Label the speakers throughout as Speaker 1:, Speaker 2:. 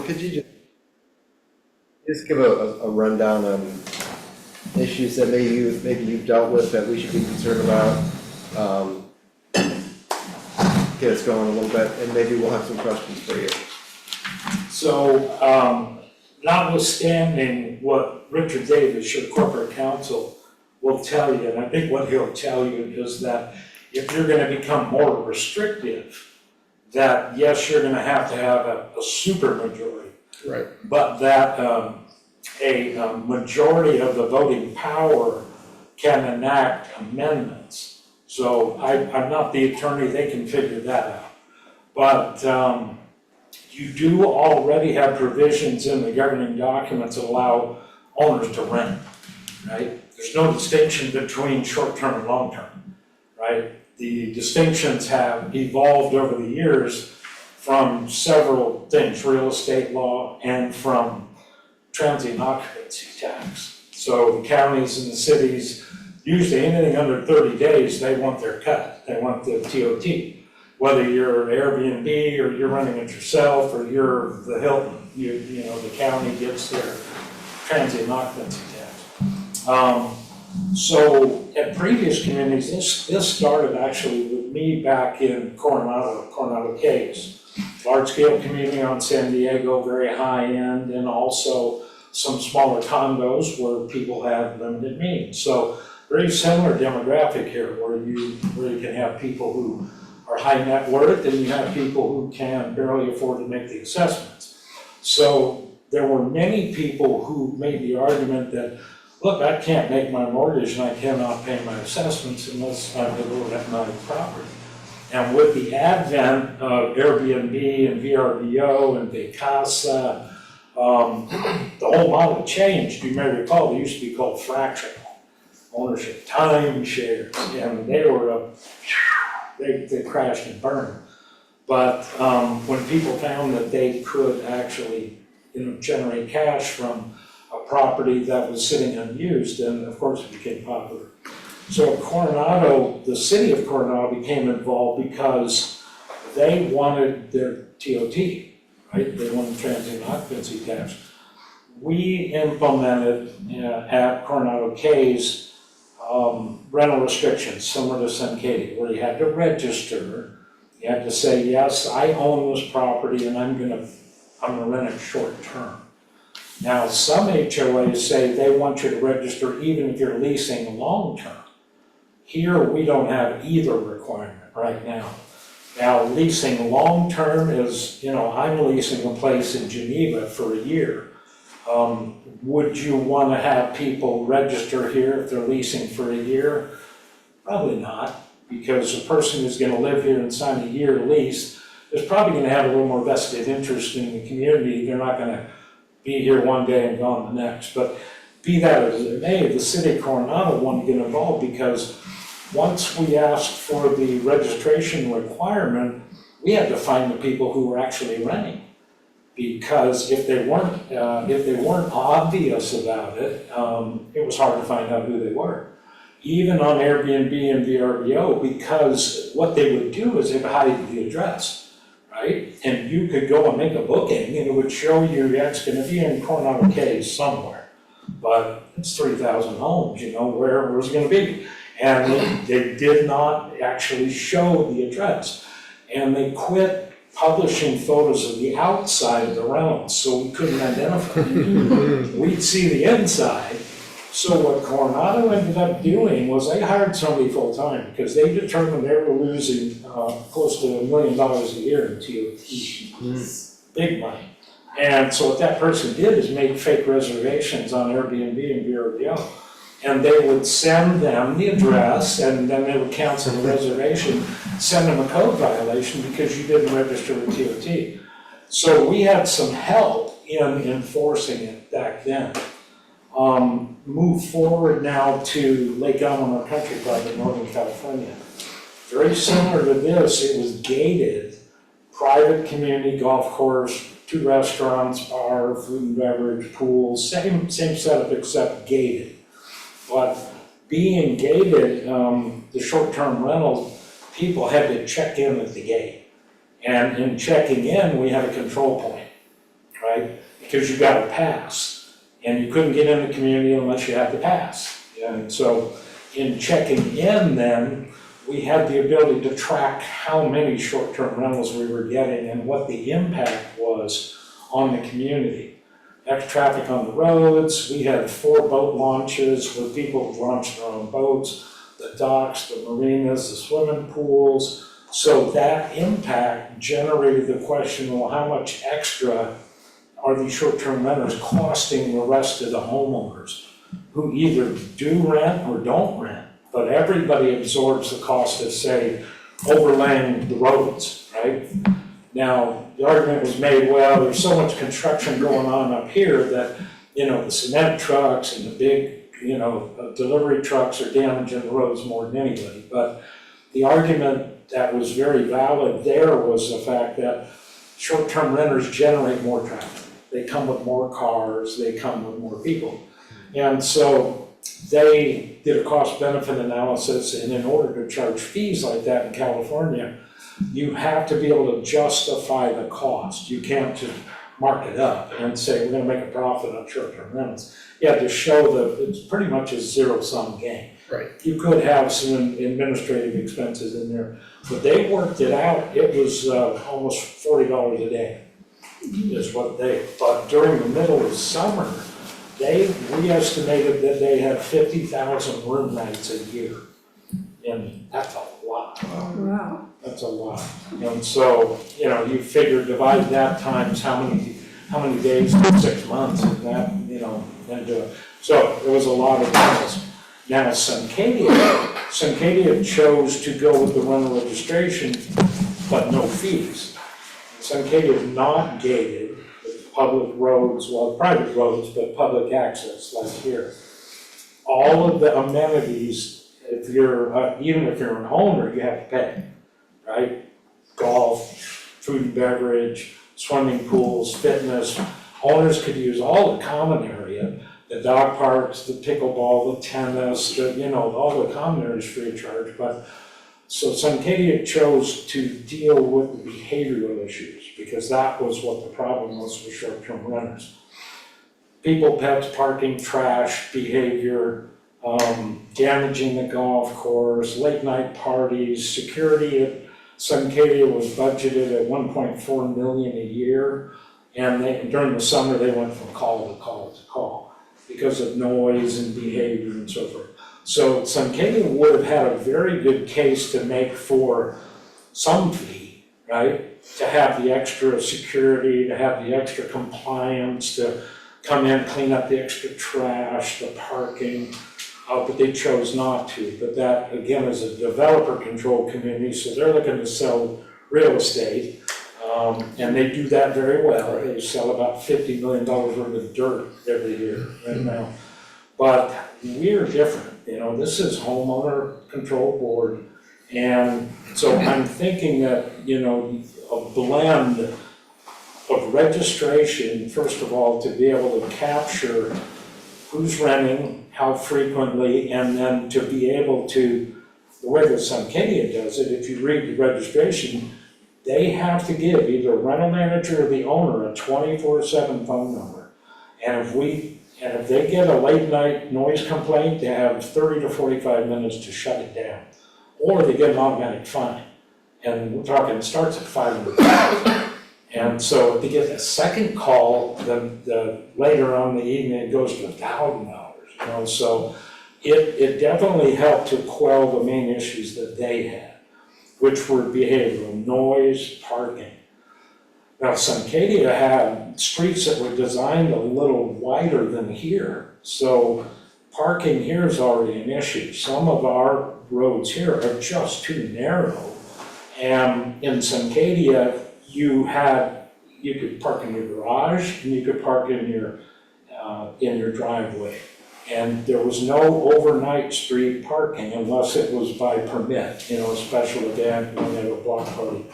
Speaker 1: Could you just give a rundown on issues that maybe you've dealt with that we should be concerned about? Get us going a little bit, and maybe we'll have some questions for you.
Speaker 2: So, notwithstanding what Richard Davis, your corporate counsel, will tell you, and I think what he'll tell you is that if you're gonna become more restrictive, that yes, you're gonna have a supermajority,
Speaker 1: Right.
Speaker 2: but that a majority of the voting power can enact amendments. So I'm not the attorney, they can figure that out. But you do already have provisions in the governing documents that allow owners to rent, right? There's no distinction between short-term and long-term, right? The distinctions have evolved over the years from several things, real estate law and from transient occupancy tax. So the counties and the cities, usually anything under 30 days, they want their cut. They want the TOT. Whether you're Airbnb or you're running it yourself or you're the Hilton, you know, the county gets their transient occupancy tax. So at previous communities, this started actually with me back in Coronado Cays. Large-scale community on San Diego, very high-end, and also some smaller condos where people have limited means. So very similar demographic here, where you can have people who are high net worth and you have people who can barely afford to make the assessments. So there were many people who made the argument that, look, I can't make my mortgage and I cannot pay my assessments unless I'm able to rent my property. And with the advent of Airbnb and VRBO and Vacasa, the whole model changed. You may recall, they used to be called fractional ownership, timeshares, and they crashed and burned. But when people found that they could actually, generate cash from a property that was sitting unused, then of course it became popular. So Coronado, the city of Coronado became involved because they wanted their TOT, right? They wanted transient occupancy tax. We implemented at Coronado Cays rental restrictions similar to San Katie, where you had to register. You had to say, yes, I own this property and I'm gonna rent it short term. Now, some HOAs say they want you to register even if you're leasing long term. Here, we don't have either requirement right now. Now, leasing long term is, I'm leasing a place in Geneva for a year. Would you want to have people register here if they're leasing for a year? Probably not, because a person who's going to live here and sign a year lease is probably going to have a little more vested interest in the community. They're not going to be here one day and gone the next. But be that as it may, the city of Coronado wanted to get involved because once we asked for the registration requirement, we had to find the people who were actually renting. Because if they weren't obvious about it, it was hard to find out who they were. Even on Airbnb and VRBO, because what they would do is they would hide the address, right? And you could go and make a booking and it would show you it's going to be in Coronado Cays somewhere. But it's 3,000 homes, where it was going to be. And they did not actually show the address. And they quit publishing photos of the outside of the rentals, so we couldn't identify it. We'd see the inside. So what Coronado ended up doing was they hired somebody full-time because they determined they were losing close to $1 million a year in TOT. Big money. And so what that person did is make fake reservations on Airbnb and VRBO. And they would send them the address, and then they would cancel the reservation, send them a code violation because you didn't register with TOT. So we had some help in enforcing it back then. Move forward now to Lake Alamo Country Club in Northern California. Very similar to this, it was gated, private community golf course, 2 restaurants, bar, food and beverage, pool, same setup except gated. But being gated, the short-term rental, people had to check in at the gate. And in checking in, we had a control point, right? right? Because you got a pass, and you couldn't get in the community unless you had the pass. And so in checking in then, we had the ability to track how many short-term rentals we were getting and what the impact was on the community. Extra traffic on the roads, we had 4 boat launches where people launched their own boats, the docks, the marinas, the swimming pools. So that impact generated the question, well, how much extra are these short-term renters costing the rest of the homeowners who either do rent or don't rent? But everybody absorbs the cost of, say, overlaying the roads, right? Now, the argument was made, well, there's so much construction going on up here that, the cement trucks and the big, delivery trucks are damaging the roads more than anybody. But the argument that was very valid there was the fact that short-term renters generate more traffic. They come with more cars, they come with more people. And so they did a cost-benefit analysis, and in order to charge fees like that in California, you have to be able to justify the cost. You can't just mark it up and say, we're gonna make a profit on short-term rentals. You have to show that it's pretty much a zero-sum game.
Speaker 1: Right.
Speaker 2: You could have some administrative expenses in there, but they worked it out. It was almost $40 a day is what but during the middle of summer, we estimated that they had 50,000 room nights a year. And that's a lot.
Speaker 3: Wow.
Speaker 2: That's a lot. And so, you figure divide that times how many days in 6 months, and that, and do it. So it was a lot of business. Now Suncadia chose to go with the rental registration, but no fees. Suncadia is not gated with public roads, well, private roads, but public access like here. All of the amenities, if you're, even if you're an owner, you have to pay, right? Golf, food and beverage, swimming pools, fitness. Owners could use all the common area, the dog parks, the pickleball, the tennis, all the common areas free of charge. But so Suncadia chose to deal with the behavioral issues because that was what the problem was with short-term renters. People, pets, parking, trash, behavior, damaging the golf course, late night parties, security at Suncadia was budgeted at $1.4 million a year. And during the summer, they went from call to call to call because of noise and behavior and so forth. So Suncadia would have had a very good case to make for some fee, right? To have the extra security, to have the extra compliance, to come in, clean up the extra trash, the parking, but they chose not to. But that, again, is a developer-controlled community, so they're looking to sell real estate, and they do that very well. They sell about $50 million worth of dirt every year right now. But we're different. This is homeowner control board. And so I'm thinking that, a blend of registration, first of all, to be able to capture who's renting, how frequently, and then to be able to, the way that Suncadia does it, if you read the registration, they have to give either a rental manager or the owner a 24/7 phone number. And if they get a late night noise complaint, they have 30 to 45 minutes to shut it down. Or they get an automatic fine. And we're talking, it starts at $500. And so if they get a second call, then later on in the evening, it goes to $1,000. So it definitely helped to quell the main issues that they had, which were behavioral, noise, parking. Now, Suncadia had streets that were designed a little wider than here, so parking here is already an issue. Some of our roads here are just too narrow, and in Suncadia, you could park in your garage and you could park in your driveway, and there was no overnight street parking unless it was by permit, a special event when they have a block party.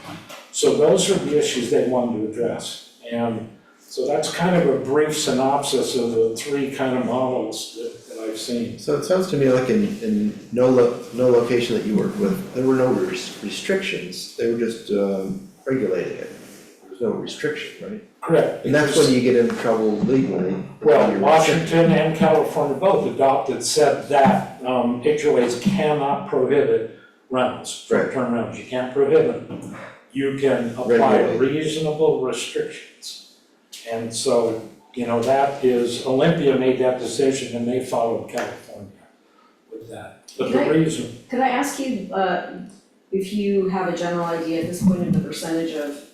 Speaker 2: So those are the issues they wanted to address. And so that's kind of a brief synopsis of the 3 kind of models that I've seen.
Speaker 1: So it sounds to me like in no location that you worked with, there were no restrictions. They were just regulating it.
Speaker 2: There's
Speaker 1: no restriction, right?
Speaker 2: Correct.
Speaker 1: And that's when you get into trouble legally.
Speaker 2: Well, Washington and California both adopted, said that HOAs cannot prohibit rentals, short-term rentals. You can't prohibit them. You can apply
Speaker 1: Regulate.
Speaker 2: reasonable restrictions. And so, you know, that is, Olympia made that decision and they followed California with that. But the reason.
Speaker 3: Could I ask you, if you have a general idea at this point of the percentage of,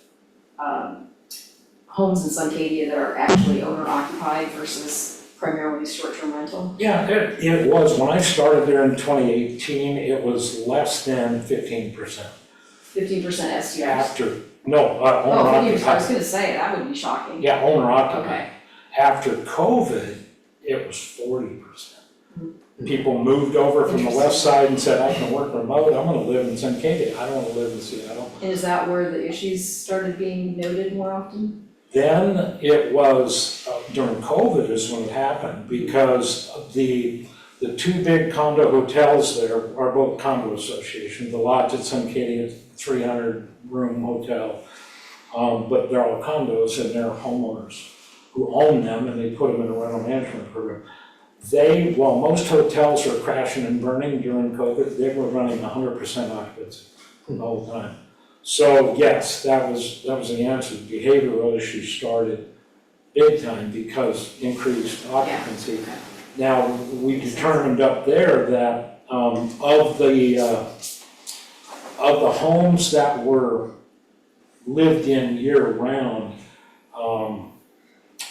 Speaker 3: homes in Suncadia that are actually owner occupied versus primarily short-term rental?
Speaker 2: Yeah, it was, when I started there in 2018, it was less than 15%.
Speaker 3: 15% STRs?
Speaker 2: After, no, owner
Speaker 3: Oh, 50%, I was
Speaker 2: occupied.
Speaker 3: gonna say, that would be shocking.
Speaker 2: Yeah, owner occupied.
Speaker 3: Okay,
Speaker 2: After COVID, it was 40%. People moved over from the west side and said, I can work remote, I'm gonna live in Suncadia, I don't wanna live in Seattle.
Speaker 3: and is that where the issues started being noted more often?
Speaker 2: Then it was, during COVID is when it happened, because the two big condo hotels there are both condo associations. The Lodge at Suncadia, 300-room hotel, but they're all condos and they're homeowners who own them and they put them in a rental management program. While most hotels were crashing and burning during COVID, they were running 100% occupancy the whole time. So yes, that was the answer. The behavioral issues started big time because increased occupancy.
Speaker 3: Okay.
Speaker 2: Now, we determined up there that of the homes that were lived in year round,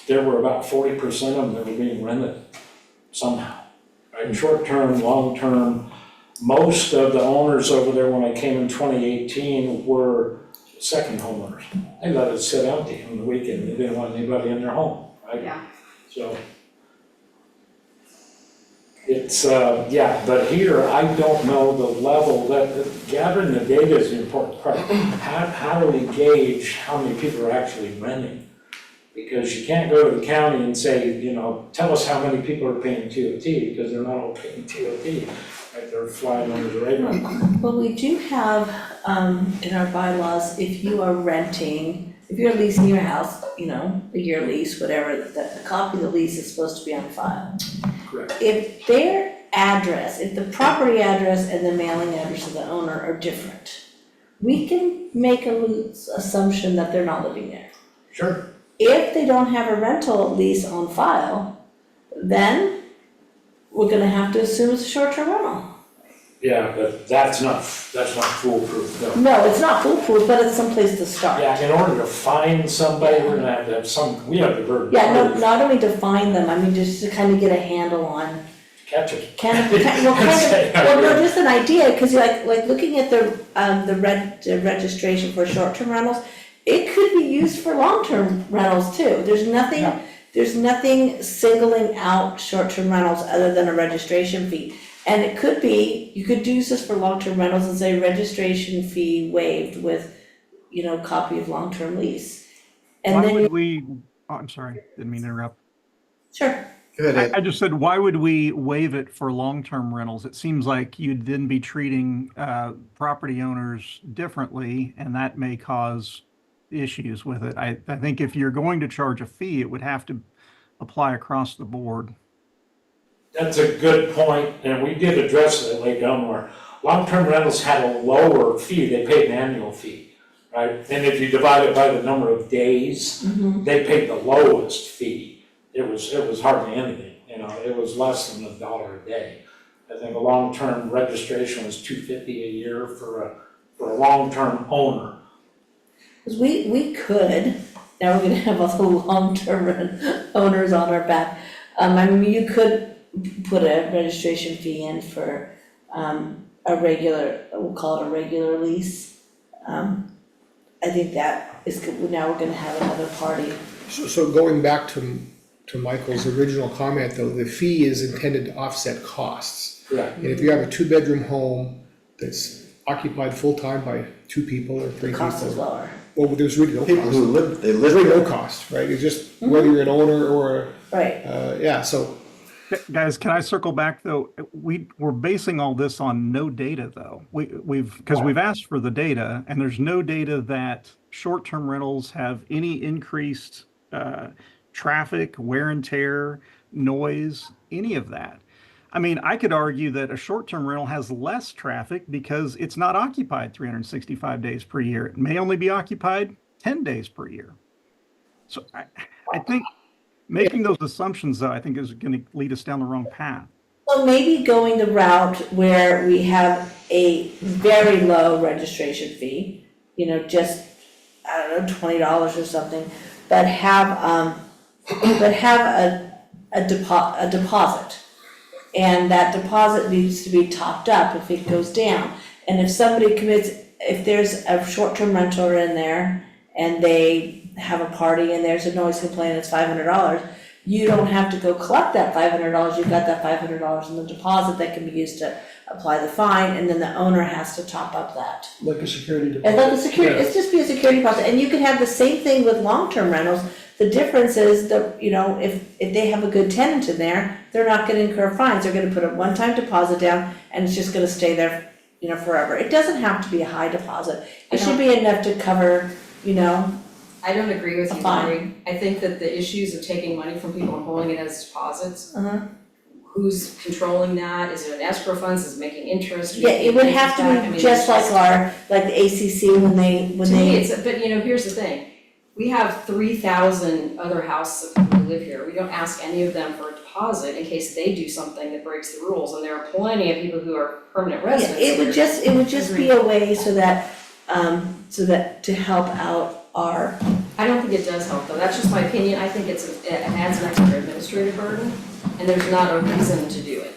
Speaker 2: there were about 40% of them that were being rented somehow, right? Short-term, long-term. Most of the owners over there when I came in 2018 were second homeowners. They let it sit empty on the weekend. They didn't want anybody in their home, right?
Speaker 3: Yeah.
Speaker 2: So it's, yeah, but here, I don't know the level that, gathering the data is the important part. How do we gauge how many people are actually renting? Because you can't go to the county and say, you know, tell us how many people are paying TOT, because they're not all paying TOT. Right, they're flying under the radar.
Speaker 4: Well, we do have, in our bylaws, if you are renting, if you're leasing your house, you know, a year lease, whatever, the copy of the lease is supposed to be on file.
Speaker 2: Correct.
Speaker 4: If their address, if the property address and the mailing address of the owner are different, we can make a loose assumption that they're not living there.
Speaker 2: Sure.
Speaker 4: If they don't have a rental lease on file, then we're gonna have to assume it's a short-term rental.
Speaker 2: Yeah, but that's not foolproof, no.
Speaker 4: No, it's not foolproof, but it's someplace to start.
Speaker 2: Yeah, in order to find somebody, we're gonna have to have some, we have the burden.
Speaker 4: Yeah, no, not only to find them, I mean, just to kind of get a handle on,
Speaker 2: Catch it.
Speaker 4: well, no, just an idea, because you're like looking at the registration for short-term rentals, it could be used for long-term rentals too.
Speaker 2: Yeah.
Speaker 4: There's nothing singling out short-term rentals other than a registration fee. And it could be, you could use this for long-term rentals and say registration fee waived with, you know, copy of long-term lease. And
Speaker 5: Why
Speaker 4: then,
Speaker 5: would we, oh, I'm sorry, didn't mean to interrupt.
Speaker 4: sure,
Speaker 1: Go ahead,
Speaker 5: I just said, why would we waive it for long-term rentals? It seems like you'd then be treating property owners differently, and that may cause issues with it. I think if you're going to charge a fee, it would have to apply across the board.
Speaker 2: That's a good point, and we did address it at Lake Elmore. Long-term rentals had a lower fee, they paid an annual fee, right? And if you divide it by the number of days, they paid the lowest fee. It was hardly anything, you know, it was less than $1 a day. I think a long-term registration was $250 a year for a long-term owner.
Speaker 4: because we could, now we're gonna have all the long-term owners on our back. I mean, you could put a registration fee in for a regular, we'll call it a regular lease. I think that is good. Now we're gonna have another party.
Speaker 6: So going back to Michael's original comment, though, the fee is intended to offset costs.
Speaker 2: Correct.
Speaker 6: And if you have a two-bedroom home that's occupied full-time by two people or three
Speaker 4: The cost is
Speaker 6: people,
Speaker 4: lower.
Speaker 6: well, there's really no
Speaker 1: People
Speaker 6: cost.
Speaker 1: who live, they
Speaker 6: There's
Speaker 1: live
Speaker 6: really no
Speaker 1: there.
Speaker 6: cost, right? It's just whether you're an owner or,
Speaker 4: Right.
Speaker 6: yeah, so
Speaker 5: Guys, can I circle back though? We're basing all this on no data though. We've asked for the data, and there's no data that short-term rentals have any increased traffic, wear and tear, noise, any of that. I mean, I could argue that a short-term rental has less traffic because it's not occupied 365 days per year. It may only be occupied 10 days per year. So I think making those assumptions, though, I think is going to lead us down the wrong path.
Speaker 4: So maybe going the route where we have a very low registration fee, just, I don't know, $20 or something, but have a deposit. And that deposit needs to be topped up if it goes down. And if somebody commits, if there's a short-term renter in there and they have a party and there's a noise complaint, it's $500, you don't have to go collect that $500, you've got that $500 in the deposit that can be used to apply the fine, and then the owner has to top up that.
Speaker 7: Like a security deposit.
Speaker 4: And like the security, it's just be a security deposit, and you can have the same thing with long-term rentals. The difference is that, if they have a good tenant in there, they're not gonna incur fines, they're gonna put a one-time deposit down, and it's just gonna stay there, forever. It doesn't have to be a high deposit, it should be enough to cover,
Speaker 3: I don't agree with you,
Speaker 4: Fine.
Speaker 3: Lori. I think that the issues of taking money from people and holding it as deposits, who's controlling that? Is it an escrow funds, is it making interest?
Speaker 4: Yeah, it would have to be just like like the ACC when they.
Speaker 3: To me, it's, but here's the thing, we have 3,000 other houses of people who live here, we don't ask any of them for a deposit in case they do something that breaks the rules, and there are plenty of people who are permanent
Speaker 4: Yeah,
Speaker 3: residents.
Speaker 4: it would just be a way so that to help out our.
Speaker 3: I don't think it does help though, that's just my opinion, I think it adds an extra administrative burden, and there's not a reason to do it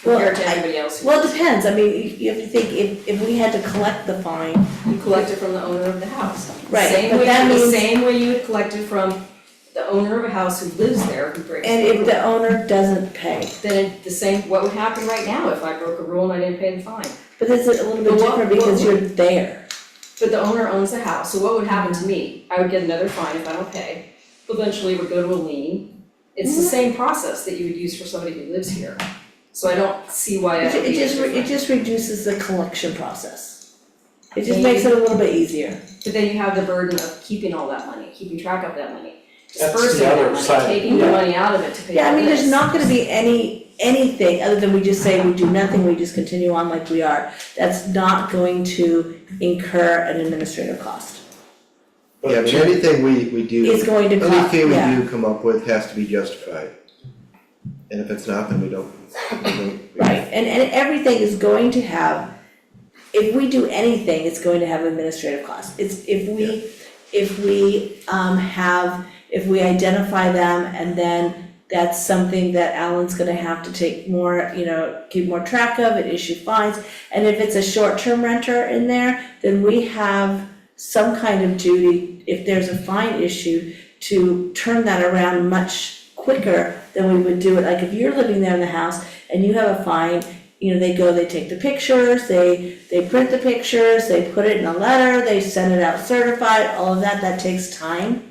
Speaker 3: compared to anybody else who.
Speaker 4: Well, it depends, I mean, you have to think, if we had to collect the fine.
Speaker 3: You collect it from the owner of the house.
Speaker 4: Right,
Speaker 3: Same
Speaker 4: but
Speaker 3: way,
Speaker 4: that
Speaker 3: the
Speaker 4: means-
Speaker 3: same way you would collect it from the owner of a house who lives there who breaks the
Speaker 4: And
Speaker 3: rule.
Speaker 4: if the owner doesn't pay,
Speaker 3: Then the same, what would happen right now if I broke a rule and I didn't pay the fine?
Speaker 4: but it's a little bit
Speaker 3: But what-
Speaker 4: different because you're there.
Speaker 3: But the owner owns the house, so what would happen to me? I would get another fine if I don't pay. Eventually it would go to a lien. It's the same process that you would use for somebody who lives here. So I don't see why that would be different.
Speaker 4: It just reduces the collection process. It just makes it a little bit easier.
Speaker 3: But then you have the burden of keeping all that money, keeping track of that money,
Speaker 2: That's the
Speaker 3: dispersing
Speaker 2: other
Speaker 3: that money,
Speaker 2: side.
Speaker 3: taking the money out of it to pay
Speaker 4: Yeah, I
Speaker 3: for
Speaker 4: mean, there's
Speaker 3: this.
Speaker 4: not gonna be anything, other than we just say we do nothing, we just continue on like we are. That's not going to incur an administrative cost.
Speaker 1: Yeah, I mean, anything we do,
Speaker 4: It's going to
Speaker 1: any
Speaker 4: cost,
Speaker 1: fee we
Speaker 4: yeah.
Speaker 1: do come up with has to be justified. And if it's not, then we don't.
Speaker 4: Right, and everything is going to have, if we do anything, it's going to have administrative costs. It's, if we identify them and then that's something that Alan's gonna have to take more, keep more track of and issue fines. And if it's a short-term renter in there, then we have some kind of duty, if there's a fine issued, to turn that around much quicker than we would do it. Like if you're living there in the house and you have a fine, they take the pictures, they print the pictures, they put it in a letter, they send it out certified, all of that takes time.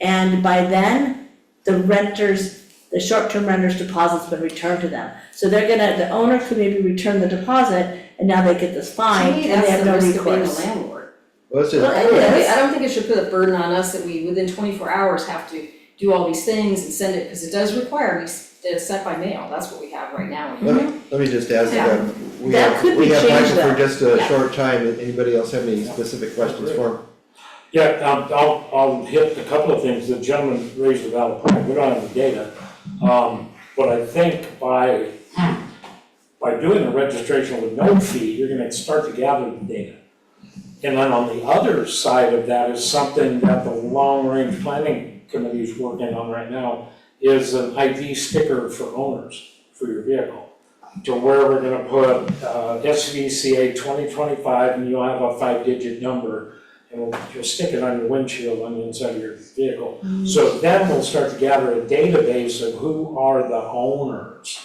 Speaker 4: And by then, the short-term renter's deposit's been returned to them. So the owner could maybe return the deposit and now they get this fine and they have no
Speaker 3: To me, that's the risk of being a
Speaker 4: recourse.
Speaker 3: landlord.
Speaker 1: Well, it's just,
Speaker 4: Well, it is.
Speaker 3: I don't think it should put a burden on us that we, within 24 hours, have to do all these things and send it, because it does require it's sent by mail, that's what we have right now.
Speaker 1: let me just ask
Speaker 3: Yeah.
Speaker 1: them, we
Speaker 4: That
Speaker 1: have,
Speaker 4: could
Speaker 1: we
Speaker 4: be
Speaker 1: have
Speaker 4: changed,
Speaker 1: Michael for
Speaker 4: though.
Speaker 1: just a
Speaker 3: Yeah.
Speaker 1: short time, anybody else have any specific questions for him?
Speaker 2: Yeah, I'll hit a couple of things. The gentleman raised a valid point. We don't have the data. But I think by doing a registration with no fee, you're gonna start to gather the data. And then on the other side of that is something that the long-range planning committee is working on right now, is an ID sticker for owners for your vehicle. To where we're gonna put SVCA 2025, and you'll have a 5-digit number, and you'll stick it on your windshield on the inside of your vehicle. So then we'll start to gather a database of who are the owners.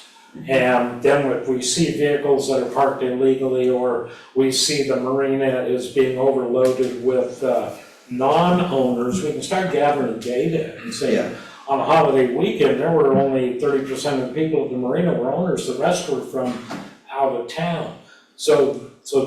Speaker 2: And then if we see vehicles that are parked illegally, or we see the marina is being overloaded with non-owners, we can start gathering data and say,
Speaker 1: Yeah.
Speaker 2: on a holiday weekend, there were only 30% of the people at the marina were owners, the rest were from out of town. So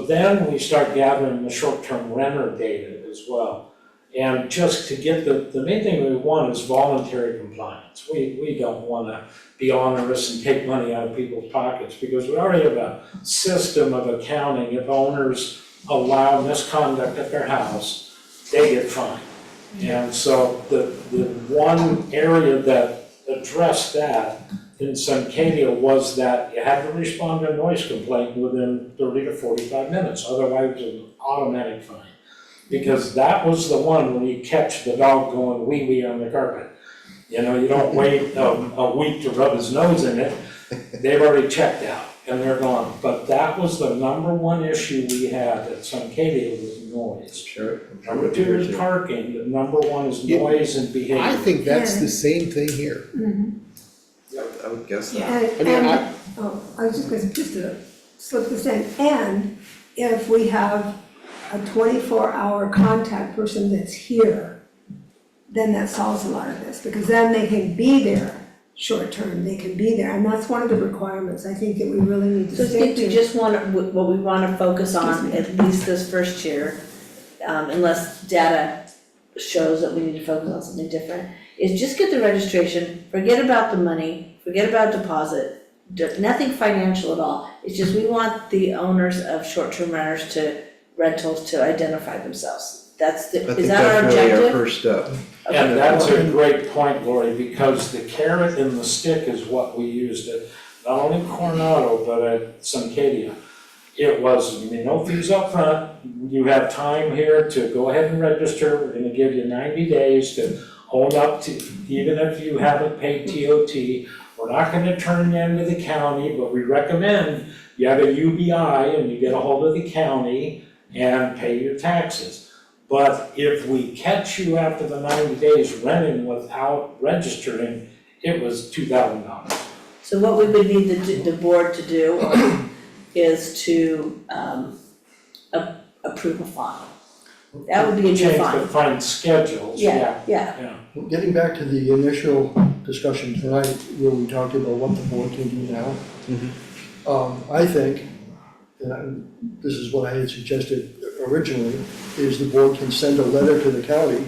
Speaker 2: then we start gathering the short-term renter data as well. And just to get the main thing we want is voluntary compliance. We don't wanna be onerous and take money out of people's pockets, because we already have a system of accounting. If owners allow misconduct at their house, they get fined. And so the one area that addressed that in Suncadia was that you had to respond to a noise complaint within 30 to 45 minutes, otherwise it was an automatic fine. Because that was the one when you catch the dog going wee-wee on the carpet. You know, you don't wait a week to rub his nose in it, they've already checked out and they're gone. But that was the number one issue we had at Suncadia was noise.
Speaker 1: Sure.
Speaker 2: Number two is parking, the number one is noise and behavior.
Speaker 6: I think that's the same thing here.
Speaker 1: I would guess that.
Speaker 6: I mean,
Speaker 7: I was just gonna, just to slip this in, and if we have a 24-hour contact person that's here, then that solves a lot of this, because then they can be there short-term, they can be there, and that's one of the requirements, I think, that we really need
Speaker 4: So
Speaker 7: to
Speaker 4: I think
Speaker 7: stick
Speaker 4: we
Speaker 7: to.
Speaker 4: just want, what we wanna focus on, at least this first year, unless data shows that we need to focus on something different, is just get the registration, forget about the money, forget about deposit, nothing financial at all. It's just we want the owners of short-term rentals to identify themselves. That's the,
Speaker 1: I
Speaker 4: is
Speaker 1: think
Speaker 4: that our
Speaker 1: that's really our
Speaker 4: objective?
Speaker 1: first step.
Speaker 2: And that's a great point, Lori, because the carrot and the stick is what we used at not only Coronado, but at Suncadia. It was, no fees up front. You have time here to go ahead and register, we're gonna give you 90 days to own up to, even if you haven't paid TOT. We're not gonna turn you into the county, but we recommend you have a UBI and you get a hold of the county and pay your taxes. But if we catch you after the 90 days renting without registering, it was $2,000.
Speaker 4: So what we would need the board to do is to, approve a fine. That would be a new
Speaker 2: Change the
Speaker 4: fine.
Speaker 2: fine schedules,
Speaker 4: Yeah,
Speaker 2: yeah.
Speaker 4: yeah.
Speaker 8: Getting back to the initial discussion tonight, where we talked about what the board can do now. I think, this is what I had suggested originally, is the board can send a letter to the county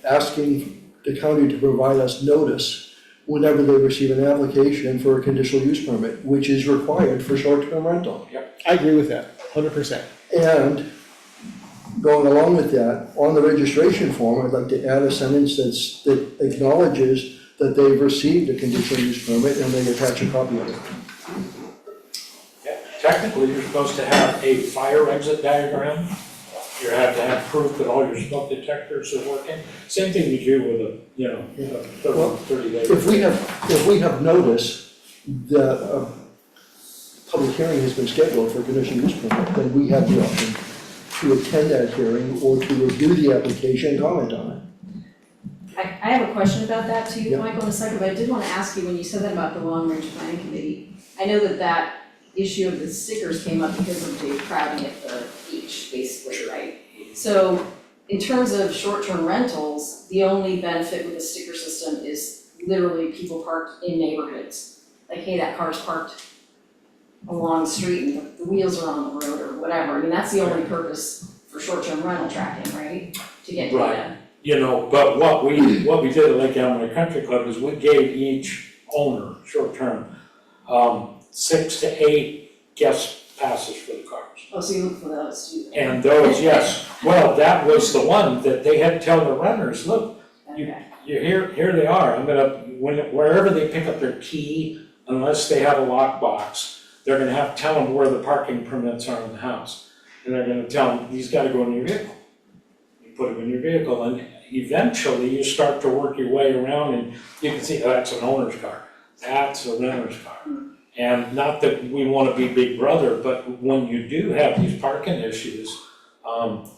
Speaker 8: asking the county to provide us notice whenever they receive an application for a conditional use permit, which is required for short-term rental.
Speaker 6: I agree with that, 100%.
Speaker 8: And going along with that, on the registration form, I'd like to add a sentence that acknowledges that they've received a conditional use permit and they attach a copy of it.
Speaker 2: Yeah. Technically, you're supposed to have a fire exit diagram. You have to have proof that all your smoke detectors are working. Same thing you do with a 30 day.
Speaker 8: If we have notice that a public hearing has been scheduled for a conditional use permit, then we have the option to attend that hearing or to review the application and comment on it.
Speaker 3: I have a question about that too,
Speaker 8: Yeah.
Speaker 3: Michael, in a second, but I did wanna ask you, when you said that about the long range planning committee, I know that issue of the stickers came up because of the crowding at the beach, basically, right? So, in terms of short-term rentals, the only benefit with the sticker system is literally people parked in neighborhoods. Like, hey, that car's parked along the street and the wheels are on the road or whatever, I mean, that's the only purpose for short-term rental tracking, right? To get data.
Speaker 2: Right. But what we did at Lake Elmwood Country Club is we gave each owner, short-term, 6 to 8 guest passes for the cars.
Speaker 3: Oh, so you look for those too?
Speaker 2: And those, yes, well, that was the one that they had to tell the renters, look,
Speaker 3: Okay.
Speaker 2: here they are, wherever they pick up their key, unless they have a lockbox, they're gonna have to tell them where the parking permits are in the house. And they're gonna tell them, these gotta go in your vehicle. You put them in your vehicle, and eventually you start to work your way around and you can see, oh, that's an owner's car, that's a renter's car. And not that we wanna be big brother, but when you do have these parking issues,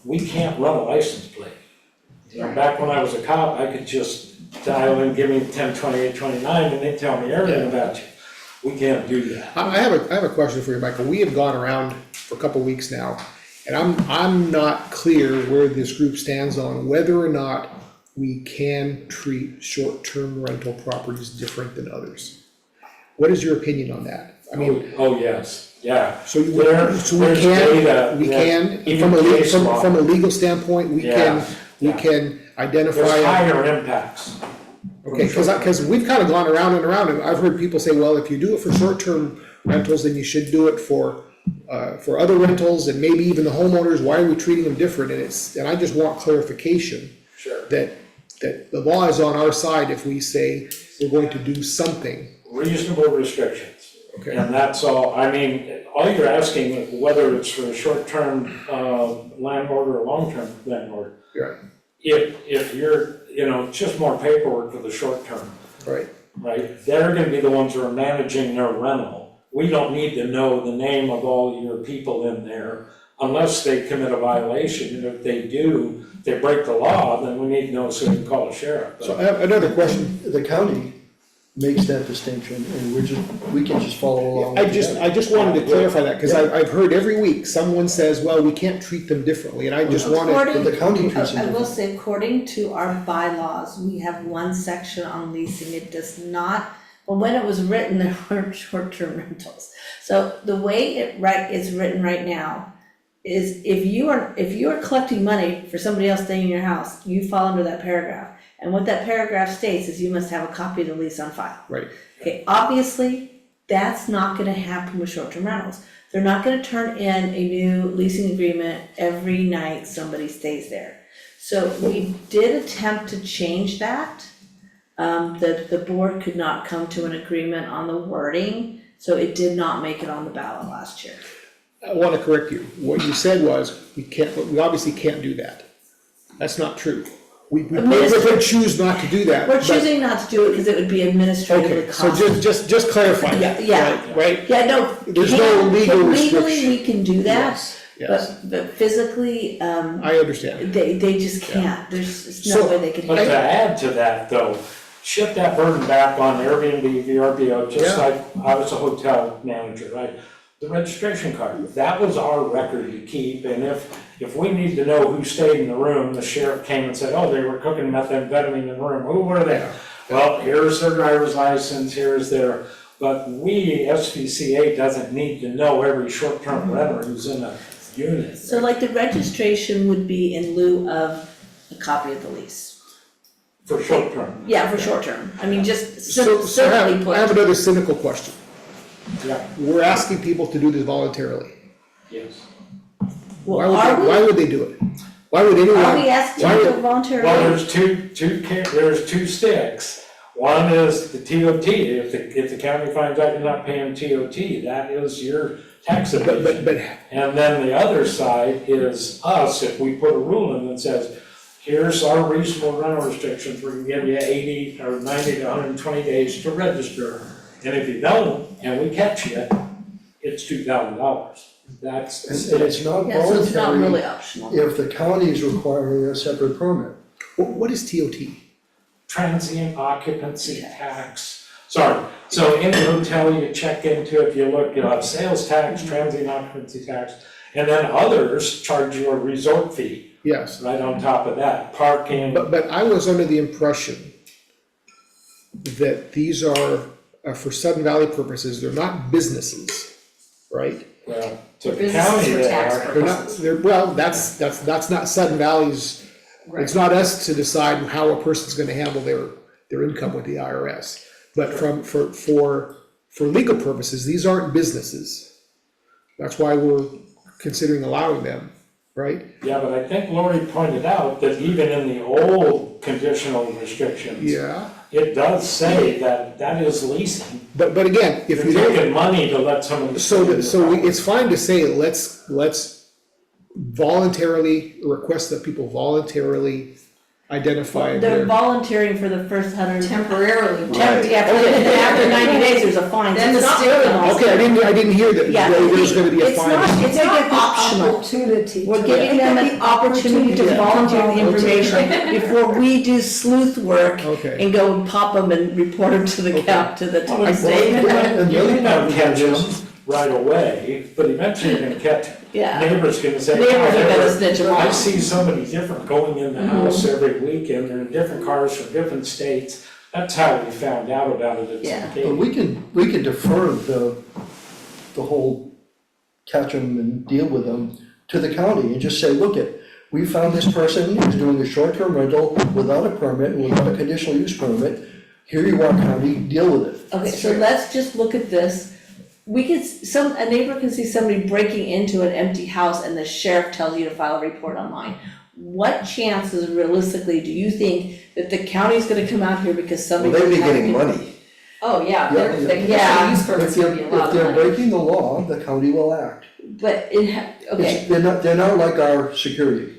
Speaker 2: we can't run a license plate. You know, back when I was a cop, I could just dial in, give me 10, 28, 29, and they tell me everything about you. We can't do that.
Speaker 6: I have a question for you, Michael. We have gone around for a couple weeks now, and I'm not clear where this group stands on whether or not we can treat short-term rental properties different than others. What is your opinion on that? I mean,
Speaker 2: Oh, yes, yeah.
Speaker 6: so
Speaker 2: There's data,
Speaker 6: we
Speaker 2: yeah,
Speaker 6: can,
Speaker 2: even
Speaker 6: from
Speaker 2: case law.
Speaker 6: a legal standpoint, we
Speaker 2: Yeah.
Speaker 6: can we
Speaker 2: Yeah.
Speaker 6: can identify.
Speaker 2: There's higher impacts.
Speaker 6: Okay, cause we've kind of gone around and around, and I've heard people say, well, if you do it for short-term rentals, then you should do it for other rentals and maybe even the homeowners, why are we treating them different? And I just want clarification
Speaker 2: Sure.
Speaker 6: that the law is on our side if we say we're going to do something.
Speaker 2: Reasonable restrictions.
Speaker 6: Okay.
Speaker 2: And that's all, I mean, all you're asking, whether it's for a short-term landlord or a long-term landlord,
Speaker 6: Right,
Speaker 2: if you're, it's just more paperwork for the short term,
Speaker 6: right.
Speaker 2: right? They're gonna be the ones who are managing their rental. We don't need to know the name of all your people in there unless they commit a violation. And if they do, they break the law, then we need to know so we can call a sheriff.
Speaker 6: So I have another question.
Speaker 8: The county makes that distinction, and we can just follow along.
Speaker 6: I
Speaker 8: with that.
Speaker 6: just wanted to clarify that, cause I've heard every week, someone says, well, we can't treat them differently, and I just wanted.
Speaker 4: According-
Speaker 8: But the county treats
Speaker 4: I
Speaker 8: them
Speaker 4: will
Speaker 8: different.
Speaker 4: say, according to our bylaws, we have one section on leasing, it does not, well, when it was written, there weren't short-term rentals. So the way it's written right now is if you are collecting money for somebody else staying in your house, you fall under that paragraph. And what that paragraph states is you must have a copy of the lease on file.
Speaker 6: Right.
Speaker 4: Okay, obviously, that's not gonna happen with short-term rentals. They're not gonna turn in a new leasing agreement every night somebody stays there. So we did attempt to change that. The board could not come to an agreement on the wording, so it did not make it on the ballot last year.
Speaker 6: I wanna correct you, what you said was, we obviously can't do that. That's not true. We could choose not to do that.
Speaker 4: We're
Speaker 6: but-
Speaker 4: choosing not to do it because it would be administratively
Speaker 6: Okay, so
Speaker 4: costly.
Speaker 6: just clarify
Speaker 4: Yeah,
Speaker 6: that,
Speaker 4: yeah.
Speaker 6: right?
Speaker 4: Yeah, no.
Speaker 6: There's no legal
Speaker 4: Legally,
Speaker 6: restriction.
Speaker 4: we can do that,
Speaker 6: Yes,
Speaker 4: but physically,
Speaker 6: I understand.
Speaker 4: they just can't, there's no
Speaker 6: So-
Speaker 4: way they can.
Speaker 2: But to add to that though, shift that burden back on Airbnb, VRBO, just
Speaker 6: Yeah.
Speaker 2: like I was a hotel manager, right? The registration card, that was our record to keep, and if we need to know who stayed in the room, the sheriff came and said, oh, they were cooking methamphetamine in the room, who were they? Well, here's their driver's license, here's their, but we, SVCA doesn't need to know every short-term renter who's in a unit.
Speaker 4: So like the registration would be in lieu of a copy of the lease.
Speaker 2: For short-term,
Speaker 4: Yeah, for short term, I mean, just
Speaker 6: So
Speaker 4: simply
Speaker 6: I have
Speaker 4: put,
Speaker 6: another cynical question.
Speaker 2: yeah,
Speaker 6: We're asking people to do this voluntarily.
Speaker 2: yes.
Speaker 6: Why
Speaker 4: well,
Speaker 6: why would they do it? Why would anyone?
Speaker 4: are we asking
Speaker 6: why
Speaker 4: you
Speaker 6: would-
Speaker 4: to voluntarily?
Speaker 2: Well, there's two sticks. One is the TOT, if the county finds out you're not paying TOT, that is your tax evasion.
Speaker 6: But,
Speaker 2: And then the other side is us, if we put a rule in that says, here's our reasonable rental restrictions, we're gonna give you 80 or 90 to 120 days to register. And if you don't, and we catch you, it's $2,000. That's the
Speaker 8: And
Speaker 2: stick.
Speaker 8: it's not
Speaker 4: Yeah, so it's not really
Speaker 8: voluntary
Speaker 4: optional.
Speaker 8: if the county is requiring a separate permit.
Speaker 6: what is TOT?
Speaker 2: Transient occupancy tax. Sorry, so in the hotel you check into, if you look, you'll have sales tax, transient occupancy tax, and then others charge you a resort fee
Speaker 6: Yes,
Speaker 2: right on top of that, parking.
Speaker 6: but I was under the impression that these are, for Sudden Valley purposes, they're not businesses, right?
Speaker 2: Well, to the
Speaker 3: Businesses
Speaker 2: county
Speaker 3: for
Speaker 2: they
Speaker 3: tax
Speaker 2: are.
Speaker 6: They're not, well, that's not Sudden Valley's, it's not us to decide how a person's gonna handle their income with the IRS. But for legal purposes, these aren't businesses. That's why we're considering allowing them, right?
Speaker 2: Yeah, but I think Lori pointed out that even in the old conditional restrictions,
Speaker 6: Yeah,
Speaker 2: it does say that that is leasing.
Speaker 6: but again, if
Speaker 2: You're
Speaker 6: you don't,
Speaker 2: taking money to let somebody.
Speaker 6: so,
Speaker 2: stay in
Speaker 6: so
Speaker 2: your
Speaker 6: we-
Speaker 2: property.
Speaker 6: it's fine to say, let's voluntarily request that people voluntarily identify
Speaker 4: They're
Speaker 6: their.
Speaker 4: volunteering for the first 100.
Speaker 3: Temporarily.
Speaker 4: Yeah, but then after 90 days, there's a fine.
Speaker 3: Then
Speaker 4: It's
Speaker 3: the
Speaker 4: not
Speaker 3: stick
Speaker 4: really
Speaker 3: comes.
Speaker 4: awesome.
Speaker 6: Okay, I didn't hear that,
Speaker 4: Yeah,
Speaker 6: there's gonna be a
Speaker 4: it's
Speaker 6: fine.
Speaker 4: not- It's
Speaker 7: They
Speaker 4: not
Speaker 7: get the
Speaker 4: optional.
Speaker 7: opportunity
Speaker 4: We're
Speaker 7: to-
Speaker 4: giving them an opportunity to volunteer the information before we do sleuth work
Speaker 6: Okay.
Speaker 4: and go and pop them and report them to the count, to the
Speaker 2: Well,
Speaker 4: state.
Speaker 2: you
Speaker 8: And the other
Speaker 2: may not
Speaker 8: part of
Speaker 2: catch
Speaker 8: it
Speaker 2: them
Speaker 8: is-
Speaker 2: right away, but eventually you're gonna catch them.
Speaker 4: Yeah.
Speaker 2: Neighbor's gonna say,
Speaker 4: Neighbors are gonna
Speaker 2: "Oh,
Speaker 4: snitch 'em
Speaker 2: I
Speaker 4: off."
Speaker 2: see somebody different going in the house every weekend, they're in different cars from different states. That's how we found out about it at
Speaker 4: Yeah.
Speaker 2: some
Speaker 8: But we can defer the whole catch them and deal with them to the county and just say, look it, we found this person who's doing a short-term rental without a permit, without a conditional use permit. Here you are, county, deal with it.
Speaker 4: Okay, so let's just look at this. We could, a neighbor can see somebody breaking into an empty house and the sheriff tells you to file a report online. What chances realistically do you think that the county's gonna come out here because
Speaker 1: Well,
Speaker 4: somebody?
Speaker 1: they'd be getting money.
Speaker 3: Oh, yeah,
Speaker 8: Yeah,
Speaker 3: the
Speaker 8: yeah.
Speaker 3: conditional
Speaker 4: Yeah.
Speaker 3: use permit's
Speaker 8: If
Speaker 3: gonna be a lot of
Speaker 8: they're
Speaker 3: money.
Speaker 8: breaking the law, the county will act.
Speaker 4: But okay,
Speaker 8: They're not like our security.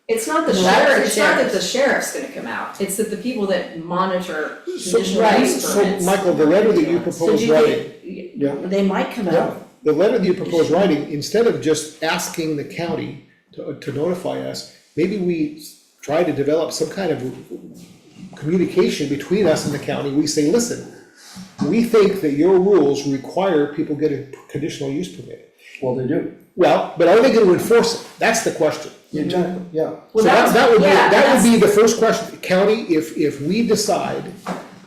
Speaker 3: It's not the
Speaker 4: No, that's
Speaker 3: sheriff,
Speaker 4: the
Speaker 3: it's not that
Speaker 4: sheriff.
Speaker 3: the sheriff's gonna come out, it's that the people that monitor
Speaker 6: So,
Speaker 3: conditional
Speaker 4: right,
Speaker 3: use
Speaker 6: so
Speaker 3: permits.
Speaker 6: Michael, the letter that you
Speaker 4: so
Speaker 6: propose
Speaker 4: do you
Speaker 6: writing,
Speaker 4: think,
Speaker 8: Yeah.
Speaker 4: they might come
Speaker 8: Yeah.
Speaker 4: out.
Speaker 6: the letter that you propose writing, instead of just asking the county to notify us, maybe we try to develop some kind of communication between us and the county. We say, listen, we think that your rules require people get a conditional use permit.
Speaker 8: Well, they do.
Speaker 6: Well, but are they gonna enforce it? That's the question.
Speaker 8: Exactly, yeah.
Speaker 3: Well,
Speaker 6: So
Speaker 3: that's-
Speaker 6: that would be,
Speaker 3: yeah,
Speaker 6: that would be
Speaker 3: that's-
Speaker 6: the first question. County, if we decide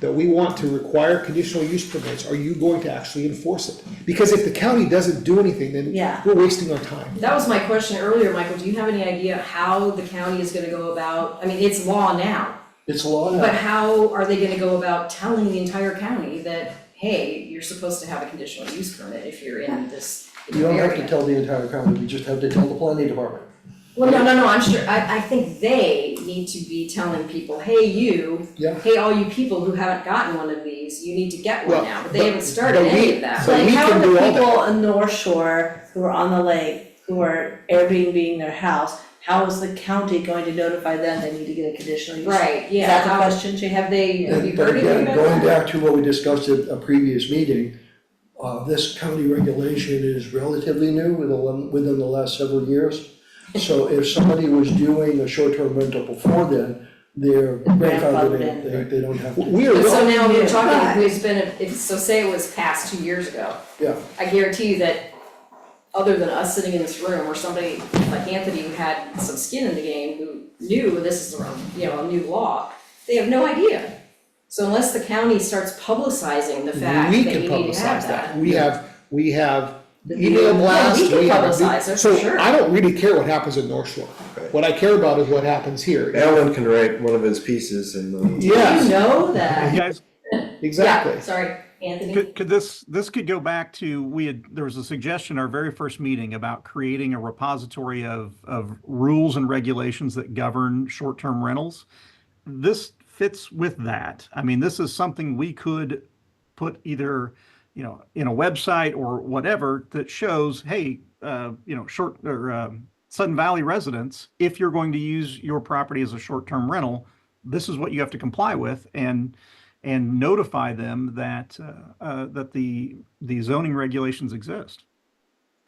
Speaker 6: that we want to require conditional use permits, are you going to actually enforce it? Because if the county doesn't do anything, then
Speaker 4: Yeah.
Speaker 6: we're wasting our time.
Speaker 3: That was my question earlier, Michael, do you have any idea how the county is gonna go about, I mean, it's law now,
Speaker 8: It's a law now.
Speaker 3: but how are they gonna go about telling the entire county that, hey, you're supposed to have a conditional use permit if you're in this
Speaker 8: You don't have to
Speaker 3: area?
Speaker 8: tell the entire county, you just have to tell the planning department.
Speaker 3: Well, no, I'm sure, I think they need to be telling people, hey, you,
Speaker 8: Yeah.
Speaker 3: hey, all you people who haven't gotten one of these, you need to get one
Speaker 6: Well,
Speaker 3: now, but they
Speaker 6: but-
Speaker 3: haven't started
Speaker 6: but we-
Speaker 3: any of that.
Speaker 6: so
Speaker 4: Like,
Speaker 6: we
Speaker 4: how
Speaker 6: can
Speaker 4: are
Speaker 6: do
Speaker 4: the
Speaker 6: all that.
Speaker 4: people on North Shore who are on the lake, who are Airbnb their house, how is the county going to notify them they need to get a conditional use?
Speaker 3: Right,
Speaker 4: Is
Speaker 3: yeah,
Speaker 4: that the
Speaker 3: how-
Speaker 4: question, Jay?
Speaker 3: have you
Speaker 8: But
Speaker 3: heard anything
Speaker 8: again,
Speaker 3: about
Speaker 8: going
Speaker 3: that?
Speaker 8: back to what we discussed at a previous meeting, this county regulation is relatively new within the last several years. So if somebody was doing a short-term rental before then, they're grandfathered
Speaker 4: Grandfathered
Speaker 8: in, they don't have to.
Speaker 6: We are,
Speaker 3: But so now we're
Speaker 4: Yeah.
Speaker 3: talking, it's been, so say it was passed 2 years ago.
Speaker 8: Yeah.
Speaker 3: I guarantee you that, other than us sitting in this room, or somebody like Anthony who had some skin in the game, who knew this is a new law, they have no idea. So unless the county starts publicizing the fact
Speaker 6: we
Speaker 3: that
Speaker 6: can
Speaker 3: you need to have
Speaker 6: publicize
Speaker 3: that.
Speaker 6: that. We have
Speaker 4: The
Speaker 6: email
Speaker 4: video.
Speaker 6: blasts,
Speaker 3: Yeah, we can
Speaker 6: we have.
Speaker 3: publicize it, for
Speaker 6: So
Speaker 3: sure.
Speaker 6: I don't really care what happens in North Shore.
Speaker 1: Right.
Speaker 6: What I care about is what happens here.
Speaker 1: Alan can write one of his pieces and
Speaker 3: Do
Speaker 6: Yes,
Speaker 3: you know that?
Speaker 5: You guys,
Speaker 6: exactly.
Speaker 3: Yeah, sorry, Anthony.
Speaker 5: could this could go back to, there was a suggestion our very first meeting about creating a repository of rules and regulations that govern short-term rentals. This fits with that. I mean, this is something we could put either, in a website or whatever that shows, hey, short or Sudden Valley residents, if you're going to use your property as a short-term rental, this is what you have to comply with, and notify them that that the zoning regulations exist.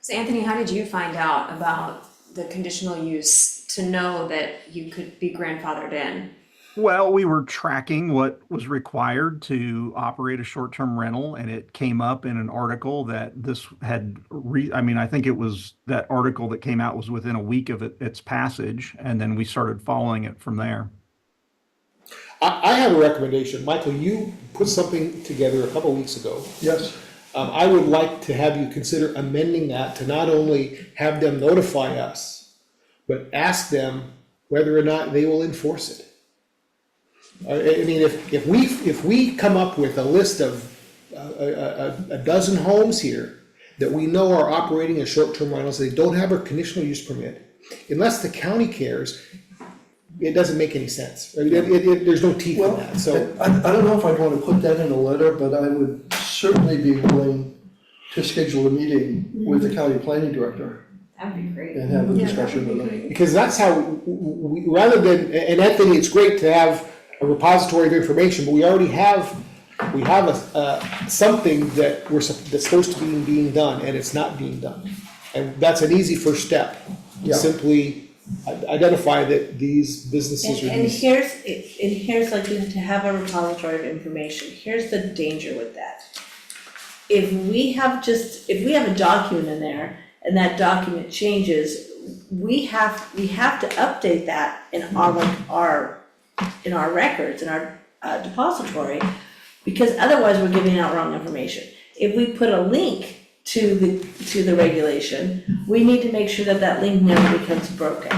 Speaker 9: So Anthony, how did you find out about the conditional use to know that you could be grandfathered in?
Speaker 5: Well, we were tracking what was required to operate a short-term rental, and it came up in an article that this had I think it was that article that came out was within a week of its passage, and then we started following it from there.
Speaker 6: I have a recommendation. Michael, you put something together a couple weeks ago.
Speaker 8: Yes,
Speaker 6: I would like to have you consider amending that to not only have them notify us, but ask them whether or not they will enforce it. I mean, if we come up with a list of a dozen homes here that we know are operating as short-term rentals, they don't have a conditional use permit, unless the county cares, it doesn't make any sense. I mean, there's no teeth in
Speaker 8: well,
Speaker 6: that, so.
Speaker 8: I don't know if I'd wanna put that in a letter, but I would certainly be willing to schedule a meeting with the county planning director
Speaker 3: That'd be great.
Speaker 8: and have a
Speaker 7: Yeah, that
Speaker 8: discussion
Speaker 7: would
Speaker 8: with
Speaker 7: be
Speaker 8: them.
Speaker 7: great.
Speaker 6: Because that's how, we, rather than, and Anthony, it's great to have a repository of information, but we have something that that's supposed to be being done, and it's not being done. And that's an easy first step.
Speaker 8: Yeah.
Speaker 6: Simply identify that these businesses are
Speaker 4: And
Speaker 6: these.
Speaker 4: here's like, to have a repository of information, here's the danger with that. If we have a document in there and that document changes, we have to update that in our records, in our depository, because otherwise we're giving out wrong information. If we put a link to the regulation, we need to make sure that that link never becomes broken.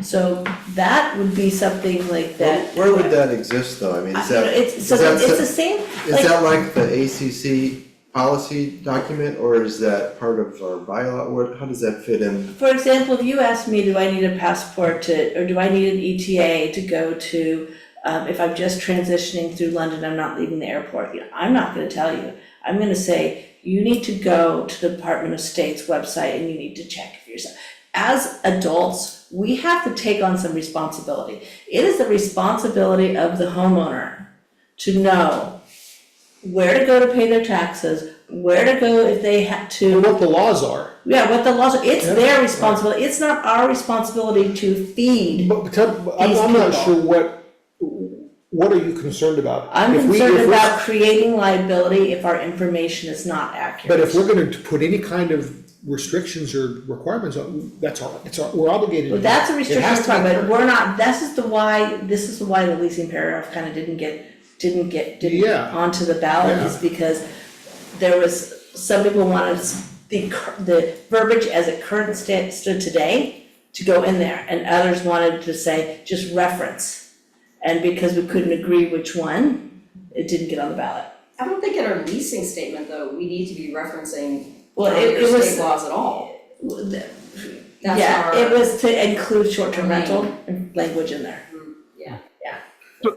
Speaker 4: So that would be something like that.
Speaker 1: Where would that exist though? I mean, is that,
Speaker 4: It's, so
Speaker 1: is that-
Speaker 4: it's the same,
Speaker 1: is
Speaker 4: like,
Speaker 1: that like the ACC policy document, or is that part of our bylaw? How does that fit in?
Speaker 4: for example, if you ask me, do I need a passport to, or do I need an ETA to go to, if I'm just transitioning through London, I'm not leaving the airport, I'm not gonna tell you. I'm gonna say, you need to go to the Department of State's website and you need to check for yourself. As adults, we have to take on some responsibility. It is the responsibility of the homeowner to know where to go to pay their taxes, where to go if they have
Speaker 6: And
Speaker 4: to,
Speaker 6: what the laws are.
Speaker 4: what the laws are, it's
Speaker 6: Yeah.
Speaker 4: their responsibility, it's not our responsibility to feed.
Speaker 6: But I'm not sure what are you concerned about?
Speaker 4: I'm
Speaker 6: If we-
Speaker 4: concerned
Speaker 6: if we're-
Speaker 4: about creating liability if our information is not accurate.
Speaker 6: But if we're gonna put any kind of restrictions or requirements on, we're obligated.
Speaker 4: Well, that's a
Speaker 6: It
Speaker 4: restriction
Speaker 6: has to be
Speaker 4: requirement,
Speaker 6: current.
Speaker 4: we're not, this is why the leasing paragraph kind of didn't
Speaker 6: Yeah.
Speaker 4: onto the ballot,
Speaker 6: Yeah.
Speaker 4: is because there was, some people wanted the verbiage as it stood today to go in there, and others wanted to say, just reference. And because we couldn't agree which one, it didn't get on the ballot.
Speaker 3: I don't think in our leasing statement, though, we need to be referencing
Speaker 4: Well,
Speaker 3: your
Speaker 4: it was.
Speaker 3: state laws at all. That's
Speaker 4: Yeah,
Speaker 3: our-
Speaker 4: it was to include short-term
Speaker 3: I mean-
Speaker 4: rental language in there.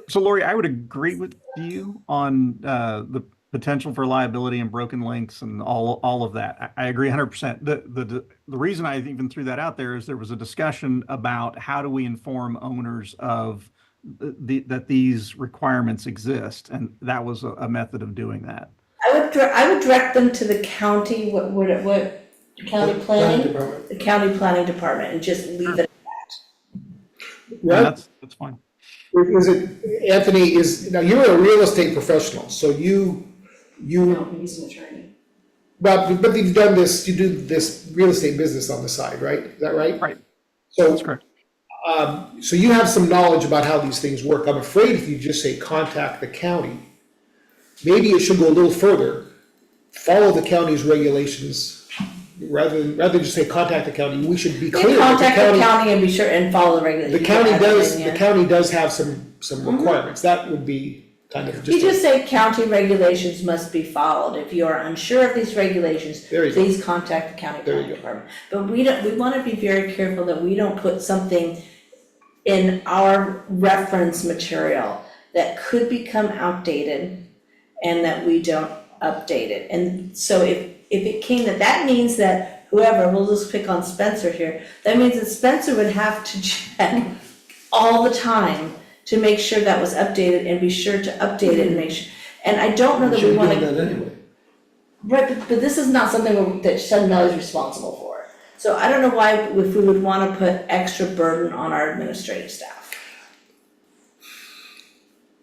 Speaker 5: So Lori, I would agree with you on the potential for liability and broken links and all of that. I agree 100%. The reason I even threw that out there is there was a discussion about how do we inform owners of that these requirements exist, and that was a method of doing that.
Speaker 4: I would direct them to the county, what county planning?
Speaker 8: Department.
Speaker 4: The county planning department, and just leave it.
Speaker 5: Yeah,
Speaker 6: Right?
Speaker 5: that's fine.
Speaker 6: Is it, Anthony, now you're a real estate professional, so you,
Speaker 3: No, he's an attorney.
Speaker 6: but you've done this, you do this real estate business on the side, right? Is that right?
Speaker 5: Right.
Speaker 6: So,
Speaker 5: That's correct.
Speaker 6: so you have some knowledge about how these things work. I'm afraid if you just say contact the county, maybe it should go a little further. Follow the county's regulations, rather than just say contact the county, we should be clear that
Speaker 4: Contact the county and be sure and follow the regulations.
Speaker 6: the county does,
Speaker 4: Yeah.
Speaker 6: the county does have some requirements. That would be kind of
Speaker 4: You
Speaker 6: just,
Speaker 4: just say county regulations must be followed. If you are unsure of these regulations,
Speaker 6: There you go.
Speaker 4: please contact the county
Speaker 6: There you
Speaker 4: planning
Speaker 6: go.
Speaker 4: department. But we wanna be very careful that we don't put something in our reference material that could become outdated and that we don't update it. And so if it came, that means that whoever, we'll just pick on Spencer here, that means that Spencer would have to check all the time to make sure that was updated and be sure to update it and make sure, and I don't know
Speaker 8: We
Speaker 4: that
Speaker 8: should
Speaker 4: we
Speaker 8: be
Speaker 4: wanna.
Speaker 8: doing that anyway.
Speaker 4: Right, but this is not something that Sun Valley is responsible for. So I don't know why, if we would wanna put extra burden on our administrative staff.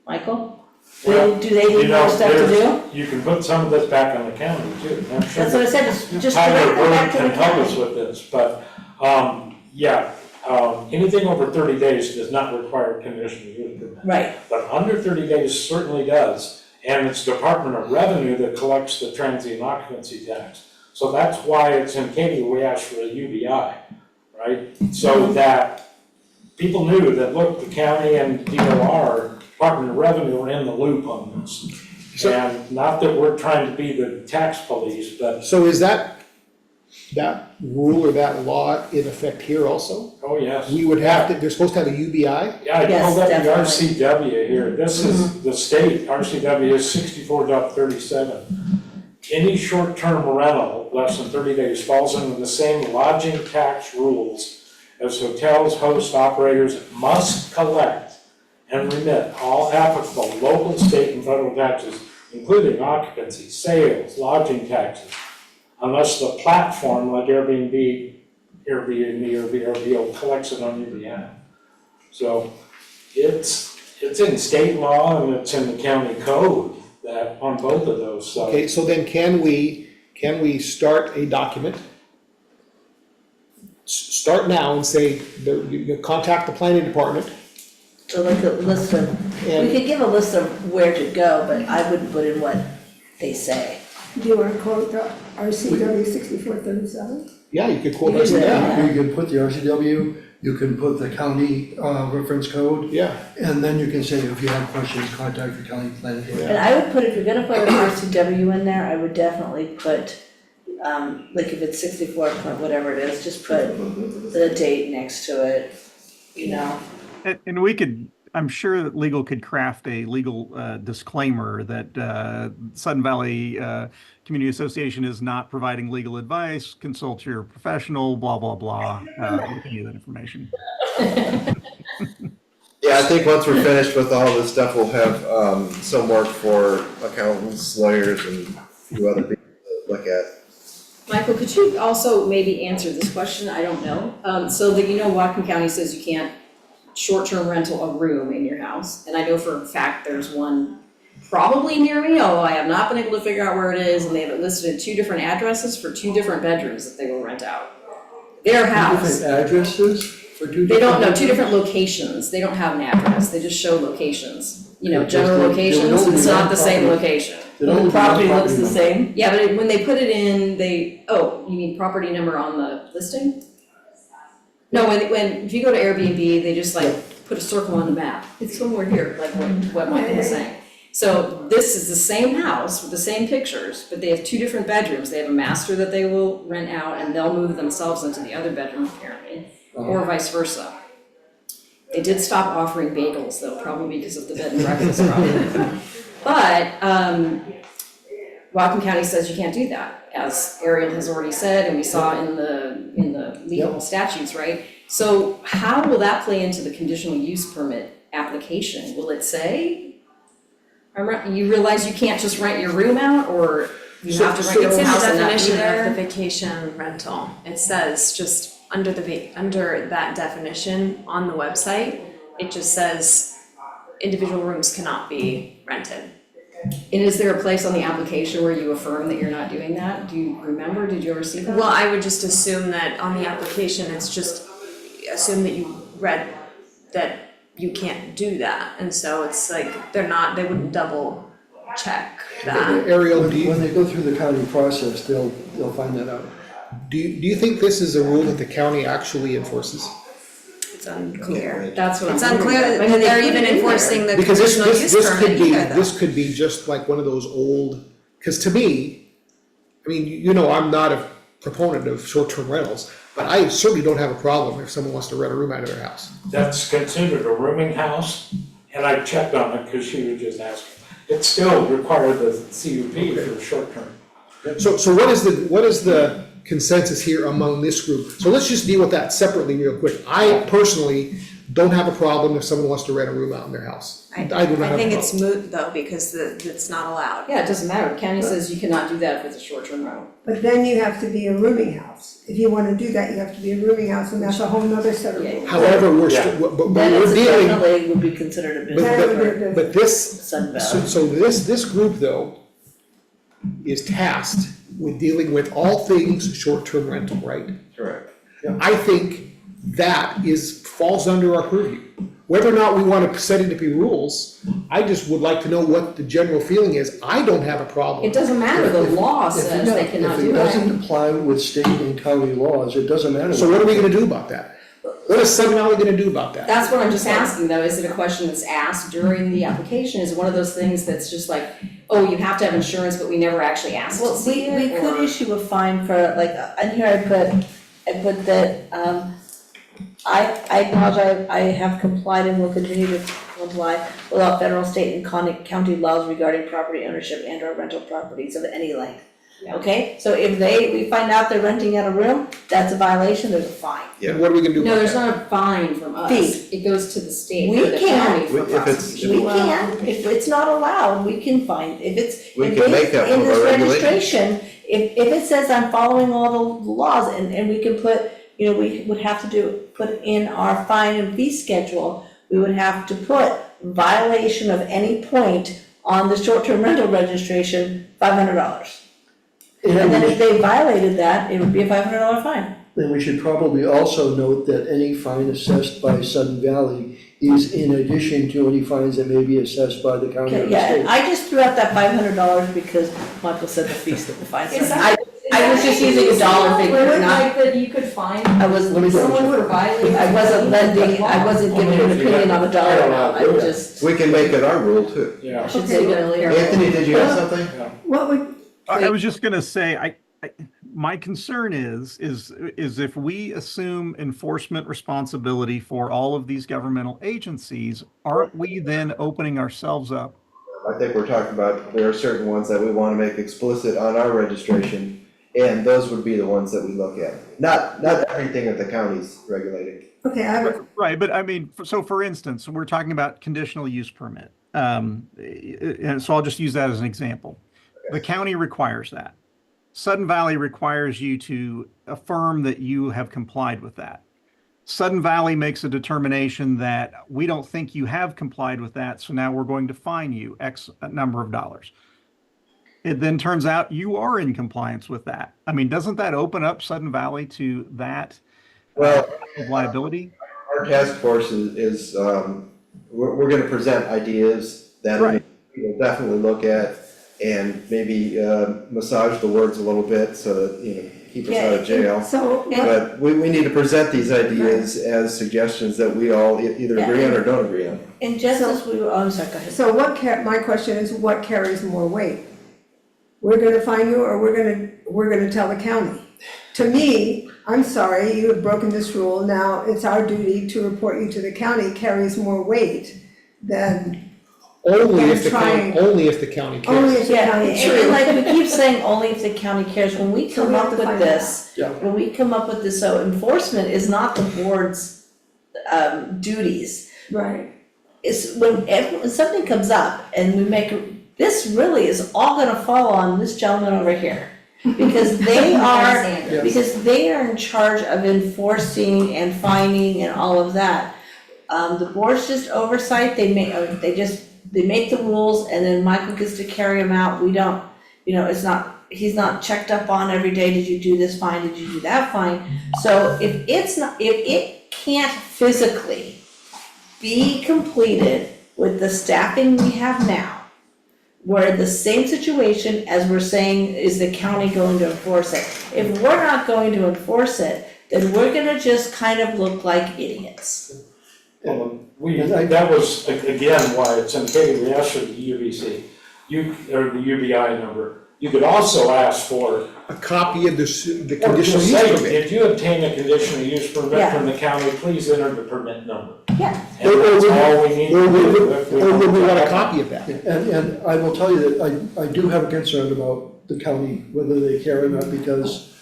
Speaker 4: Michael?
Speaker 2: Well,
Speaker 4: Do they need more stuff to do?
Speaker 2: You can put some of this back on the county too. I'm sure
Speaker 4: That's what I said, just
Speaker 2: Tyler
Speaker 4: direct them back
Speaker 2: Burke
Speaker 4: to the
Speaker 2: can help us
Speaker 4: county.
Speaker 2: with this, but, anything over 30 days does not require conditional use permit.
Speaker 4: Right,
Speaker 2: But under 30 days certainly does, and it's Department of Revenue that collects the transient occupancy tax. So that's why it's in Katy, we asked for a UBI, right? So that people knew that, look, the county and DOR, Department of Revenue are in the loop on this.
Speaker 6: So-
Speaker 2: And not that we're trying to be the tax police, but,
Speaker 6: so is that rule or that law in effect here also?
Speaker 2: oh yes.
Speaker 6: We would have to, they're supposed to have a UBI?
Speaker 2: Yeah, I
Speaker 4: Yes,
Speaker 2: pulled up the
Speaker 4: definitely.
Speaker 2: RCW here, this is the state, RCW is 64.37. Any short-term rental less than 30 days falls under the same lodging tax rules as hotels, host operators must collect and remit all applicable local, state, and federal taxes, including occupancy, sales, lodging taxes, unless the platform like Airbnb or VRBO collects it on your behalf. So it's in state law and it's in the county code that on both of those, so.
Speaker 6: Okay, so then can we start a document? Start now and say, you contact the planning department
Speaker 4: so like a list of, we
Speaker 6: and,
Speaker 4: could give a list of where to go, but I wouldn't put in what they say.
Speaker 7: Do you wanna quote the RCW 6437?
Speaker 6: Yeah, you could quote
Speaker 4: You
Speaker 6: us,
Speaker 4: could,
Speaker 6: yeah,
Speaker 8: You can put the RCW, you can put the county, reference code,
Speaker 6: yeah.
Speaker 8: and then you can say, if you have questions, contact the county planning board.
Speaker 4: And I would put, if you're gonna put an RCW in there, I would definitely put, like if it's 64 point whatever it is, just put the date next to it, you know?
Speaker 5: And we could, I'm sure that legal could craft a legal disclaimer that Sudden Valley Community Association is not providing legal advice, consult your professional, blah, blah, blah, with any of that information.
Speaker 1: Yeah, I think once we're finished with all this stuff, we'll have some work for accountants, lawyers, and a few other people to look at.
Speaker 3: Michael, could you also maybe answer this question? I don't know. So that, you know, Whatcom County says you can't short-term rental a room in your house. And I know for a fact there's one probably near me, although I have not been able to figure out where it is. And they have it listed in 2 different addresses for 2 different bedrooms that they will rent out. Their house.
Speaker 8: Different addresses for 2 different.
Speaker 3: They don't know, 2 different locations. They don't have an address. They just show locations. You know,
Speaker 8: Okay,
Speaker 3: general
Speaker 8: they would
Speaker 3: locations.
Speaker 8: only
Speaker 3: It's
Speaker 8: be
Speaker 3: not
Speaker 8: one
Speaker 3: the same
Speaker 8: property.
Speaker 3: location.
Speaker 8: There'd only
Speaker 4: The
Speaker 8: be one
Speaker 4: property looks the
Speaker 8: number.
Speaker 4: same.
Speaker 3: Yeah, but when they put it in, you mean property number on the listing? No, if you go to Airbnb, they just like put a circle on the map. It's somewhere here, like what Michael was saying. So this is the same house with the same pictures, but they have 2 different bedrooms. They have a master that they will rent out and they'll move themselves into the other bedroom apparently, or vice versa. They did stop offering bagels though, probably because of the bed and breakfast problem. But, Whatcom County says you can't do that, as Ariel has already said, and we saw in the legal statutes, right? So how will that play into the conditional use permit application? Will it say, you realize you can't just rent your room out, or you have to rent your
Speaker 9: It's
Speaker 3: whole
Speaker 9: in the
Speaker 3: house and not be
Speaker 9: definition of the
Speaker 3: there?
Speaker 9: vacation rental. It says just under that definition on the website, it just says individual rooms cannot be rented.
Speaker 3: And is there a place on the application where you affirm that you're not doing that? Do you remember, did you ever see that?
Speaker 9: Well, I would just assume that on the application, it's just assume that you read that you can't do that. And so it's like, they wouldn't double check that.
Speaker 6: Ariel,
Speaker 8: When they go through the county process, they'll find that out.
Speaker 6: do you think this is a rule that the county actually enforces?
Speaker 9: It's unclear.
Speaker 3: That's what I'm
Speaker 9: It's
Speaker 3: wondering
Speaker 9: unclear
Speaker 3: about. I
Speaker 9: that
Speaker 3: mean, they
Speaker 9: they're
Speaker 3: put
Speaker 9: even
Speaker 3: it in there.
Speaker 9: enforcing the
Speaker 6: Because
Speaker 9: conditional use permit either though.
Speaker 6: this could be just like one of those old, because to me, I mean, you know, I'm not a proponent of short-term rentals, but I certainly don't have a problem if someone wants to rent a room out of their house.
Speaker 2: That's considered a rooming house, and I checked on it because she was just asking. It still required the CUP for the short term.
Speaker 6: So what is the consensus here among this group? So let's just deal with that separately real quick. I personally don't have a problem if someone wants to rent a room out in their house. I do not have a problem.
Speaker 9: I think it's moot though, because it's not allowed.
Speaker 3: Yeah, it doesn't matter. The county says you cannot do that if it's a short-term rental.
Speaker 7: But then you have to be a rooming house. If you wanna do that, you have to be a rooming house, and that's a whole nother set of rules.
Speaker 6: However,
Speaker 2: Yeah.
Speaker 6: but
Speaker 4: Then
Speaker 6: we're
Speaker 4: it's
Speaker 6: dealing,
Speaker 4: definitely would be considered a business
Speaker 6: but this,
Speaker 4: Sun
Speaker 6: so,
Speaker 4: Valley.
Speaker 6: so this group though is tasked with dealing with all things short-term rental, right?
Speaker 1: Correct.
Speaker 6: I think that falls under our purview. Whether or not we want to set it to be rules, I just would like to know what the general feeling is. I don't have a problem.
Speaker 3: It doesn't matter, the law says they cannot
Speaker 8: If
Speaker 3: do
Speaker 8: it
Speaker 3: that.
Speaker 8: doesn't apply with state and county laws, it doesn't matter.
Speaker 6: So what are we gonna do about that? What is Sun Valley gonna do about that?
Speaker 3: That's what I'm just asking though, is it a question that's asked during the application? Is it one of those things that's just like, oh, you have to have insurance, but we never actually asked to
Speaker 4: Well,
Speaker 3: see
Speaker 4: we
Speaker 3: it,
Speaker 4: could
Speaker 3: or-
Speaker 4: issue a fine for, like, and here I put that, I acknowledge I have complied and will continue to comply with all federal, state, and county laws regarding property ownership and or rental properties of any length.
Speaker 3: Yeah.
Speaker 4: Okay, so if we find out they're renting out a room, that's a violation, there's a fine.
Speaker 6: And what are we gonna do
Speaker 3: No,
Speaker 6: about
Speaker 3: there's
Speaker 6: that?
Speaker 3: not a fine from us.
Speaker 4: Fee.
Speaker 3: It goes to the state
Speaker 4: We
Speaker 3: or the
Speaker 4: can't.
Speaker 3: county for
Speaker 1: If it's-
Speaker 3: prosecution.
Speaker 4: We can, if it's not allowed, we can find, if it's,
Speaker 1: We
Speaker 4: if
Speaker 1: can make
Speaker 4: it's
Speaker 1: that
Speaker 4: in
Speaker 1: one of
Speaker 4: this
Speaker 1: our regulations.
Speaker 4: registration, if it says I'm following all the laws, and we can put, you know, we would have to put in our fine and fee schedule, we would have to put violation of any point on the short-term rental registration, $500. And then if they violated that, it would be a $500 fine.
Speaker 8: Then we should probably also note that any fine assessed by Sudden Valley is in addition to any fines that may be assessed by the county or
Speaker 4: Okay,
Speaker 8: the
Speaker 4: yeah,
Speaker 8: state.
Speaker 4: I just threw out that $500 because Michael said the feast of the fine.
Speaker 3: Is that-
Speaker 4: I was just using a dollar figure,
Speaker 3: Limit
Speaker 4: not,
Speaker 3: like that you could find
Speaker 4: I was,
Speaker 8: Let me go.
Speaker 3: someone for violating.
Speaker 4: I wasn't lending, I wasn't giving an opinion on the dollar amount, I just,
Speaker 1: We can make it our rule too.
Speaker 4: I
Speaker 2: Yeah,
Speaker 4: should say earlier.
Speaker 1: Anthony, did you have something?
Speaker 7: What would,
Speaker 5: I was just gonna say, my concern is if we assume enforcement responsibility for all of these governmental agencies, aren't we then opening ourselves up?
Speaker 1: I think we're talking about, there are certain ones that we wanna make explicit on our registration, and those would be the ones that we look at. Not everything that the county's regulating.
Speaker 7: okay, I have a
Speaker 5: Right, but I mean, so for instance, we're talking about conditional use permit. And so I'll just use that as an example. The county requires that. Sudden Valley requires you to affirm that you have complied with that. Sudden Valley makes a determination that we don't think you have complied with that, so now we're going to fine you X number of dollars. It then turns out you are in compliance with that. I mean, doesn't that open up Sudden Valley to that
Speaker 1: Well,
Speaker 5: liability?
Speaker 1: our task force we're gonna present ideas that
Speaker 5: Right.
Speaker 1: we'll definitely look at and maybe massage the words a little bit so that, keep us out of jail.
Speaker 7: so,
Speaker 1: But we need to present these ideas as suggestions that we all either agree on or don't agree on.
Speaker 4: And just as we were, oh, I'm sorry, go ahead.
Speaker 7: so my question is, what carries more weight? We're gonna fine you, or we're gonna tell the county? To me, I'm sorry, you have broken this rule, now it's our duty to report you to the county, carries more weight than
Speaker 6: Only if the
Speaker 7: trying.
Speaker 6: county, only if the county
Speaker 7: only
Speaker 6: cares.
Speaker 7: if the
Speaker 4: Yeah,
Speaker 7: county.
Speaker 4: and like we keep saying, only if the county cares, when we
Speaker 7: So
Speaker 4: come
Speaker 7: we have
Speaker 4: up
Speaker 7: to
Speaker 4: with
Speaker 7: find
Speaker 4: this,
Speaker 8: Yeah.
Speaker 4: when we come up with this, so enforcement is not the board's duties.
Speaker 7: Right,
Speaker 4: It's when something comes up and we make, this really is all gonna fall on this gentleman over here. Because they are,
Speaker 8: Yes.
Speaker 4: because they are in charge of enforcing and fining and all of that. The board's just oversight, they make the rules and then Michael gets to carry them out, we don't, he's not checked up on every day, did you do this fine, did you do that fine? So if it can't physically be completed with the staffing we have now, we're in the same situation as we're saying, is the county going to enforce it? If we're not going to enforce it, then we're gonna just kind of look like idiots.
Speaker 2: well, that was, again, why it's indicated, we asked for the UBC, or the UBI number. You could also ask for,
Speaker 6: A copy of the
Speaker 2: or
Speaker 6: conditional
Speaker 2: just
Speaker 6: use
Speaker 2: say,
Speaker 6: permit.
Speaker 2: if you obtain a conditional use permit
Speaker 4: Yeah.
Speaker 2: from the county, please enter the permit number.
Speaker 4: Yeah.
Speaker 2: And that's all we need to
Speaker 6: Or
Speaker 2: do.
Speaker 6: would we want a copy of that?
Speaker 8: And I will tell you that I do have a concern about the county, whether they care or not, because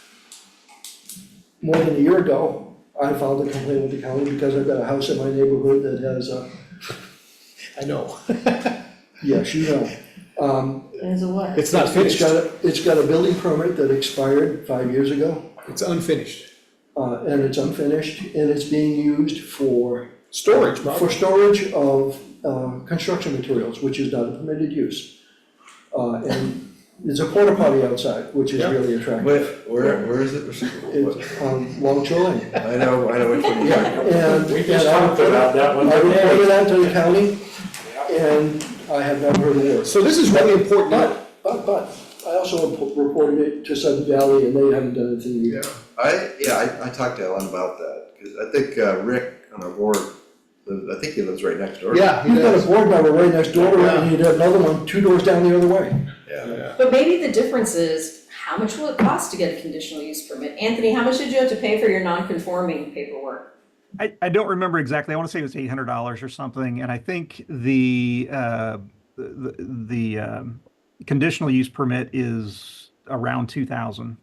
Speaker 8: more than a year ago, I filed a complaint with the county because I've got a house in my neighborhood that has a,
Speaker 6: I know.
Speaker 8: yes, you know.
Speaker 4: As a what?
Speaker 6: It's not finished.
Speaker 8: It's got a building permit that expired 5 years ago,
Speaker 6: It's unfinished.
Speaker 8: and it's unfinished, and it's being used for
Speaker 6: Storage,
Speaker 8: for
Speaker 6: probably.
Speaker 8: storage of construction materials, which is not a permitted use. And there's a porta potty outside, which is
Speaker 6: Yeah.
Speaker 8: really attractive.
Speaker 1: Where is it?
Speaker 8: It's on Long Shore Lane.
Speaker 1: I know which one you
Speaker 8: Yeah, and.
Speaker 2: We just
Speaker 8: and I
Speaker 2: talked about that one
Speaker 8: I reported
Speaker 2: day.
Speaker 8: that to the county, and I have not heard a word.
Speaker 6: So this is really important.
Speaker 8: But I also reported it to Sudden Valley, and they haven't done anything either.
Speaker 1: I talked to Ellen about that, because I think Rick on our board, I think he lives right next door.
Speaker 6: Yeah, he
Speaker 8: He's got a
Speaker 6: does.
Speaker 8: board member right next door, and he'd have another one 2 doors down the other way.
Speaker 1: Yeah.
Speaker 3: But maybe the difference is, how much will it cost to get a conditional use permit? Anthony, how much did you have to pay for your non-conforming paperwork?
Speaker 5: I don't remember exactly. I want to say it was $800 or something, and I think the conditional use permit is around 2,000.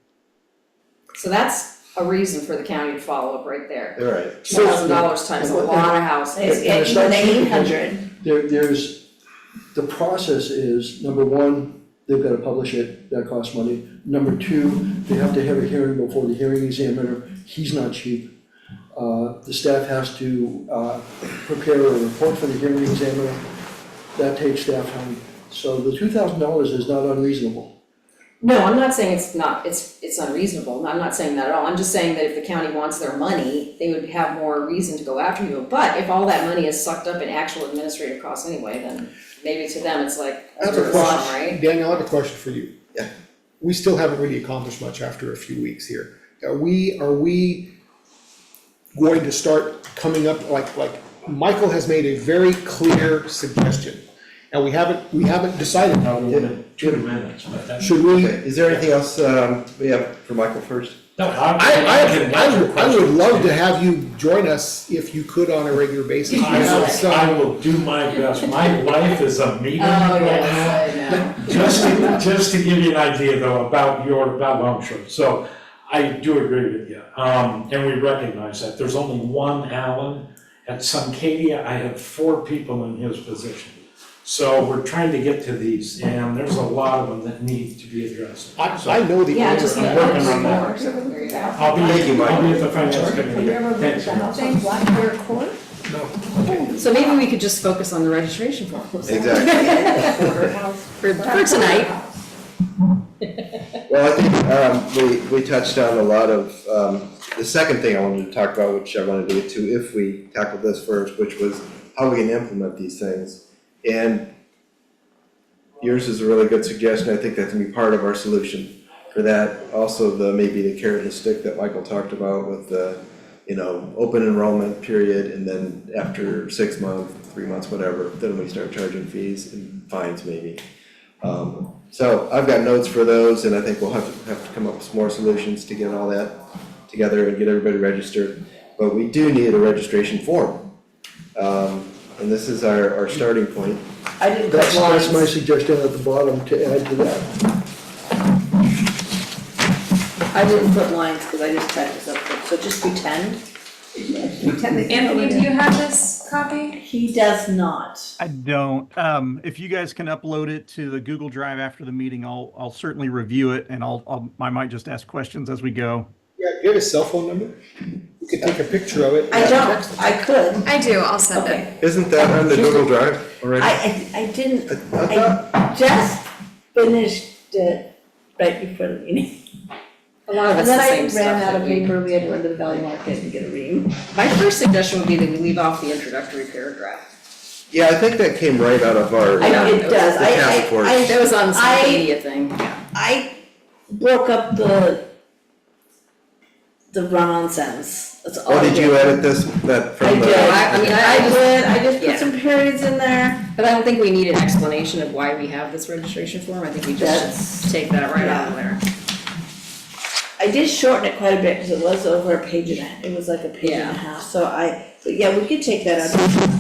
Speaker 3: So that's a reason for the county to follow up right there.
Speaker 1: All right.
Speaker 3: $2,000 times a lot of houses.
Speaker 4: It's
Speaker 8: not
Speaker 4: even
Speaker 8: cheap.
Speaker 4: 800.
Speaker 8: There's, the process is, number one, they've got to publish it, that costs money. Number two, they have to have a hearing before the hearing examiner, he's not cheap. The staff has to prepare a report for the hearing examiner, that takes staff time. So the $2,000 is not unreasonable.
Speaker 3: No, I'm not saying it's unreasonable, I'm not saying that at all, I'm just saying that if the county wants their money, they would have more reason to go after you. But if all that money is sucked up in actual administrative costs anyway, then maybe to them it's like,
Speaker 6: I have a
Speaker 3: it's a wash,
Speaker 6: question,
Speaker 3: right?
Speaker 6: Daniel, I have a question for you.
Speaker 1: Yeah.
Speaker 6: We still haven't really accomplished much after a few weeks here. Are we going to start coming up, like Michael has made a very clear suggestion, and we haven't decided.
Speaker 2: No, we wanted 2 minutes, but that.
Speaker 6: Should we?
Speaker 1: Okay, is there anything else, we have for Michael first?
Speaker 2: No,
Speaker 6: I would love to have you join us if you could on a regular basis. We have
Speaker 2: I will do my best. My life is a meeting
Speaker 3: Oh,
Speaker 2: right
Speaker 3: yes, I
Speaker 2: now.
Speaker 3: know.
Speaker 2: Just to give you an idea though about Longshore. So I do agree with you. And we recognize that. There's only one Alan. At Suncadia, I have 4 people in his position. So we're trying to get to these, and there's a lot of them that need to be addressed.
Speaker 6: I know the
Speaker 3: Yeah,
Speaker 6: owner.
Speaker 3: just
Speaker 2: I'm
Speaker 3: need
Speaker 2: working
Speaker 3: to
Speaker 2: on that.
Speaker 3: more, so there you go.
Speaker 2: I'll be at the finance committee. Thanks.
Speaker 7: Saying Black Bear Court?
Speaker 3: So maybe we could just focus on the registration form.
Speaker 1: Exactly.
Speaker 3: For tonight.
Speaker 1: Well, I think, we touched on a lot of, the second thing I wanted to talk about, which I wanted to get to if we tackled this first, which was how we can implement these things. And yours is a really good suggestion. I think that can be part of our solution for that. Also, maybe the carrot and the stick that Michael talked about with the, open enrollment period, and then after 6 months, 3 months, whatever, then we start charging fees and fines maybe. So I've got notes for those, and I think we'll have to come up with some more solutions to get all that together and get everybody registered. But we do need a registration form. And this is our starting point.
Speaker 4: I didn't put
Speaker 8: That's my
Speaker 4: lines,
Speaker 8: suggestion at the bottom to add to that.
Speaker 4: I didn't put lines, cause I just typed this up, so just pretend.
Speaker 9: Anthony, do you have this copy?
Speaker 4: He does not.
Speaker 5: I don't. If you guys can upload it to the Google Drive after the meeting, I'll certainly review it, and I might just ask questions as we go.
Speaker 6: Yeah, do you have a cell phone number? You could take a picture of it.
Speaker 4: I don't, I could,
Speaker 9: I do, I'll send it.
Speaker 4: okay.
Speaker 1: Isn't that on the Google Drive already?
Speaker 4: I didn't,
Speaker 1: I thought-
Speaker 4: I just finished it right before the meeting.
Speaker 3: A lot of
Speaker 4: And
Speaker 3: it's the
Speaker 4: then
Speaker 3: same
Speaker 4: I
Speaker 3: stuff
Speaker 4: ran out
Speaker 3: that
Speaker 4: of
Speaker 3: we.
Speaker 4: paper, we had to run to the Valley Market and get a ream.
Speaker 3: My first suggestion would be that we leave off the introductory paragraph.
Speaker 1: Yeah, I think that came right out of our.
Speaker 4: I know it does,
Speaker 1: The task force.
Speaker 3: That was on the
Speaker 4: I-
Speaker 3: social media thing.
Speaker 4: I broke up the run-on sentence, that's all
Speaker 1: Oh,
Speaker 4: I
Speaker 1: did you edit this, that
Speaker 4: I
Speaker 1: from the?
Speaker 4: did, I just
Speaker 3: Yeah.
Speaker 4: put some periods in there.
Speaker 3: But I don't think we need an explanation of why we have this registration form, I think we just
Speaker 4: That's-
Speaker 3: should take that right out of there.
Speaker 4: I did shorten it quite a bit, cause it was over a page and it was like a page and a
Speaker 3: Yeah.
Speaker 4: half, so but yeah, we could take that out.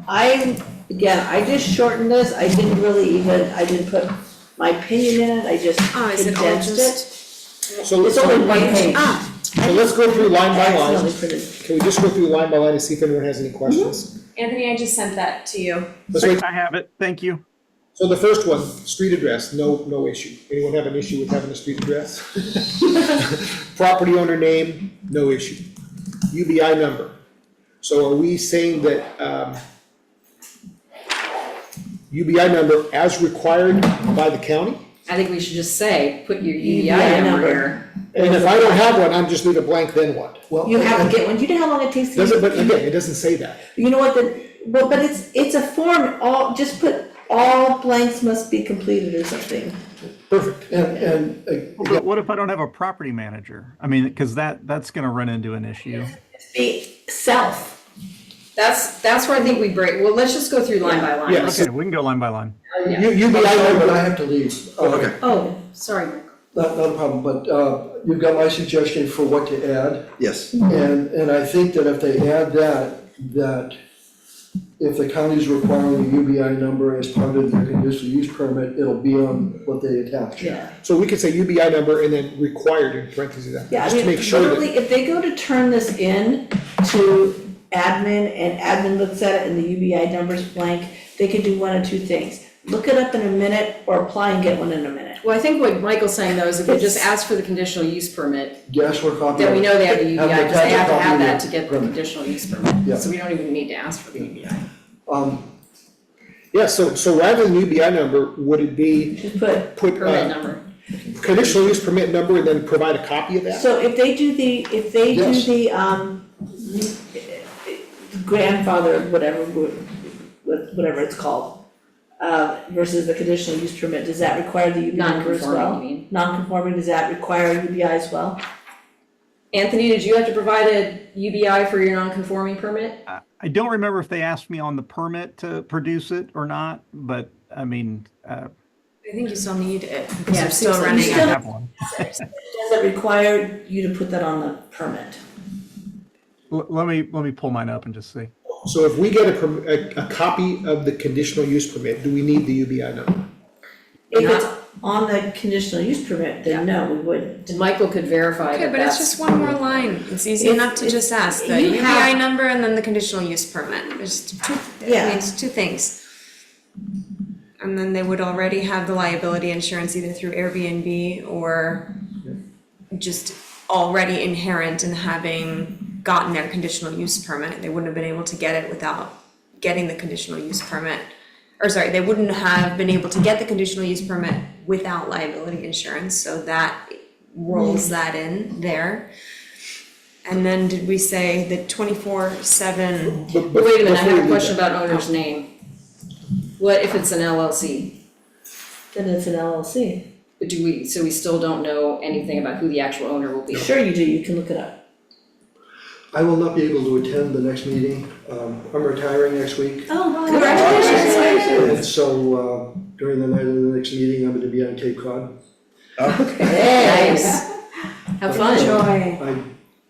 Speaker 4: I just shortened this, I didn't put my opinion in it, I just
Speaker 9: Oh, is it all
Speaker 4: condensed it.
Speaker 9: just?
Speaker 6: So
Speaker 4: It's only one page.
Speaker 6: So let's go through line by line.
Speaker 4: Accidentally printed.
Speaker 6: Can we just go through line by line and see if anyone has any questions?
Speaker 9: Anthony, I just sent that to you.
Speaker 6: Let's wait.
Speaker 5: I have it. Thank you.
Speaker 6: So the first one, street address, no issue. Anyone have an issue with having a street address? Property owner name, no issue. UBI number. So are we saying that, UBI number as required by the county?
Speaker 3: I think we should just say, put your
Speaker 4: UBI
Speaker 3: UBI number
Speaker 4: number.
Speaker 3: here.
Speaker 6: And if I don't have one, I'm just leave it blank, then what?
Speaker 8: Well,
Speaker 4: You have to get one, do you know how long it takes to?
Speaker 6: Does it, but again, it doesn't say that.
Speaker 4: You know what, but it's a form, just put all blanks must be completed or something.
Speaker 6: Perfect.
Speaker 8: And,
Speaker 5: But what if I don't have a property manager? I mean, because that's going to run into an issue.
Speaker 4: The self,
Speaker 3: That's where I think we break, well, let's just go through line by line.
Speaker 6: Yeah.
Speaker 5: Okay, we can go line by line.
Speaker 3: Yeah.
Speaker 8: UBI number, I have to leave.
Speaker 1: Okay.
Speaker 4: oh,
Speaker 3: Sorry, Michael.
Speaker 8: Not a problem, but, you've got my suggestion for what to add.
Speaker 1: Yes,
Speaker 8: And I think that if they add that if the county's requiring a UBI number as part of their conditional use permit, it'll be on what they attach.
Speaker 4: yeah.
Speaker 6: So we could say UBI number and then required in parentheses,
Speaker 4: Yeah,
Speaker 6: just
Speaker 4: I
Speaker 6: to
Speaker 4: mean,
Speaker 6: make sure that.
Speaker 4: literally, if they go to turn this in to admin and admin looks at it and the UBI number's blank, they could do one of two things. Look it up in a minute or apply and get one in a minute.
Speaker 3: Well, I think what Michael's saying though is if we just ask for the conditional use permit,
Speaker 8: Yes, we're copying.
Speaker 3: then we know they have the UBI,
Speaker 8: Have the
Speaker 3: because they have to have
Speaker 8: copy
Speaker 3: that
Speaker 8: of
Speaker 3: to
Speaker 8: the
Speaker 3: get the
Speaker 8: permit.
Speaker 3: conditional use
Speaker 8: Yeah.
Speaker 3: permit. So we don't even need to ask for the UBI.
Speaker 6: Yeah, so rather than UBI number, would it be
Speaker 4: Just put
Speaker 6: put,
Speaker 3: Permit number.
Speaker 6: conditional use permit number and then provide a copy of that?
Speaker 4: So if they do
Speaker 6: Yes.
Speaker 4: the grandfather, whatever it's called, versus the conditional use permit, does that require the UBI number as well?
Speaker 3: Non-conforming, you mean?
Speaker 4: Non-conforming, does that require UBI as well?
Speaker 3: Anthony, did you have to provide a UBI for your non-conforming permit?
Speaker 5: I don't remember if they asked me on the permit to produce it or not, but I mean,
Speaker 9: I think you still need it because
Speaker 3: Yeah,
Speaker 9: you're still
Speaker 3: so you
Speaker 9: running.
Speaker 5: I
Speaker 4: still-
Speaker 5: have one.
Speaker 4: Does it require you to put that on the permit?
Speaker 5: Let me pull mine up and just see.
Speaker 6: So if we get a copy of the conditional use permit, do we need the UBI number?
Speaker 4: If it's on the conditional use permit, then no, we wouldn't.
Speaker 3: And Michael could verify
Speaker 9: Okay,
Speaker 3: that
Speaker 9: but it's
Speaker 3: that's.
Speaker 9: just one more line. It's easy
Speaker 4: It's-
Speaker 9: enough to just ask the
Speaker 4: you
Speaker 9: UBI
Speaker 4: have-
Speaker 9: number and then the conditional use permit. There's two, I
Speaker 4: Yeah.
Speaker 9: mean, it's two things. And then they would already have the liability insurance either through Airbnb or just already inherent in having gotten their conditional use permit. They wouldn't have been able to get it without getting the conditional use permit. Or sorry, they wouldn't have been able to get the conditional use permit without liability insurance, so that rolls that in there. And then did we say the 24/7?
Speaker 6: But
Speaker 3: But wait a minute, I
Speaker 6: before
Speaker 3: have
Speaker 6: we
Speaker 3: a
Speaker 6: do
Speaker 3: question
Speaker 6: that-
Speaker 3: about owner's name. What if it's an LLC?
Speaker 4: Then it's an LLC.
Speaker 3: But so we still don't know anything about who the actual owner will be?
Speaker 4: Sure you do, you can look it up.
Speaker 8: I will not be able to attend the next meeting. I'm retiring next week.
Speaker 4: Oh,
Speaker 3: Congratulations.
Speaker 8: And so during the night of the next meeting, I'm gonna be on Cape Cod.
Speaker 3: Nice. Have fun.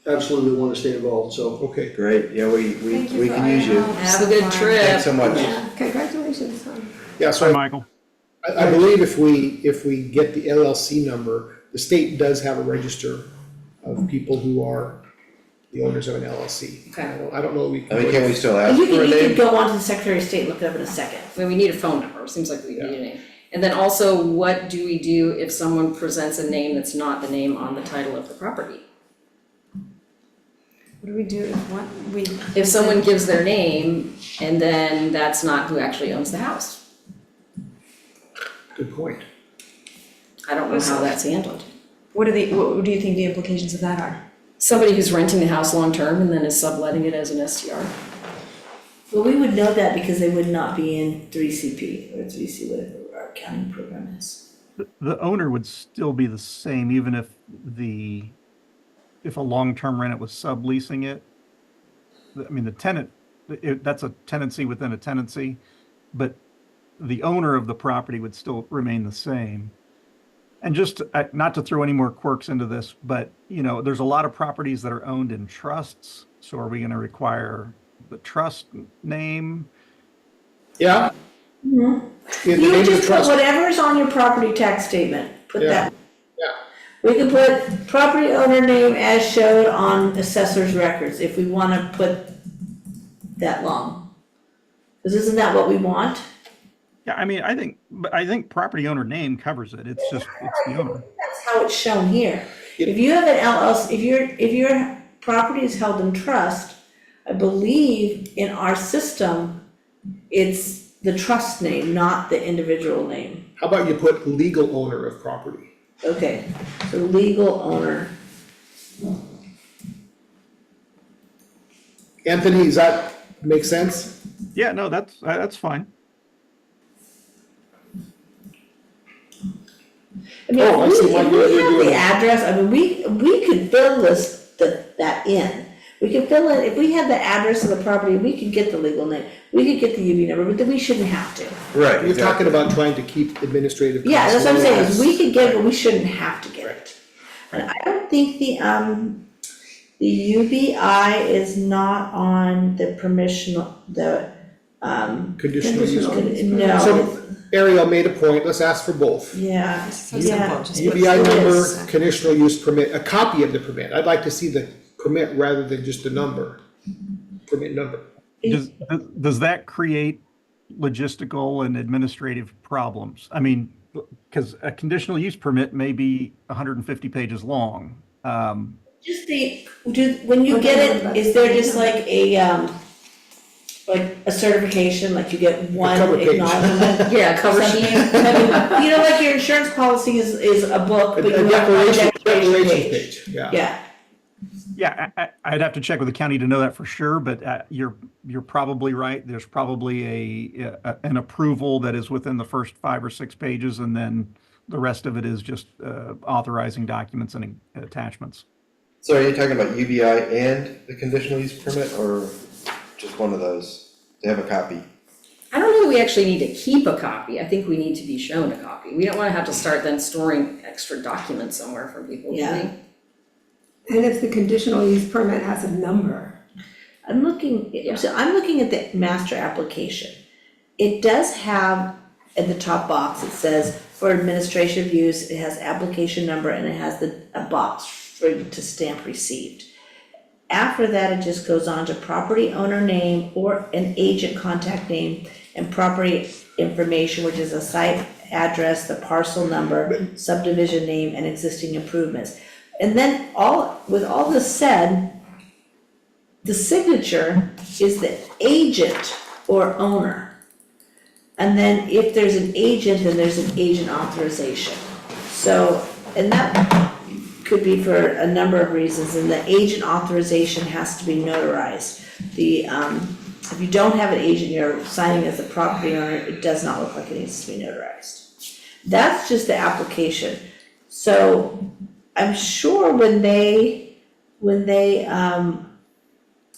Speaker 8: I absolutely wanna stay involved, so.
Speaker 6: Okay,
Speaker 1: Great, yeah, we can use you.
Speaker 3: Have a good trip.
Speaker 1: Thanks so much.
Speaker 7: Congratulations,
Speaker 6: yeah,
Speaker 5: Hi,
Speaker 6: so
Speaker 5: Michael.
Speaker 6: I believe if we get the LLC number, the state does have a register of people who are the owners of an LLC.
Speaker 3: Okay.
Speaker 6: I don't know if we
Speaker 1: I mean,
Speaker 6: can.
Speaker 1: can we still ask
Speaker 4: You
Speaker 1: for a
Speaker 4: can
Speaker 1: name?
Speaker 4: go on to the Secretary of State and look it up in a second.
Speaker 3: I mean, we need a phone number, seems like we need a name. And then also, what do we do if someone presents a name that's not the name on the title of the property?
Speaker 9: What do we do if what we?
Speaker 3: If someone gives their name and then that's not who actually owns the house?
Speaker 6: Good point.
Speaker 3: I don't know how that's handled.
Speaker 9: What do you think the implications of that are?
Speaker 3: Somebody who's renting the house long-term and then is subletting it as an STR.
Speaker 4: Well, we would know that because they would not be in 3CP or 3C, whatever our accounting program is.
Speaker 5: The owner would still be the same, even if a long-term renter was subleasing it. I mean, the tenant, that's a tenancy within a tenancy, but the owner of the property would still remain the same. And just not to throw any more quirks into this, but there's a lot of properties that are owned in trusts. So are we going to require the trust name?
Speaker 6: Yeah?
Speaker 4: Mhm.
Speaker 6: In the
Speaker 4: You
Speaker 6: name
Speaker 4: would
Speaker 6: of the
Speaker 4: just put
Speaker 6: trust.
Speaker 4: whatever's on your property tax statement, put
Speaker 6: Yeah.
Speaker 4: that.
Speaker 6: Yeah.
Speaker 4: We can put property owner name as showed on assessor's records, if we wanna put that long. Cause isn't that what we want?
Speaker 5: Yeah, I mean, I think property owner name covers it. It's the owner.
Speaker 4: That's how it's shown here. If you have an LLC, if your property is held in trust, I believe in our system, it's the trust name, not the individual name.
Speaker 6: How about you put legal owner of property?
Speaker 4: Okay, so legal owner.
Speaker 6: Anthony, does that make sense?
Speaker 5: Yeah, no, that's fine.
Speaker 4: I mean,
Speaker 6: Oh, I
Speaker 4: if
Speaker 6: see
Speaker 4: we
Speaker 6: why
Speaker 4: have
Speaker 6: you're doing
Speaker 4: the
Speaker 6: it.
Speaker 4: address, I mean, we could fill that in. We could fill in, if we had the address of the property, we could get the legal name, we could get the UV number, but then we shouldn't have to.
Speaker 1: Right,
Speaker 6: You're talking about trying to keep administrative costs
Speaker 4: Yeah, that's what I'm saying, is
Speaker 6: low.
Speaker 4: we could get it, but we shouldn't have to get it. And I don't think the UBI is not on the conditional
Speaker 6: Conditional use.
Speaker 4: no,
Speaker 6: So Ariel made a point, let's ask for both.
Speaker 4: yeah,
Speaker 9: So
Speaker 4: yeah.
Speaker 9: simple, just put
Speaker 6: UBI
Speaker 4: it
Speaker 6: number,
Speaker 4: is.
Speaker 6: conditional use permit, a copy of the permit. I'd like to see the permit rather than just the number, permit number.
Speaker 5: Does that create logistical and administrative problems? I mean, because a conditional use permit may be 150 pages long.
Speaker 4: Just when you get it, is there just like like a certification, like you get one
Speaker 6: cover page.
Speaker 4: acknowledgement.
Speaker 3: Yeah, cover
Speaker 4: something.
Speaker 3: sheet.
Speaker 4: You know, like your insurance policy is a book, but you
Speaker 6: A
Speaker 4: have a
Speaker 6: declaration
Speaker 4: declaration page.
Speaker 6: page, yeah.
Speaker 4: Yeah,
Speaker 5: Yeah, I'd have to check with the county to know that for sure, but you're probably right. There's probably an approval that is within the first 5 or 6 pages, and then the rest of it is just authorizing documents and attachments.
Speaker 1: So are you talking about UBI and the conditional use permit, or just one of those? They have a copy.
Speaker 3: I don't know that we actually need to keep a copy, I think we need to be shown a copy. We don't wanna have to start then storing extra documents somewhere from people, do we?
Speaker 4: Yeah.
Speaker 7: And if the conditional use permit has a number,
Speaker 4: I'm looking at the master application. It does have, at the top box, it says for administrative use, it has application number and it has a box for you to stamp received. After that, it just goes on to property owner name or an agent contact name and property information, which is a site address, the parcel number, subdivision name, and existing improvements. And then with all this said, the signature is the agent or owner. And then if there's an agent, then there's an agent authorization. So, and that could be for a number of reasons, and the agent authorization has to be notarized. If you don't have an agent, you're signing as a property owner, it does not look like it needs to be notarized. That's just the application. So I'm sure when they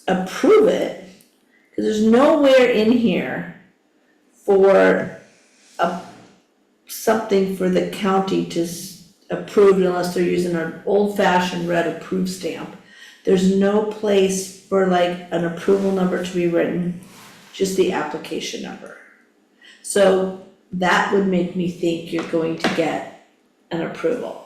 Speaker 4: approve it, because there's nowhere in here for something for the county to approve unless they're using an old-fashioned red approve stamp. There's no place for like an approval number to be written, just the application number. So that would make me think you're going to get an approval.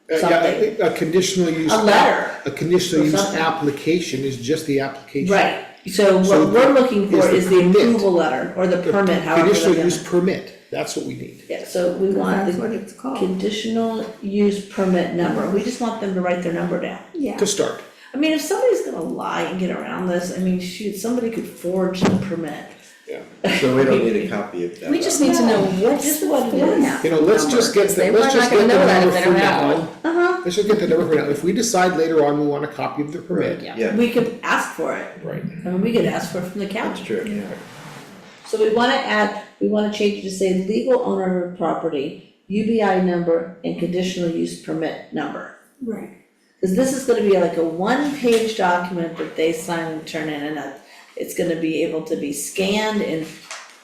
Speaker 6: Yeah, I think a conditional use.
Speaker 4: A letter.
Speaker 6: A conditional
Speaker 4: Or
Speaker 6: use
Speaker 4: something.
Speaker 6: application is just the application.
Speaker 4: Right, so
Speaker 6: So
Speaker 4: what we're looking for
Speaker 6: is
Speaker 4: is
Speaker 6: the
Speaker 4: the
Speaker 6: permit.
Speaker 4: approval letter or the permit, however they're
Speaker 6: Conditional
Speaker 4: gonna.
Speaker 6: use permit, that's what we need.
Speaker 4: Yeah, so we want
Speaker 7: that's
Speaker 4: the
Speaker 7: what it's called,
Speaker 4: conditional use permit number, we just want them to write their number down.
Speaker 7: yeah.
Speaker 6: To start.
Speaker 4: I mean, if somebody's gonna lie and get around this, I mean, shoot, somebody could forge the permit.
Speaker 1: So we don't need a copy of that.
Speaker 3: We just need to know what's
Speaker 4: Just
Speaker 3: the
Speaker 4: what it is.
Speaker 3: format
Speaker 6: You know, let's just get
Speaker 3: number, 'cause
Speaker 6: let's
Speaker 3: they're
Speaker 6: just
Speaker 3: not
Speaker 6: get
Speaker 3: gonna
Speaker 6: the
Speaker 3: know that
Speaker 6: number
Speaker 3: if they
Speaker 6: for
Speaker 3: don't have
Speaker 6: now.
Speaker 3: one.
Speaker 4: Uh-huh,
Speaker 6: Let's just get the number for now. If we decide later on we want a copy of the permit,
Speaker 1: Yeah,
Speaker 4: we could ask for it,
Speaker 6: right,
Speaker 4: I mean, we could ask for it from the
Speaker 1: that's
Speaker 4: county.
Speaker 1: true.
Speaker 4: So we wanna change it to say legal owner of property, UBI number, and conditional use permit number.
Speaker 7: Right,
Speaker 4: Cause this is gonna be like a one-page document that they sign and turn in, and it's gonna be able to be scanned, and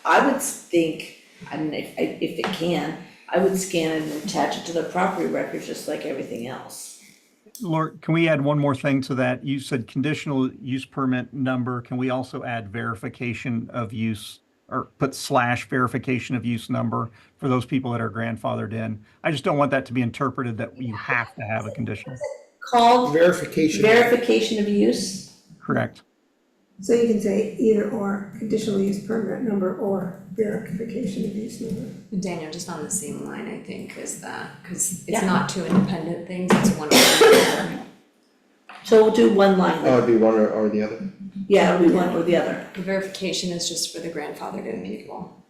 Speaker 4: I would think, I mean, if it can, I would scan it and attach it to the property record, just like everything else.
Speaker 5: Laura, can we add one more thing to that? You said conditional use permit number. Can we also add verification of use or put / verification of use number for those people that are grandfathered in? I just don't want that to be interpreted that you have to have a conditional.
Speaker 4: Called
Speaker 6: verification.
Speaker 4: verification of use,
Speaker 5: Correct.
Speaker 7: so you can say either or, conditional use permit number or verification of use number.
Speaker 9: Daniel, just on the same line, I think, is that, cause
Speaker 4: Yeah.
Speaker 9: it's not two independent things, it's one or the other.
Speaker 4: so we'll do one line,
Speaker 1: Oh, it'd be one or the other?
Speaker 4: yeah, we one or the other.
Speaker 9: The verification is just for the grandfathered in people.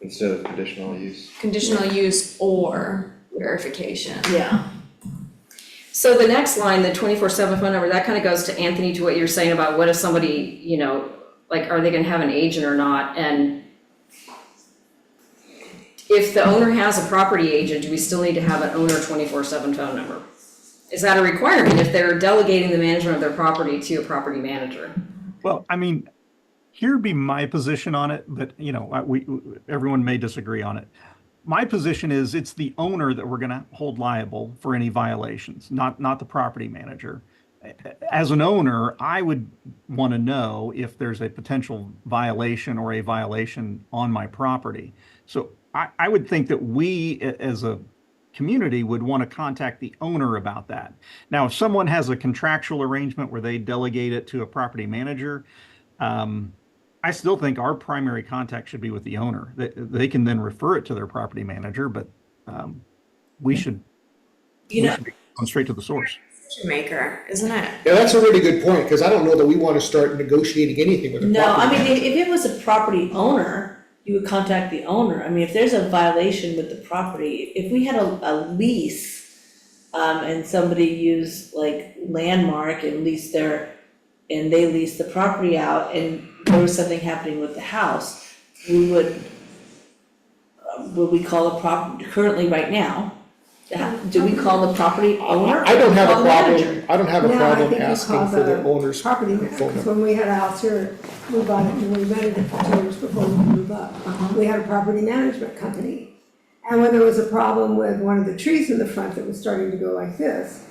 Speaker 1: Instead of conditional use.
Speaker 9: Conditional use or verification.
Speaker 4: Yeah.
Speaker 3: So the next line, the 24/7 phone number, that kind of goes to Anthony, to what you're saying about what if somebody, you know, like, are they gonna have an agent or not? And if the owner has a property agent, do we still need to have an owner 24/7 phone number? Is that a requirement if they're delegating the management of their property to a property manager?
Speaker 5: Well, I mean, here'd be my position on it, but you know, everyone may disagree on it. My position is it's the owner that we're going to hold liable for any violations, not the property manager. As an owner, I would want to know if there's a potential violation or a violation on my property. So I would think that we as a community would want to contact the owner about that. Now, if someone has a contractual arrangement where they delegate it to a property manager, I still think our primary contact should be with the owner. They can then refer it to their property manager, but we should
Speaker 4: You know,
Speaker 5: be going straight to the source.
Speaker 9: maker, isn't it?
Speaker 6: Yeah, that's a really good point, because I don't know that we wanna start negotiating anything with a
Speaker 4: No,
Speaker 6: property
Speaker 4: I mean,
Speaker 6: manager.
Speaker 4: if it was a property owner, you would contact the owner. I mean, if there's a violation with the property, if we had a lease, and somebody used like Landmark and and they leased the property out and there was something happening with the house, would we call the currently right now, do we call the property owner?
Speaker 6: I don't have
Speaker 4: or
Speaker 6: a
Speaker 4: call the manager?
Speaker 6: problem, I don't have a
Speaker 7: Now, I
Speaker 6: problem
Speaker 7: think you
Speaker 6: asking
Speaker 7: call
Speaker 6: for the
Speaker 7: the
Speaker 6: owner's
Speaker 7: property
Speaker 6: phone
Speaker 7: manager, because
Speaker 6: number.
Speaker 7: when we had a house here, we bought it and we rented it for 2 years before we moved up. We had a property management company. And when there was a problem with one of the trees in the front that was starting to go like this,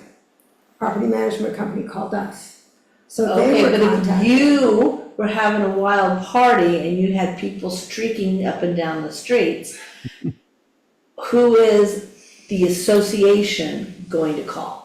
Speaker 7: property management company called us. So they
Speaker 4: Okay,
Speaker 7: were
Speaker 4: but if
Speaker 7: contacted.
Speaker 4: you were having a wild party and you had people streaking up and down the streets, who is the association going to call?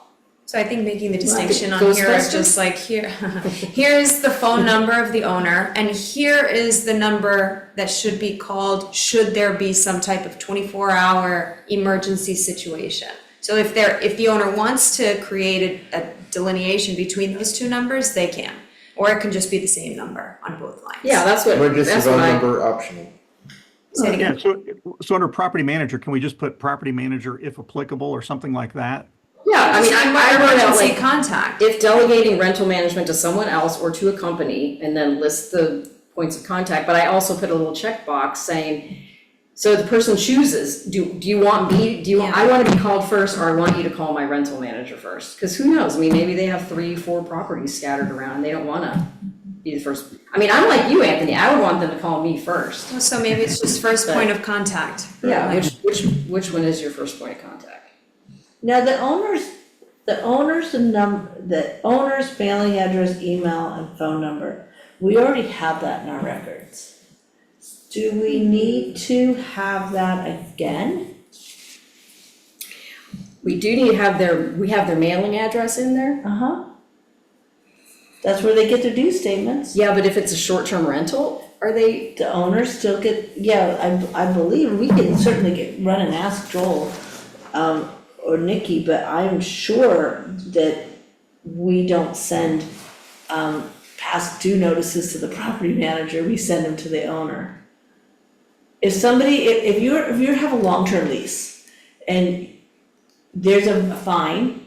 Speaker 9: So I think making the distinction on
Speaker 3: Ghostbusters?
Speaker 9: here of just like here, here's the phone number of the owner, and here is the number that should be called should there be some type of 24-hour emergency situation. So if the owner wants to create a delineation between those two numbers, they can. Or it can just be the same number on both lines.
Speaker 3: Yeah, that's what
Speaker 1: Emergency phone
Speaker 3: I,
Speaker 1: number optional.
Speaker 9: Say it again.
Speaker 5: Yeah, so under property manager, can we just put property manager if applicable or something like that?
Speaker 3: yeah, I mean, I wrote out
Speaker 9: Emergency
Speaker 3: like,
Speaker 9: contact.
Speaker 3: if delegating rental management to someone else or to a company, and then list the points of contact, but I also put a little checkbox saying, so the person chooses, do you want me, I wanna be called first, or I want you to call my rental manager first? Cause who knows, I mean, maybe they have 3-4 properties scattered around, and they don't wanna be the first. I mean, I'm like you, Anthony, I would want them to call me first.
Speaker 9: So maybe it's just first point of contact.
Speaker 3: Yeah,
Speaker 9: Like,
Speaker 3: which one is your first point of contact?
Speaker 4: Now, the owner's mailing address, email, and phone number, we already have that in our records. Do we need to have that again?
Speaker 3: We do need to have we have their mailing address in there?
Speaker 4: Uh-huh. That's where they get their due statements.
Speaker 3: Yeah, but if it's a short-term rental, are they,
Speaker 4: The owners still get, yeah, I believe, we can certainly run and ask Joel, or Nikki, but I'm sure that we don't send, past due notices to the property manager, we send them to the owner. If somebody, if you have a long-term lease and there's a fine,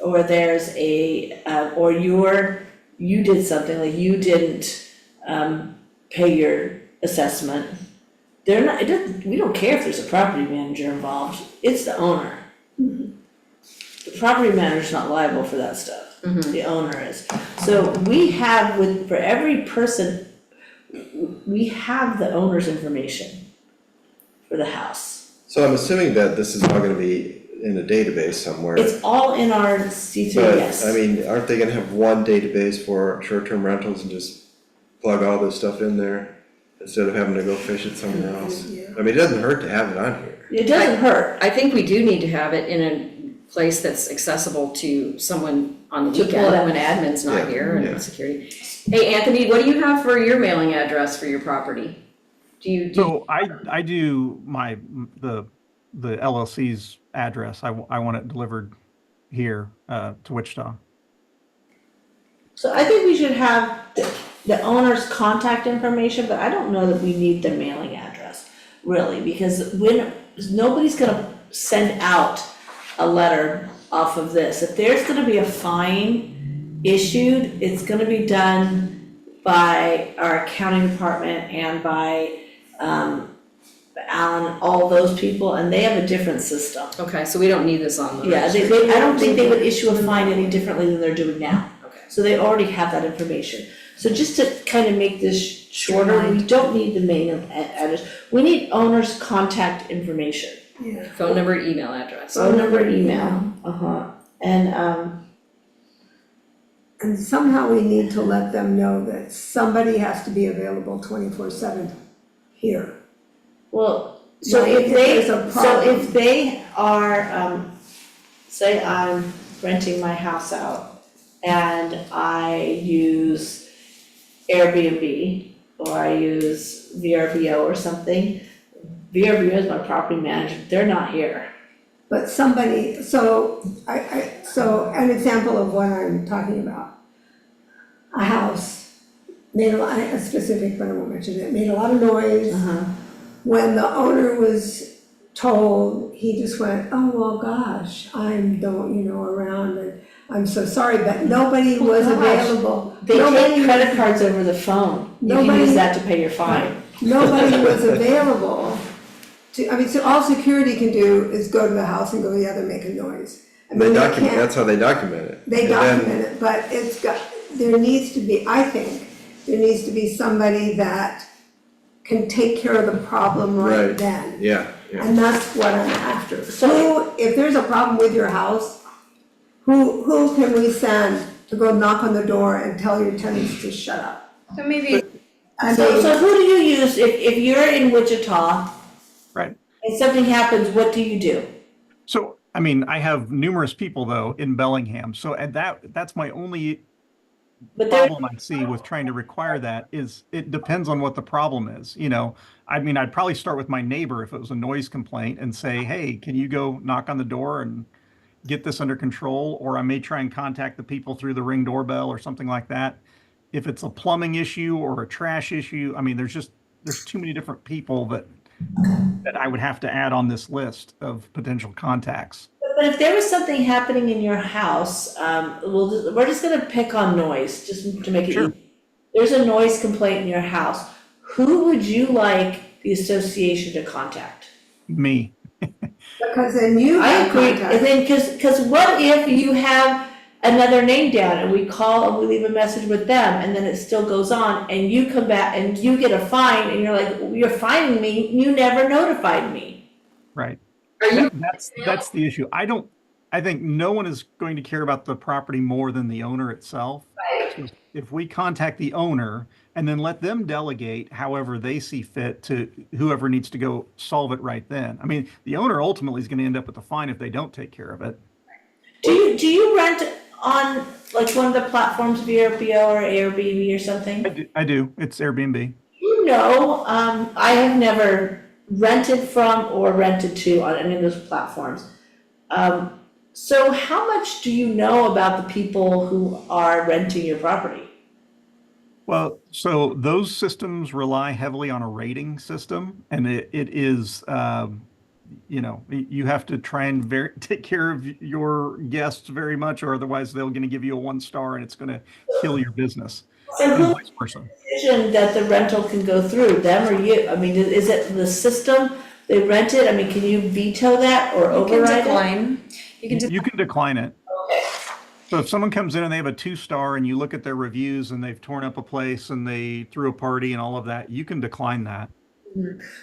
Speaker 4: or there's or you did something, like you didn't, pay your assessment, we don't care if there's a property manager involved, it's the owner. The property manager's not liable for that stuff, the owner is. So we have for every person, we have the owner's information for the house.
Speaker 1: So I'm assuming that this is all gonna be in a database somewhere.
Speaker 4: It's all in our C3,
Speaker 1: But,
Speaker 4: yes.
Speaker 1: I mean, aren't they gonna have one database for short-term rentals and just plug all this stuff in there instead of having to go fish it somewhere else?
Speaker 7: Yeah.
Speaker 1: I mean, it doesn't hurt to have it on here.
Speaker 4: It doesn't hurt.
Speaker 3: I think we do need to have it in a place that's accessible to someone on the
Speaker 4: To pull
Speaker 3: weekend
Speaker 4: it up.
Speaker 3: when admin's not
Speaker 1: Yeah,
Speaker 3: here
Speaker 1: yeah.
Speaker 3: and security. Hey, Anthony, what do you have for your mailing address for your property?
Speaker 5: So I do the LLC's address, I want it delivered here, to Wichita.
Speaker 4: So I think we should have the owner's contact information, but I don't know that we need their mailing address, really, because nobody's gonna send out a letter off of this. If there's gonna be a fine issued, it's gonna be done by our accounting department and by, Alan, all those people, and they have a different system.
Speaker 3: Okay, so we don't need this on the.
Speaker 4: Yeah, I don't think they would issue a fine any differently than they're doing now.
Speaker 3: Okay.
Speaker 4: So they already have that information. So just to kind of make this shorter, we don't need the mailing address. We need owner's contact information.
Speaker 7: Yeah.
Speaker 3: Phone number, email address.
Speaker 4: Phone number, email, and,
Speaker 7: And somehow we need to let them know that somebody has to be available 24/7 here.
Speaker 4: well, so
Speaker 7: Right,
Speaker 4: if
Speaker 7: if
Speaker 4: they,
Speaker 7: there's a
Speaker 4: so
Speaker 7: problem.
Speaker 4: if they are, say I'm renting my house out and I use Airbnb or I use VRBO or something, VRBO is my property manager, they're not here.
Speaker 7: but somebody, so so an example of what I'm talking about. A house made a specific, but I won't mention it, made a lot of noise. When the owner was told, he just went, oh, well, gosh, I'm around and I'm so sorry, but nobody was
Speaker 4: gosh.
Speaker 7: available.
Speaker 4: They
Speaker 7: Nobody
Speaker 4: take credit
Speaker 7: was-
Speaker 4: cards over the phone. You can
Speaker 7: Nobody-
Speaker 4: use that to pay your fine.
Speaker 7: Nobody was available to, so all security can do is go to the house and go, yeah, they're making noise. I
Speaker 1: They
Speaker 7: mean, they
Speaker 1: document,
Speaker 7: can't,
Speaker 1: that's how they document it.
Speaker 7: they
Speaker 1: And then-
Speaker 7: document it, but there needs to be, I think, there needs to be somebody that can take care of the problem right
Speaker 1: Right.
Speaker 7: then.
Speaker 1: Yeah, yeah.
Speaker 7: And that's what I'm after. So if there's a problem with your house, who can we send to go knock on the door and tell your tenants to shut up?
Speaker 9: So maybe,
Speaker 7: I
Speaker 4: So
Speaker 7: mean,
Speaker 4: who do you use, if you're in Wichita
Speaker 5: Right.
Speaker 4: and something happens, what do you do?
Speaker 5: So, I mean, I have numerous people though in Bellingham, so and that's my only
Speaker 4: But there,
Speaker 5: problem I see with trying to require that is it depends on what the problem is. I mean, I'd probably start with my neighbor if it was a noise complaint and say, hey, can you go knock on the door and get this under control? Or I may try and contact the people through the Ring doorbell or something like that. If it's a plumbing issue or a trash issue, I mean, there's too many different people that I would have to add on this list of potential contacts.
Speaker 4: but if there was something happening in your house, we're just gonna pick on noise, just to make it
Speaker 5: Sure.
Speaker 4: easy. There's a noise complaint in your house. Who would you like the association to contact?
Speaker 5: Me.
Speaker 7: because then you
Speaker 4: I
Speaker 7: have
Speaker 4: agree,
Speaker 7: contact.
Speaker 4: and then, cause what if you have another name down and we call and we leave a message with them and then it still goes on and you come back and you get a fine and you're like, you're fining me, you never notified me.
Speaker 5: Right.
Speaker 3: Are you,
Speaker 5: That's the issue. I think no one is going to care about the property more than the owner itself. So if we contact the owner and then let them delegate however they see fit to whoever needs to go solve it right then. I mean, the owner ultimately is going to end up with a fine if they don't take care of it.
Speaker 4: Do you rent on like one of the platforms, VRBO or Airbnb or something?
Speaker 5: I do. It's Airbnb.
Speaker 4: I have never rented from or rented to on any of those platforms. So how much do you know about the people who are renting your property?
Speaker 5: Well, so those systems rely heavily on a rating system, and it is, you have to try and take care of your guests very much, or otherwise they're going to give you a 1-star and it's going to kill your business.
Speaker 4: So
Speaker 5: And
Speaker 4: who
Speaker 5: vice versa.
Speaker 4: decision that the rental can go through, them or you? I mean, is it the system, they rent it? I mean, can you veto that or
Speaker 9: you can
Speaker 4: override it?
Speaker 9: decline,
Speaker 5: You can decline it. So if someone comes in and they have a 2-star and you look at their reviews and they've torn up a place and they threw a party and all of that, you can decline that.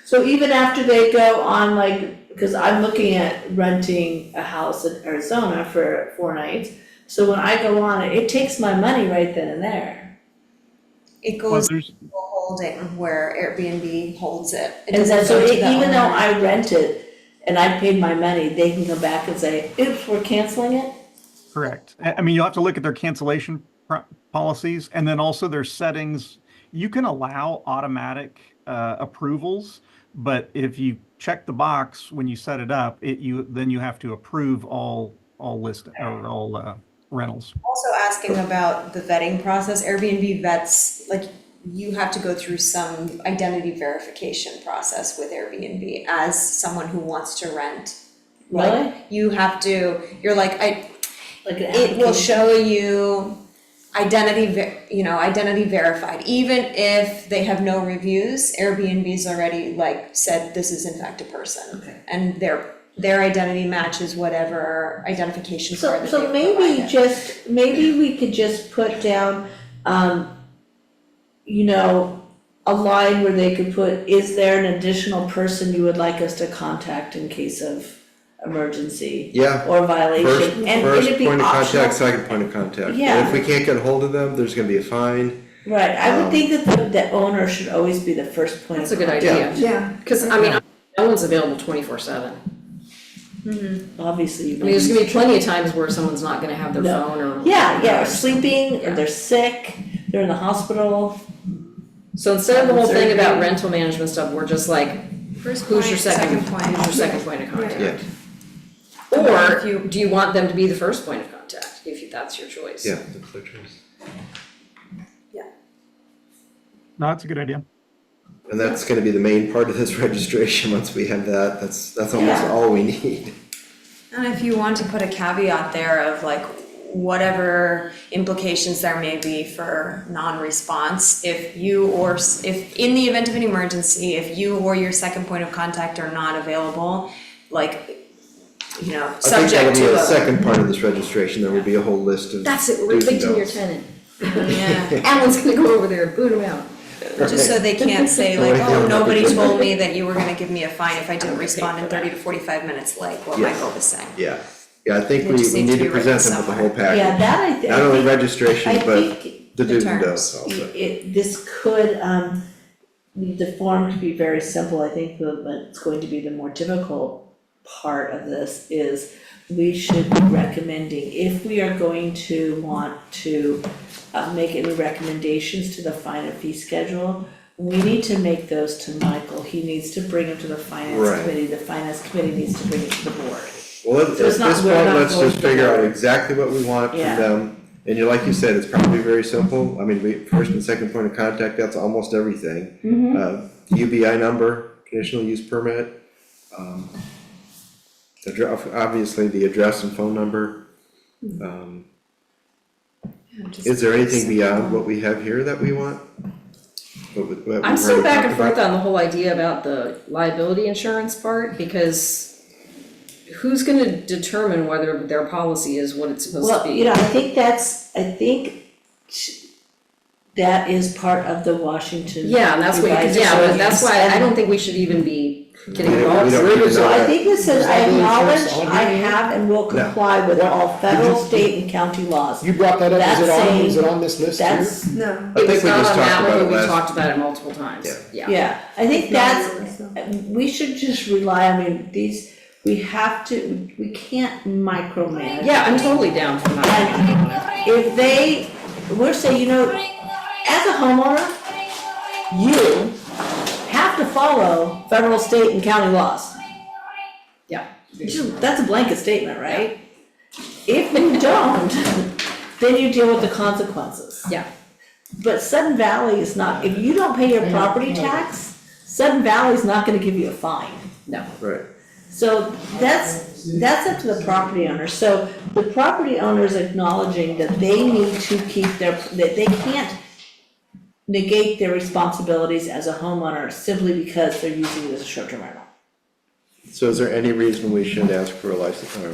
Speaker 4: So even after they go on, like, because I'm looking at renting a house in Arizona for 4 nights, so when I go on it, it takes my money right then and there.
Speaker 9: it
Speaker 5: Well,
Speaker 9: goes to
Speaker 5: there's,
Speaker 9: holding where Airbnb holds it. It
Speaker 4: And then,
Speaker 9: doesn't
Speaker 4: so
Speaker 9: go to the
Speaker 4: even though
Speaker 9: owner.
Speaker 4: I rented and I paid my money, they can come back and say, oops, we're canceling it?
Speaker 5: correct. I mean, you'll have to look at their cancellation policies and then also their settings. You can allow automatic approvals, but if you check the box when you set it up, then you have to approve all rentals.
Speaker 9: Also asking about the vetting process, Airbnb vets, like, you have to go through some identity verification process with Airbnb as someone who wants to rent.
Speaker 4: Really?
Speaker 9: Like, you have to, you're like,
Speaker 4: Like an
Speaker 9: it will
Speaker 4: application?
Speaker 9: show you identity verified, even if they have no reviews, Airbnb's already like said this is in fact a person.
Speaker 4: Okay.
Speaker 9: And their identity matches whatever identification
Speaker 4: So,
Speaker 9: card that
Speaker 4: so
Speaker 9: they've
Speaker 4: maybe
Speaker 9: provided.
Speaker 4: maybe we could just put down, a line where they could put, is there an additional person you would like us to contact in case of emergency
Speaker 1: Yeah,
Speaker 4: or violation? And
Speaker 1: first
Speaker 4: it'd be
Speaker 1: point of
Speaker 4: optional.
Speaker 1: contact, second point of contact.
Speaker 4: Yeah.
Speaker 1: And if we can't get a hold of them, there's gonna be a fine.
Speaker 4: Right, I would think that the owner should always be the first point of
Speaker 3: that's a
Speaker 4: contact.
Speaker 3: good idea,
Speaker 7: Yeah,
Speaker 3: cause I mean, no one's available 24/7.
Speaker 4: Obviously, you
Speaker 3: I mean, there's gonna be plenty of times where someone's not gonna have their
Speaker 4: No.
Speaker 3: phone or.
Speaker 4: Yeah, or sleeping, or
Speaker 3: Yeah.
Speaker 4: they're sick, they're in the hospital.
Speaker 3: So instead of the whole thing about
Speaker 4: Surgery.
Speaker 3: rental management stuff, we're just like,
Speaker 9: First
Speaker 3: who's your
Speaker 9: point,
Speaker 3: second
Speaker 9: point.
Speaker 3: who's your second point of contact?
Speaker 1: Yeah.
Speaker 3: Or
Speaker 9: If you-
Speaker 3: do you want them to be the first point of contact, if that's your choice?
Speaker 1: Yeah, the clear choice.
Speaker 5: No, that's a good idea.
Speaker 1: And that's gonna be the main part of this registration, once we have that, that's almost
Speaker 4: Yeah.
Speaker 1: all we need.
Speaker 9: And if you want to put a caveat there of like whatever implications there may be for non-response, if in the event of an emergency, if you or your second point of contact are not available, like, you know,
Speaker 1: I think
Speaker 9: subject
Speaker 1: that'll be
Speaker 9: to
Speaker 1: a
Speaker 9: a.
Speaker 1: second part of this registration, there will be a whole list of
Speaker 3: That's it, we're
Speaker 1: do's and
Speaker 3: evicting your
Speaker 1: don'ts.
Speaker 3: tenant.
Speaker 9: Yeah,
Speaker 3: Alan's gonna go over there and boot him out.
Speaker 9: just so they can't say like,
Speaker 1: Nobody
Speaker 9: oh,
Speaker 1: can-
Speaker 9: nobody told me that you were gonna give me a fine if I didn't respond in 30 to 45 minutes, like what
Speaker 1: Yes.
Speaker 9: Michael was saying.
Speaker 1: Yeah, I think
Speaker 9: It
Speaker 1: we
Speaker 9: just needs
Speaker 1: need
Speaker 9: to
Speaker 1: to
Speaker 9: be written
Speaker 1: present them with the whole
Speaker 9: somewhere.
Speaker 4: Yeah,
Speaker 1: package,
Speaker 4: that I think.
Speaker 1: not only registration,
Speaker 4: I
Speaker 1: but
Speaker 4: think
Speaker 1: the
Speaker 9: the
Speaker 1: do's and
Speaker 9: terms.
Speaker 1: don'ts also.
Speaker 4: this could, the form to be very simple. I think what's going to be the more difficult part of this is we should be recommending, if we are going to want to make any recommendations to the fine and fee schedule, we need to make those to Michael. He needs to bring them to the finance
Speaker 1: Right.
Speaker 4: committee. The finance committee needs to bring it to the board.
Speaker 1: Well, at
Speaker 4: So it's
Speaker 1: this
Speaker 4: not-
Speaker 1: point,
Speaker 4: we're not
Speaker 1: let's
Speaker 4: going
Speaker 1: just figure out
Speaker 4: together.
Speaker 1: exactly what we want from
Speaker 4: Yeah.
Speaker 1: them. And like you said, it's probably very simple, I mean, first and second point of contact, that's almost everything. UBI number, conditional use permit, obviously the address and phone number. Is there anything beyond what we have here that we want? What we've
Speaker 3: I'm still
Speaker 1: already
Speaker 3: back and
Speaker 1: talked about?
Speaker 3: forth on the whole idea about the liability insurance part, because who's gonna determine whether their policy is what it's supposed to
Speaker 4: Well,
Speaker 3: be?
Speaker 4: you know, I think that is part of the Washington.
Speaker 3: Yeah, and that's what,
Speaker 4: revised
Speaker 3: but that's why I
Speaker 4: ordinance.
Speaker 3: don't think we should even be getting
Speaker 1: We don't-
Speaker 3: involved.
Speaker 1: we don't need to
Speaker 4: So
Speaker 1: know
Speaker 4: I
Speaker 1: that.
Speaker 4: think this says, I
Speaker 6: Liability
Speaker 4: acknowledge,
Speaker 6: insurance on
Speaker 4: I
Speaker 6: here?
Speaker 4: have and will comply with all federal, state and county laws.
Speaker 6: You brought that up, is
Speaker 4: That's
Speaker 6: it on this list here?
Speaker 4: That's,
Speaker 7: No.
Speaker 1: I
Speaker 3: It
Speaker 1: think
Speaker 3: was
Speaker 1: we
Speaker 3: not
Speaker 1: just
Speaker 3: on
Speaker 1: talked
Speaker 3: that
Speaker 1: about
Speaker 3: one,
Speaker 1: it
Speaker 3: but we
Speaker 1: last.
Speaker 3: talked about it multiple times, yeah.
Speaker 4: yeah, I think that's,
Speaker 7: It's not really
Speaker 4: we should just rely, I mean, we have to, we can't micromanage.
Speaker 3: Yeah, I'm totally down for that.
Speaker 4: If we're saying, you know, as a homeowner, you have to follow federal, state and county laws.
Speaker 3: Yeah.
Speaker 4: That's a blanket statement, right? If you don't, then you deal with the consequences.
Speaker 3: Yeah.
Speaker 4: But Sudden Valley is not, if you don't pay your property tax, Sudden Valley is not gonna give you a fine.
Speaker 3: No.
Speaker 1: Right,
Speaker 4: So that's up to the property owner. So the property owner is acknowledging that they need to keep that they can't negate their responsibilities as a homeowner simply because they're using it as a short-term rental.
Speaker 1: so is there any reason we should ask for a license, or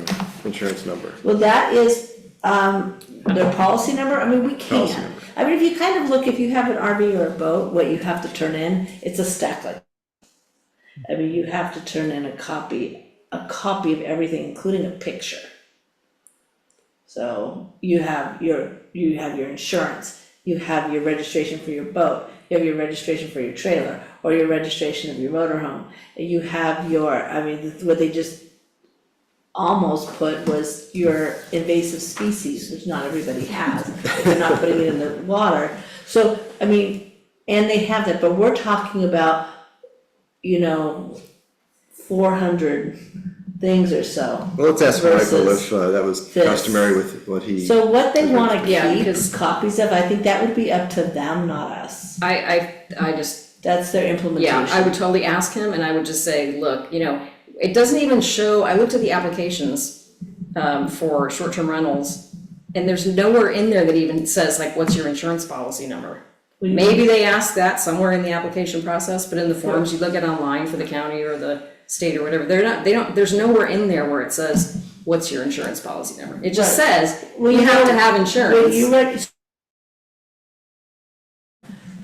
Speaker 1: insurance number?
Speaker 4: Well, that is, their policy number, I mean, we
Speaker 1: Policy
Speaker 4: can.
Speaker 1: number.
Speaker 4: I mean, if you kind of look, if you have an RV or a boat, what you have to turn in, it's a stack like. I mean, you have to turn in a copy of everything, including a picture. So you have your insurance, you have your registration for your boat, you have your registration for your trailer, or your registration of your motorhome. You have your, I mean, what they just almost put was your invasive species, which not everybody has, if they're not putting it in the water. So, I mean, and they have that, but we're talking about, 400 things or so.
Speaker 1: Well, let's ask Michael
Speaker 4: Versus
Speaker 1: if that was
Speaker 4: this.
Speaker 1: customary with what he.
Speaker 4: So what they wanna
Speaker 3: Yeah,
Speaker 4: keep
Speaker 3: because-
Speaker 4: copies of, I think that would be up to them, not us.
Speaker 3: I just,
Speaker 4: That's their implementation.
Speaker 3: yeah, I would totally ask him and I would just say, look, it doesn't even show, I looked at the applications for short-term rentals, and there's nowhere in there that even says like, what's your insurance policy number?
Speaker 4: What do you
Speaker 3: Maybe they ask that somewhere in the application process, but in the forms you look at online for the county or the state or whatever, there's nowhere in there where it says, what's your insurance policy number? It just
Speaker 4: Right.
Speaker 3: says,
Speaker 4: Well,
Speaker 3: you
Speaker 4: you
Speaker 3: have
Speaker 4: know,
Speaker 3: to have
Speaker 4: When
Speaker 3: insurance.
Speaker 4: you read,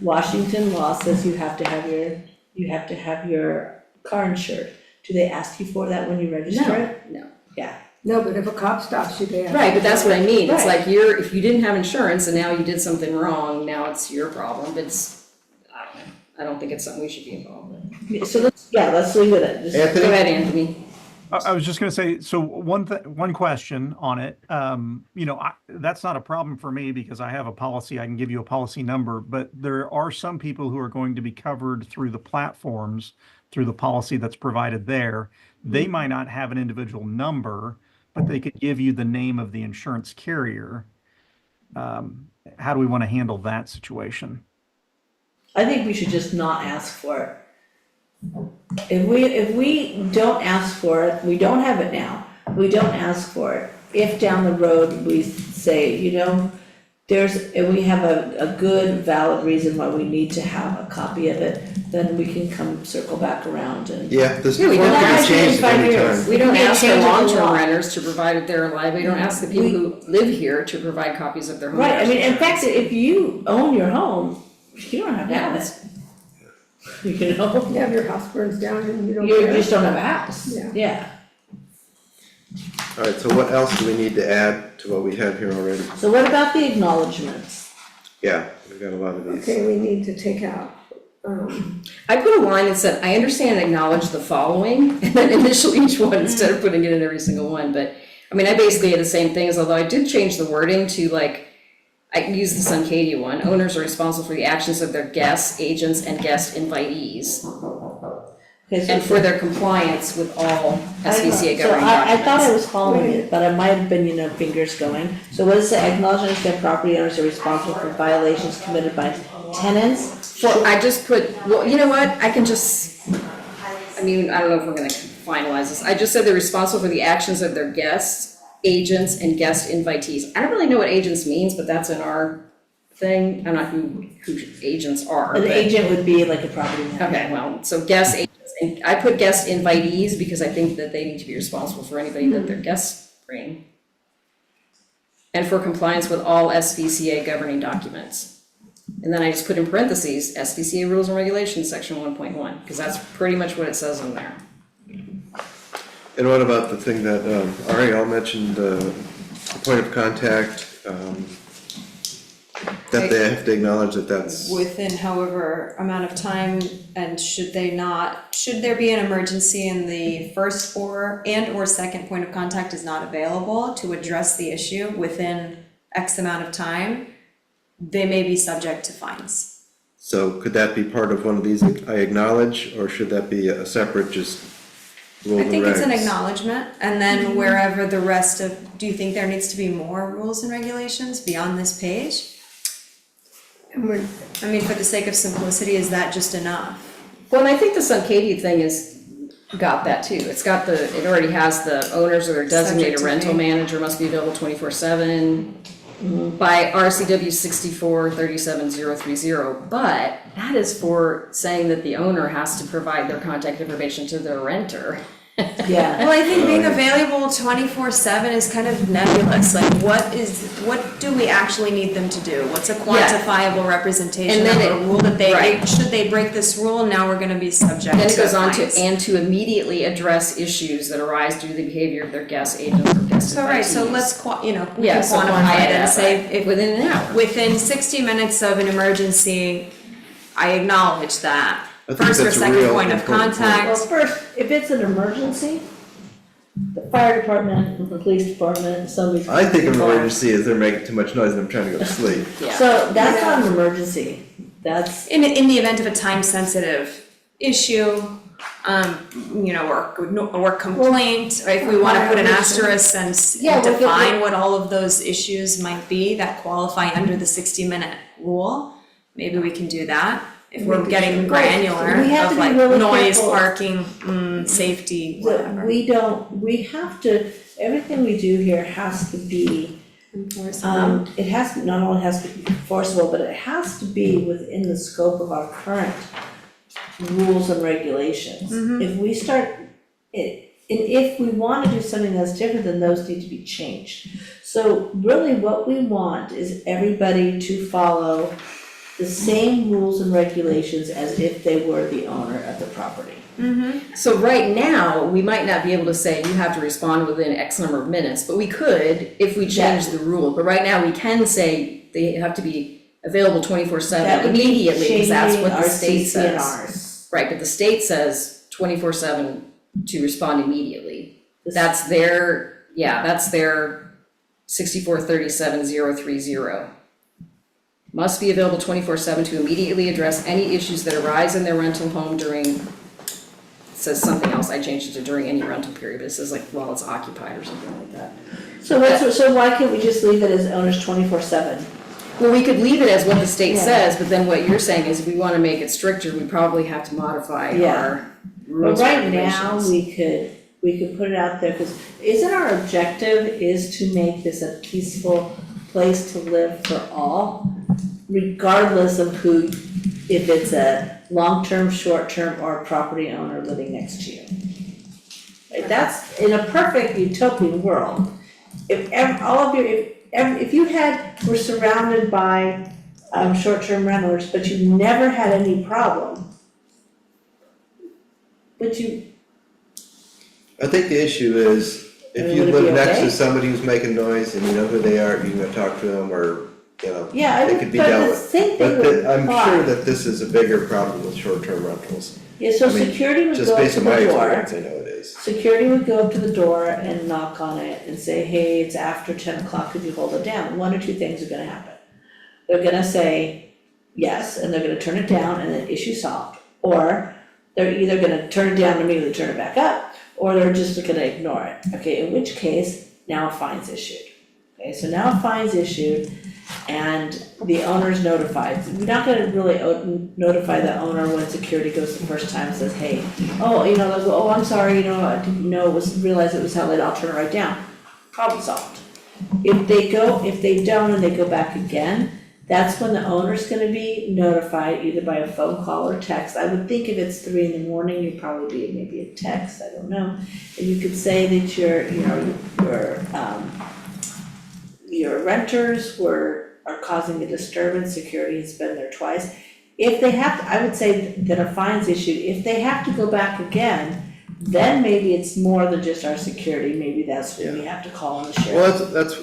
Speaker 4: Washington law says you have to have your car insured. Do they ask you for that when you register it?
Speaker 3: No.
Speaker 4: Yeah.
Speaker 7: No, but if a cop stops you, they have.
Speaker 3: Right, but that's what I mean, it's
Speaker 4: Right.
Speaker 3: like if you didn't have insurance and now you did something wrong, now it's your problem, I don't know, I don't think it's something we should be involved with.
Speaker 4: So let's leave it at this.
Speaker 1: Anthony?
Speaker 3: Go ahead, Anthony.
Speaker 5: I was just gonna say, so one question on it, that's not a problem for me because I have a policy, I can give you a policy number, but there are some people who are going to be covered through the platforms, through the policy that's provided there. They might not have an individual number, but they could give you the name of the insurance carrier. How do we want to handle that situation?
Speaker 4: I think we should just not ask for it. If we don't ask for it, we don't have it now, we don't ask for it. If down the road we say, you know, and we have a good valid reason why we need to have a copy of it, then we can come circle back around and.
Speaker 1: Yeah, this
Speaker 3: Yeah, we
Speaker 1: form
Speaker 3: don't
Speaker 1: can
Speaker 3: have
Speaker 1: be
Speaker 3: to in
Speaker 1: changed at
Speaker 4: 5
Speaker 1: any
Speaker 4: years.
Speaker 1: time.
Speaker 3: We don't
Speaker 4: We can
Speaker 3: ask for
Speaker 4: change the
Speaker 3: long-term
Speaker 4: law.
Speaker 3: renters to provide if they're alive, we don't ask the people who live here to provide copies of their home.
Speaker 4: Right, I mean, in
Speaker 3: insurance.
Speaker 4: fact, if you own your home, you don't have to have it. You know,
Speaker 7: You have your house burns down and you don't
Speaker 4: you
Speaker 7: care.
Speaker 4: just don't have a house,
Speaker 7: Yeah.
Speaker 4: yeah.
Speaker 1: Alright, so what else do we need to add to what we have here already?
Speaker 4: So what about the acknowledgements?
Speaker 1: Yeah, we've got a lot of these.
Speaker 7: Okay, we need to take out,
Speaker 3: I put a line that said, I understand and acknowledge the following, and then initial each one instead of putting it in every single one, but, I mean, I basically had the same things, although I did change the wording to like, I used the Suncadia one, owners are responsible for the actions of their guests, agents, and guest invitees,
Speaker 4: Okay, so.
Speaker 3: and for their compliance with all SVCA
Speaker 4: So
Speaker 3: governing
Speaker 4: I thought I
Speaker 3: documents.
Speaker 4: was following it, but I might have been, you know, fingers going. So what does it say? Acknowledge and understand property owners are responsible for violations committed by tenants?
Speaker 3: Well, I just put, well, you know what, I can just, I mean, I don't know if we're gonna finalize this, I just said they're responsible for the actions of their guests, agents, and guest invitees. I don't really know what agents means, but that's in our thing, I don't know who agents are,
Speaker 4: An
Speaker 3: but-
Speaker 4: agent would be like a property manager.
Speaker 3: Okay, well, so guest agents, and I put guest invitees because I think that they need to be responsible for anybody that their guests bring. And for compliance with all SVCA governing documents. And then I just put in parentheses, SVCA rules and regulations, section 1.1, because that's pretty much what it says in there.
Speaker 1: And what about the thing that, Ariel mentioned, the point of contact, that they have to acknowledge that that's,
Speaker 9: Within however amount of time, and should there be an emergency and the first or second point of contact is not available to address the issue within X amount of time, they may be subject to fines.
Speaker 1: so could that be part of one of these, I acknowledge, or should that be a separate just rules
Speaker 9: I
Speaker 1: and regs?
Speaker 9: think it's an acknowledgement, and then wherever the rest of, do you think there needs to be more rules and regulations beyond this page?
Speaker 7: and we're,
Speaker 9: I mean, for the sake of simplicity, is that just enough?
Speaker 3: Well, and I think the Suncadia thing is, got that too. It's got it already has the owners or their designated
Speaker 9: Subject to
Speaker 3: rental
Speaker 9: fee.
Speaker 3: manager must be available 24/7 by RCW 64-37030, but that is for saying that the owner has to provide their contact information to their renter.
Speaker 4: Yeah.
Speaker 9: Well, I think being available 24/7 is kind of nebulous, like what do we actually need them to do? What's a quantifiable representation
Speaker 3: And
Speaker 9: of
Speaker 3: then
Speaker 9: a rule that
Speaker 3: right.
Speaker 9: should they break this rule, now we're gonna be subject to
Speaker 3: Then it goes on to,
Speaker 9: fines.
Speaker 3: and to immediately address issues that arise due to the behavior of their guests, agents, or guest
Speaker 9: So, right, so
Speaker 3: invitees.
Speaker 9: let's we
Speaker 3: Yeah,
Speaker 9: can
Speaker 3: so
Speaker 9: quantify it and
Speaker 3: that,
Speaker 9: say,
Speaker 3: right,
Speaker 9: if
Speaker 3: within an hour.
Speaker 9: within 60 minutes of an emergency, I acknowledge that.
Speaker 1: I think
Speaker 9: First or
Speaker 1: that's a
Speaker 9: second
Speaker 1: real
Speaker 9: point of
Speaker 1: important point.
Speaker 9: contact.
Speaker 4: Well, first, if it's an emergency, the fire department, the police department, somebody's.
Speaker 1: I think an emergency is they're making too much noise and I'm trying to go to sleep.
Speaker 3: Yeah.
Speaker 4: So that's not an emergency, that's,
Speaker 9: In the event of a time-sensitive issue, or complaint, or if we wanna put an asterisk and
Speaker 4: Yeah, we'll
Speaker 9: define what all of those issues might be that qualify under the 60-minute rule, maybe we can do that. If we're getting granular
Speaker 4: We have
Speaker 9: of
Speaker 4: to be
Speaker 9: like
Speaker 4: really
Speaker 9: noise,
Speaker 4: careful.
Speaker 9: parking, safety, whatever.
Speaker 4: we have to, everything we do here has to be, it has, not only has to be enforceable, but it has to be within the scope of our current rules and regulations. If we start, and if we wanna do something that's different, then those need to be changed. So really what we want is everybody to follow the same rules and regulations as if they were the owner of the property.
Speaker 3: So right now, we might not be able to say you have to respond within X number of minutes, but we could if we change the rule. But right now, we can say they have to be available 24/7 immediately, because that's what the state says.
Speaker 4: That would be changing our CCNRs.
Speaker 3: Right, but the state says 24/7 to respond immediately.
Speaker 4: The
Speaker 3: That's their 64-37-030. Must be available 24/7 to immediately address any issues that arise in their rental home during says something else, I changed it to during any rental period, but it says like while it's occupied or something like that.
Speaker 4: So why can't we just leave it as owners 24/7?
Speaker 3: Well, we could leave it as what the state
Speaker 4: Yeah.
Speaker 3: says, but then what you're saying is if we wanna make it stricter, we probably have to modify
Speaker 4: Yeah.
Speaker 3: our
Speaker 4: But
Speaker 3: rules
Speaker 4: right
Speaker 3: and
Speaker 4: now,
Speaker 3: regulations.
Speaker 4: we could put it out there, cause isn't our objective is to make this a peaceful place to live for all? Regardless of who, if it's a long-term, short-term, or a property owner living next to you. Right, that's, in a perfect utopian world, if all of your, if you were surrounded by, short-term renters, but you never had any problem. But you,
Speaker 1: I think the issue is, if
Speaker 4: Would
Speaker 1: you
Speaker 4: it
Speaker 1: live
Speaker 4: be
Speaker 1: next
Speaker 4: okay?
Speaker 1: to somebody who's making noise and you know who they are, you can go talk to them or, you know,
Speaker 4: yeah, I
Speaker 1: It
Speaker 4: would,
Speaker 1: could be
Speaker 4: but
Speaker 1: dealt
Speaker 4: the
Speaker 1: with.
Speaker 4: same thing
Speaker 1: but
Speaker 4: would
Speaker 1: I'm
Speaker 4: apply.
Speaker 1: sure that this is a bigger problem with short-term rentals.
Speaker 4: Yeah, so
Speaker 1: I mean,
Speaker 4: security would
Speaker 1: Just
Speaker 4: go up
Speaker 1: based
Speaker 4: to
Speaker 1: on my
Speaker 4: the door,
Speaker 1: experience, I know it is.
Speaker 4: security would go up to the door and knock on it and say, hey, it's after 10 o'clock, could you hold it down? One or two things are gonna happen. They're gonna say yes, and they're gonna turn it down and then issue solved. Or they're either gonna turn it down and immediately turn it back up, or they're just gonna ignore it. Okay, in which case, now a fine's issued. Okay, so now a fine's issued and the owner's notified. We're not gonna really notify the owner when security goes the first time and says, hey, they'll go, oh, I'm sorry, I didn't know realize it was how late, I'll turn it right down. Problem solved. If they don't and they go back again, that's when the owner's gonna be notified either by a phone call or text. I would think if it's 3 a.m, you'd probably be maybe a text, I don't know. And you could say that your renters are causing a disturbance, security has been there twice. If they have to, I would say that a fine's issued, if they have to go back again, then maybe it's more than just our security, maybe that's when we have to call on the sheriff.
Speaker 1: Well, that's,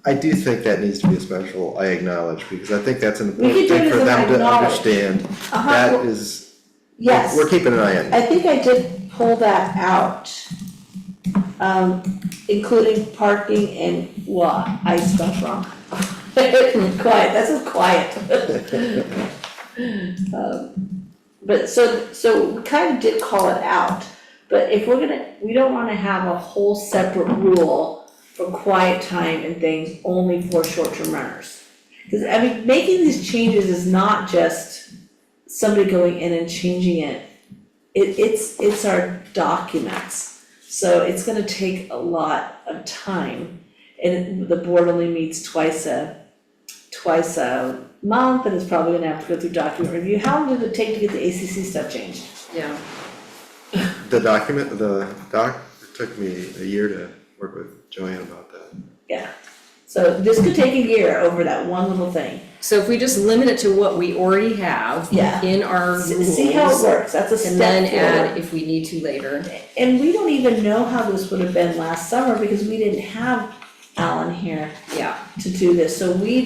Speaker 1: I do think that needs to be a special, I acknowledge, because I think that's an
Speaker 4: We could
Speaker 1: important
Speaker 4: do it
Speaker 1: thing
Speaker 4: as
Speaker 1: for
Speaker 4: an
Speaker 1: them to
Speaker 4: acknowledge.
Speaker 1: understand.
Speaker 4: Uh-huh,
Speaker 1: That
Speaker 4: well,
Speaker 1: is,
Speaker 4: yes.
Speaker 1: we're keeping an eye on it.
Speaker 4: I think I did pull that out. Including parking and, well, I spelled wrong. Quiet, that's just quiet. But so we kind of did call it out, but if we don't wanna have a whole separate rule for quiet time and things only for short-term renters. Cause I mean, making these changes is not just somebody going in and changing it. It's our documents. So it's gonna take a lot of time, and the board only meets twice a month, and it's probably gonna have to go through document review. How long did it take to get the ACC stuff changed?
Speaker 3: Yeah,
Speaker 1: The doc, it took me a year to work with Joanne about that.
Speaker 4: Yeah, so this could take a year over that one little thing.
Speaker 3: so if we just limit it to what we already have
Speaker 4: Yeah.
Speaker 3: in our rules.
Speaker 4: See how it works, that's a
Speaker 3: And then
Speaker 4: step
Speaker 3: add
Speaker 4: forward.
Speaker 3: if we need to later.
Speaker 4: And we don't even know how this would have been last summer, because we didn't have Alan here
Speaker 3: Yeah,
Speaker 4: to do this, so we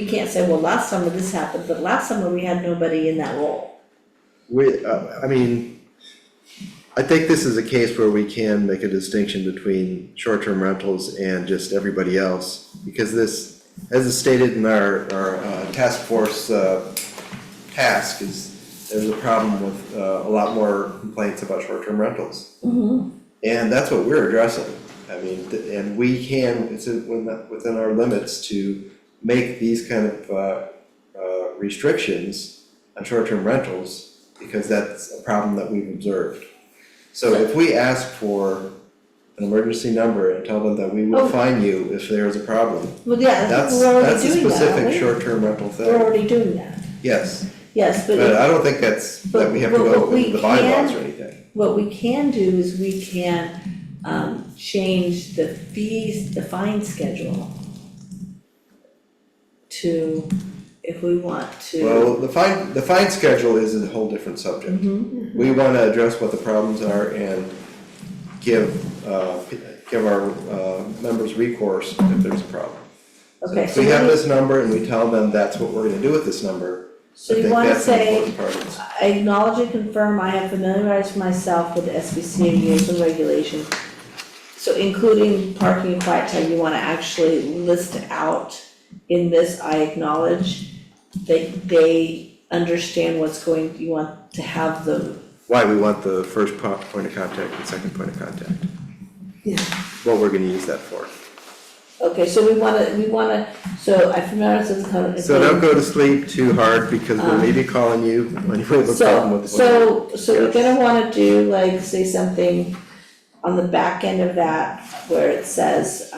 Speaker 4: can't say, well, last summer this happened, but last summer we had nobody in that role.
Speaker 1: I mean, I think this is a case where we can make a distinction between short-term rentals and just everybody else. Because this, as is stated in our task force task, is there's a problem with a lot more complaints about short-term rentals. And that's what we're addressing. I mean, and we can, it's within our limits to make these kind of restrictions on short-term rentals, because that's a problem that we've observed. So if we ask for an emergency number and tell them that we will fine you if there's a problem,
Speaker 4: Well, yeah,
Speaker 1: that's
Speaker 4: we're already
Speaker 1: a
Speaker 4: doing that, aren't
Speaker 1: specific
Speaker 4: we?
Speaker 1: short-term rental
Speaker 4: We're
Speaker 1: thing.
Speaker 4: already doing that,
Speaker 1: Yes,
Speaker 4: yes,
Speaker 1: but I don't think that we have to
Speaker 4: but
Speaker 1: go
Speaker 4: what we
Speaker 1: into the bylaws
Speaker 4: can-
Speaker 1: or anything.
Speaker 4: what we can do is we can, change the fees, the fine schedule to, if we want to.
Speaker 1: Well, the fine schedule is a whole different subject. We wanna address what the problems are and give our members recourse if there's a problem. So
Speaker 4: Okay,
Speaker 1: if
Speaker 4: so
Speaker 1: we have
Speaker 4: we-
Speaker 1: this number and we tell them that's what we're gonna do with this number,
Speaker 4: So
Speaker 1: I
Speaker 4: you
Speaker 1: think
Speaker 4: wanna
Speaker 1: that's the
Speaker 4: say,
Speaker 1: important part of this.
Speaker 4: I acknowledge and confirm I have familiarized myself with the SBCA rules and regulations. So including parking and quiet time, you wanna actually list out in this, I acknowledge that they understand you want to have the
Speaker 1: why we want the first point of contact and second point of contact.
Speaker 7: Yeah.
Speaker 1: What we're gonna use that for.
Speaker 4: Okay, so we wanna, so I familiar with this kind of.
Speaker 1: So don't go to sleep too hard because we may be calling you when you have a problem with one.
Speaker 4: So we're gonna wanna do like, say something on the back end of that where it says,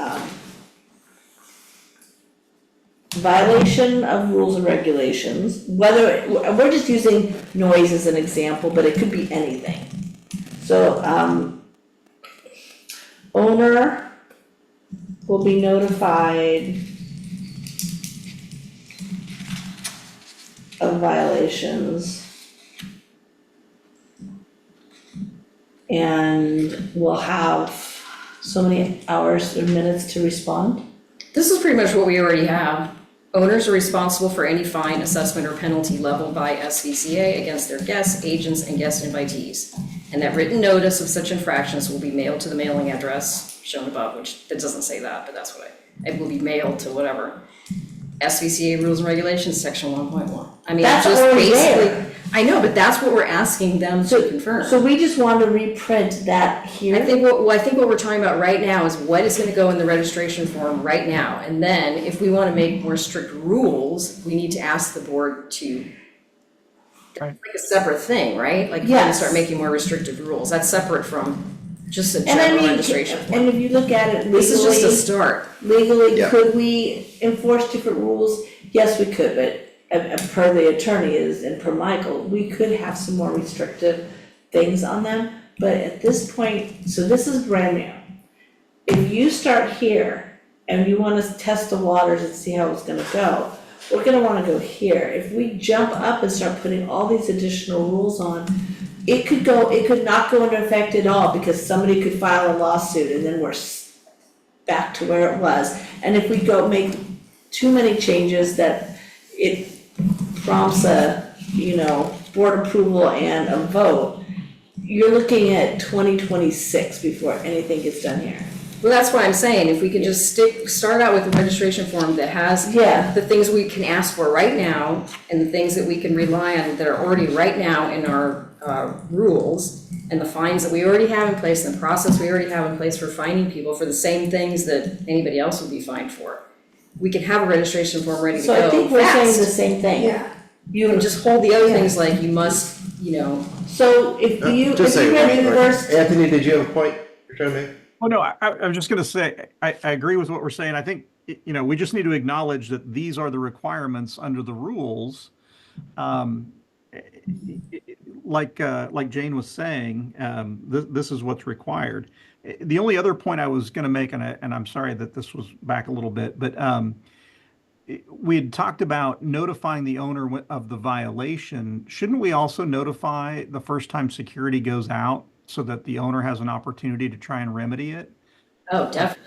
Speaker 4: violation of rules and regulations, whether, we're just using noise as an example, but it could be anything. So, owner will be notified of violations and will have so many hours or minutes to respond.
Speaker 3: This is pretty much what we already have. Owners are responsible for any fine, assessment, or penalty leveled by SVCA against their guests, agents, and guest invitees. And that written notice of such infractions will be mailed to the mailing address shown above, which, it doesn't say that, but that's what it will be mailed to whatever. SVCA Rules and Regulations, section 1.1. I mean,
Speaker 4: That's
Speaker 3: just
Speaker 4: already
Speaker 3: basically,
Speaker 4: there.
Speaker 3: I know, but that's what we're asking them to confirm.
Speaker 4: So we just want to reprint that here.
Speaker 3: I think what we're talking about right now is what is gonna go in the registration form right now. And then if we wanna make more strict rules, we need to ask the board to,
Speaker 5: Right.
Speaker 3: like a separate thing, right? Like, we're gonna
Speaker 4: Yes.
Speaker 3: start making more restrictive rules. That's separate from just a
Speaker 4: And I
Speaker 3: general
Speaker 4: mean,
Speaker 3: registration form.
Speaker 4: and if you look at it
Speaker 3: This is just a
Speaker 4: legally,
Speaker 3: start.
Speaker 1: Yeah.
Speaker 4: could we enforce different rules? Yes, we could, but per the attorney is, and per Michael, we could have some more restrictive things on them. But at this point, so this is brand new. If you start here and you wanna test the waters and see how it's gonna go, we're gonna wanna go here. If we jump up and start putting all these additional rules on, it could not go into effect at all because somebody could file a lawsuit and then we're back to where it was. And if we go make too many changes that it prompts a, board approval and a vote, you're looking at 2026 before anything gets done here.
Speaker 3: Well, that's why I'm saying, if we could just start out with a registration form that has
Speaker 4: Yeah.
Speaker 3: the things we can ask for right now and the things that we can rely on that are already right now in our rules, and the fines that we already have in place, and the process we already have in place for fining people for the same things that anybody else would be fined for. We can have a registration form ready to
Speaker 4: So I
Speaker 3: go
Speaker 4: think we're saying the
Speaker 3: fast.
Speaker 4: same thing.
Speaker 7: Yeah,
Speaker 3: You can just hold the other things like you must,
Speaker 4: So if
Speaker 1: Just say,
Speaker 4: read the first,
Speaker 1: Anthony, did you have a point you're trying to make?
Speaker 5: Well, no, I'm just gonna say, I agree with what we're saying. I think, we just need to acknowledge that these are the requirements under the rules. Like Jane was saying, this is what's required. The only other point I was gonna make, and I'm sorry that this was back a little bit, but we had talked about notifying the owner of the violation. Shouldn't we also notify the first time security goes out so that the owner has an opportunity to try and remedy it?
Speaker 3: oh, definitely.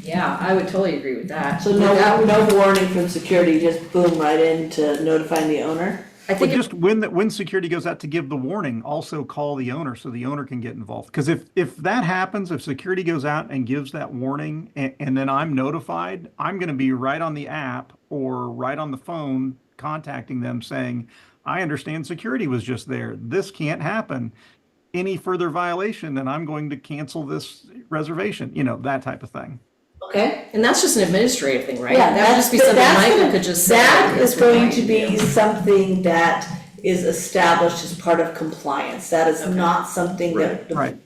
Speaker 3: Yeah, I would totally agree with that.
Speaker 4: so no warning from security, just boom right into notifying the owner?
Speaker 3: I
Speaker 5: But
Speaker 3: think
Speaker 5: just when security goes out to give the warning, also call the owner so the owner can get involved. Because if that happens, if security goes out and gives that warning and then I'm notified, I'm going to be right on the app or right on the phone contacting them saying, I understand security was just there. This can't happen. Any further violation, and I'm going to cancel this reservation, that type of thing.
Speaker 4: Okay?
Speaker 3: And that's just an administrative thing, right?
Speaker 4: Yeah,
Speaker 3: That would just be something Michael could just say.
Speaker 4: That is
Speaker 3: "Yes, we're
Speaker 4: going to
Speaker 3: fine."
Speaker 4: be something that is established as part of compliance. That is
Speaker 3: Okay.
Speaker 4: not something that.
Speaker 5: Right.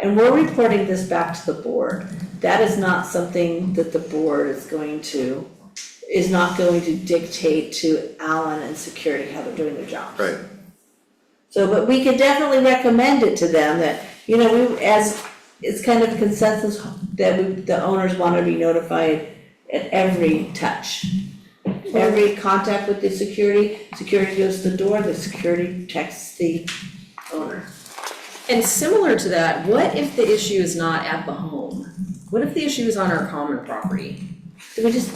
Speaker 4: And we're reporting this back to the board. That is not something that the board is not going to dictate to Alan and security how they're doing their job.
Speaker 1: Right.
Speaker 4: So, but we can definitely recommend it to them that, it's kind of consensus that the owners want to be notified at every touch. Every contact with the security goes to the door, the security texts the owner.
Speaker 3: And similar to that, what if the issue is not at the home? What if the issue is on our common property?
Speaker 4: Do we just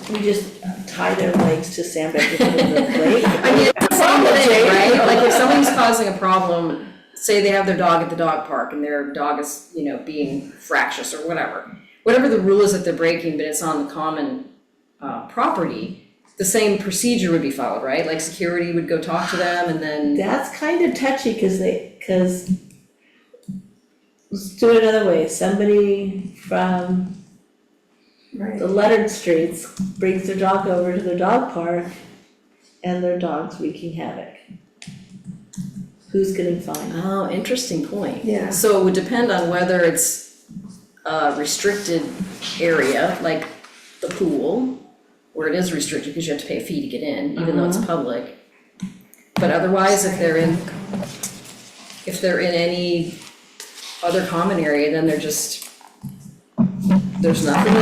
Speaker 4: tie their legs to sandbags in the lake?
Speaker 3: I mean, it's the same thing, right? Like if somebody's causing a problem, say they have their dog at the dog park and their dog is, being fractious or whatever. Whatever the rule is that they're breaking, but it's on the common property, the same procedure would be followed, right? Like security would go talk to them and then.
Speaker 4: That's kind of touchy, cause let's do it another way, somebody from
Speaker 7: Right.
Speaker 4: the lettered streets brings their dog over to the dog park and their dog's wreaking havoc. Who's getting fined?
Speaker 3: Oh, interesting point.
Speaker 7: Yeah.
Speaker 3: So it would depend on whether it's a restricted area, like the pool, where it is restricted because you have to pay a fee to get in, even though it's public. But otherwise, if they're in any other common area, then there's nothing.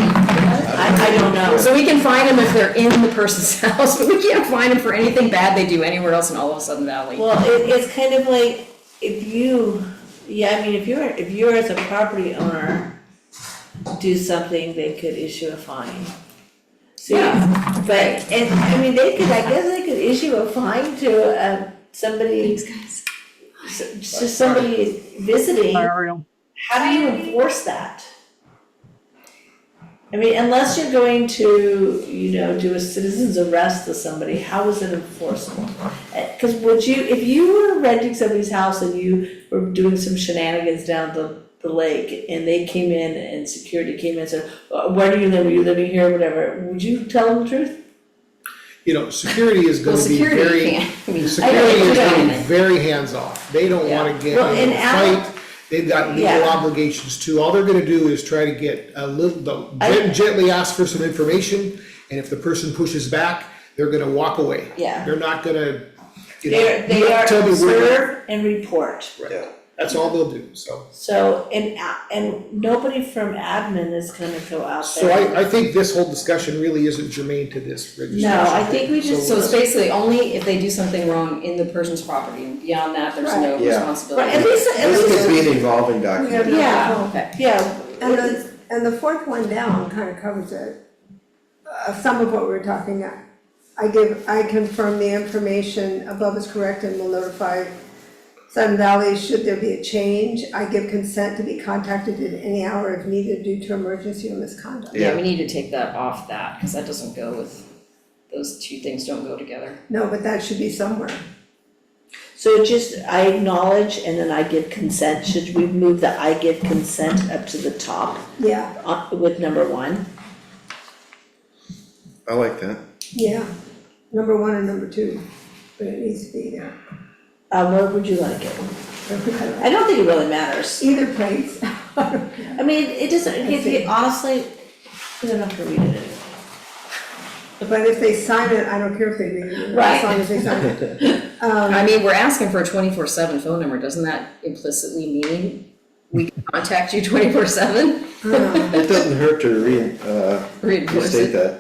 Speaker 4: I don't know.
Speaker 3: So we can find them if they're in the person's house, but we can't find them for anything bad they do anywhere else in all of Sudden Valley.
Speaker 4: Well, it's kind of like if you, if you're as a property owner, do something, they could issue a fine. See,
Speaker 3: Yeah.
Speaker 4: but, and, I guess they could issue a fine to, somebody.
Speaker 9: Thanks, guys.
Speaker 4: To somebody visiting,
Speaker 5: Hi, Ariel.
Speaker 4: how do you enforce that? Unless you're going to, do a citizen's arrest of somebody, how is it enforceable? Cause if you were renting somebody's house and you were doing some shenanigans down the lake and they came in and security came in and said, where do you live, are you living here, whatever, would you tell them the truth?
Speaker 6: Security is
Speaker 3: Well,
Speaker 6: gonna be
Speaker 3: security
Speaker 6: very,
Speaker 3: can't, I mean,
Speaker 6: security is
Speaker 3: I
Speaker 6: gonna
Speaker 3: know.
Speaker 6: be very hands-off. They don't wanna get
Speaker 4: Well,
Speaker 6: in
Speaker 4: and
Speaker 6: a fight. They've got legal
Speaker 4: Yeah.
Speaker 6: obligations too. All they're gonna do is try to get gently ask for some information, and if the person pushes back, they're gonna walk away.
Speaker 4: Yeah.
Speaker 6: They're not gonna,
Speaker 4: They are
Speaker 6: tell me where.
Speaker 4: observe and report.
Speaker 1: Yeah.
Speaker 6: That's all they'll do, so.
Speaker 4: So, and nobody from admin is gonna go out
Speaker 6: So
Speaker 4: there.
Speaker 6: I think this whole discussion really isn't germane to this registration.
Speaker 4: No, I think we just-
Speaker 3: So it's basically only if they do something wrong in the person's property, and beyond that, there's no
Speaker 7: Right.
Speaker 1: Yeah.
Speaker 3: responsibility.
Speaker 4: Right, at
Speaker 1: This could be an evolving
Speaker 7: We
Speaker 1: document.
Speaker 7: have no
Speaker 4: Yeah.
Speaker 7: control.
Speaker 3: Okay.
Speaker 4: Yeah,
Speaker 7: And the fourth one down kind of covers it. Some of what we were talking at. I confirm the information above is correct and will notify Sun Valley should there be a change. I give consent to be contacted at any hour if needed due to emergency or misconduct.
Speaker 3: Yeah, we need to take that off that, because that doesn't go with, those two things don't go together.
Speaker 7: No, but that should be somewhere.
Speaker 4: so just, I acknowledge and then I give consent, should we move the I give consent up to the top,
Speaker 7: Yeah,
Speaker 4: with number 1?
Speaker 1: I like that.
Speaker 7: yeah. Number 1 and number 2, but it needs to be there.
Speaker 4: Where would you like it? I don't think it really matters.
Speaker 7: Either place.
Speaker 4: It doesn't, if you, honestly, you don't have to read it.
Speaker 7: But if they sign it, I don't care if they read it,
Speaker 4: Right.
Speaker 7: as long as they sign it.
Speaker 3: I mean, we're asking for a 24/7 phone number, doesn't that implicitly mean we can contact you 24/7?
Speaker 1: It doesn't hurt to
Speaker 3: Reinforce
Speaker 1: restate
Speaker 3: it.
Speaker 1: that.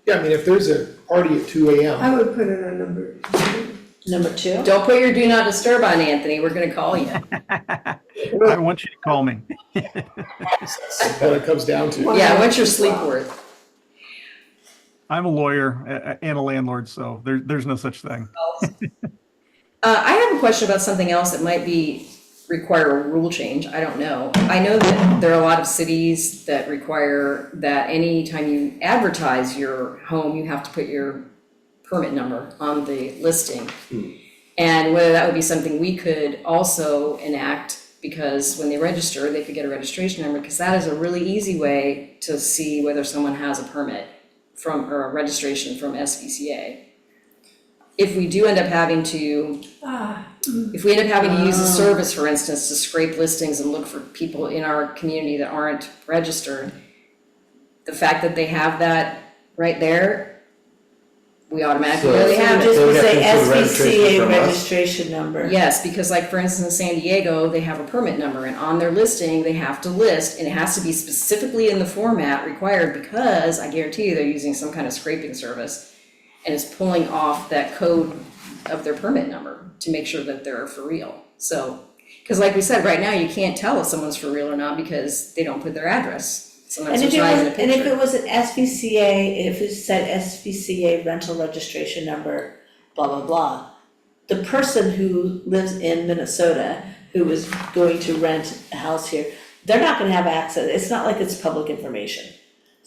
Speaker 6: Yeah, if there's a party at 2 AM,
Speaker 7: I would put it on number 2.
Speaker 4: Number 2?
Speaker 3: Don't put your do not disturb on, Anthony, we're gonna call you.
Speaker 5: I want you to call me.
Speaker 6: that's what it comes down to.
Speaker 3: Yeah, what's your sleep worth?
Speaker 5: I'm a lawyer and a landlord, so there's no such thing.
Speaker 3: I have a question about something else that might require a rule change, I don't know. I know that there are a lot of cities that require that anytime you advertise your home, you have to put your permit number on the listing. And whether that would be something we could also enact, because when they register, they could get a registration number, because that is a really easy way to see whether someone has a permit or a registration from SVCA. If we do end up having to If we end up having to use a service, for instance, to scrape listings and look for people in our community that aren't registered, the fact that they have that right there, we automatically know they have
Speaker 4: Just
Speaker 3: it.
Speaker 1: So we have
Speaker 4: say
Speaker 1: to include
Speaker 4: SVCA
Speaker 1: from us?
Speaker 4: registration number.
Speaker 3: Yes, because like for instance, in San Diego, they have a permit number, and on their listing, they have to list, and it has to be specifically in the format required, because I guarantee you they're using some kind of scraping service, and it's pulling off that code of their permit number to make sure that they're for real. So, because like we said, right now, you can't tell if someone's for real or not because they don't put their address. Sometimes
Speaker 4: And
Speaker 3: it's not even a
Speaker 4: and if
Speaker 3: picture.
Speaker 4: it was an SVCA, if it said SVCA rental registration number, blah, blah, blah, the person who lives in Minnesota, who is going to rent a house here, they're not gonna have access, it's not like it's public information.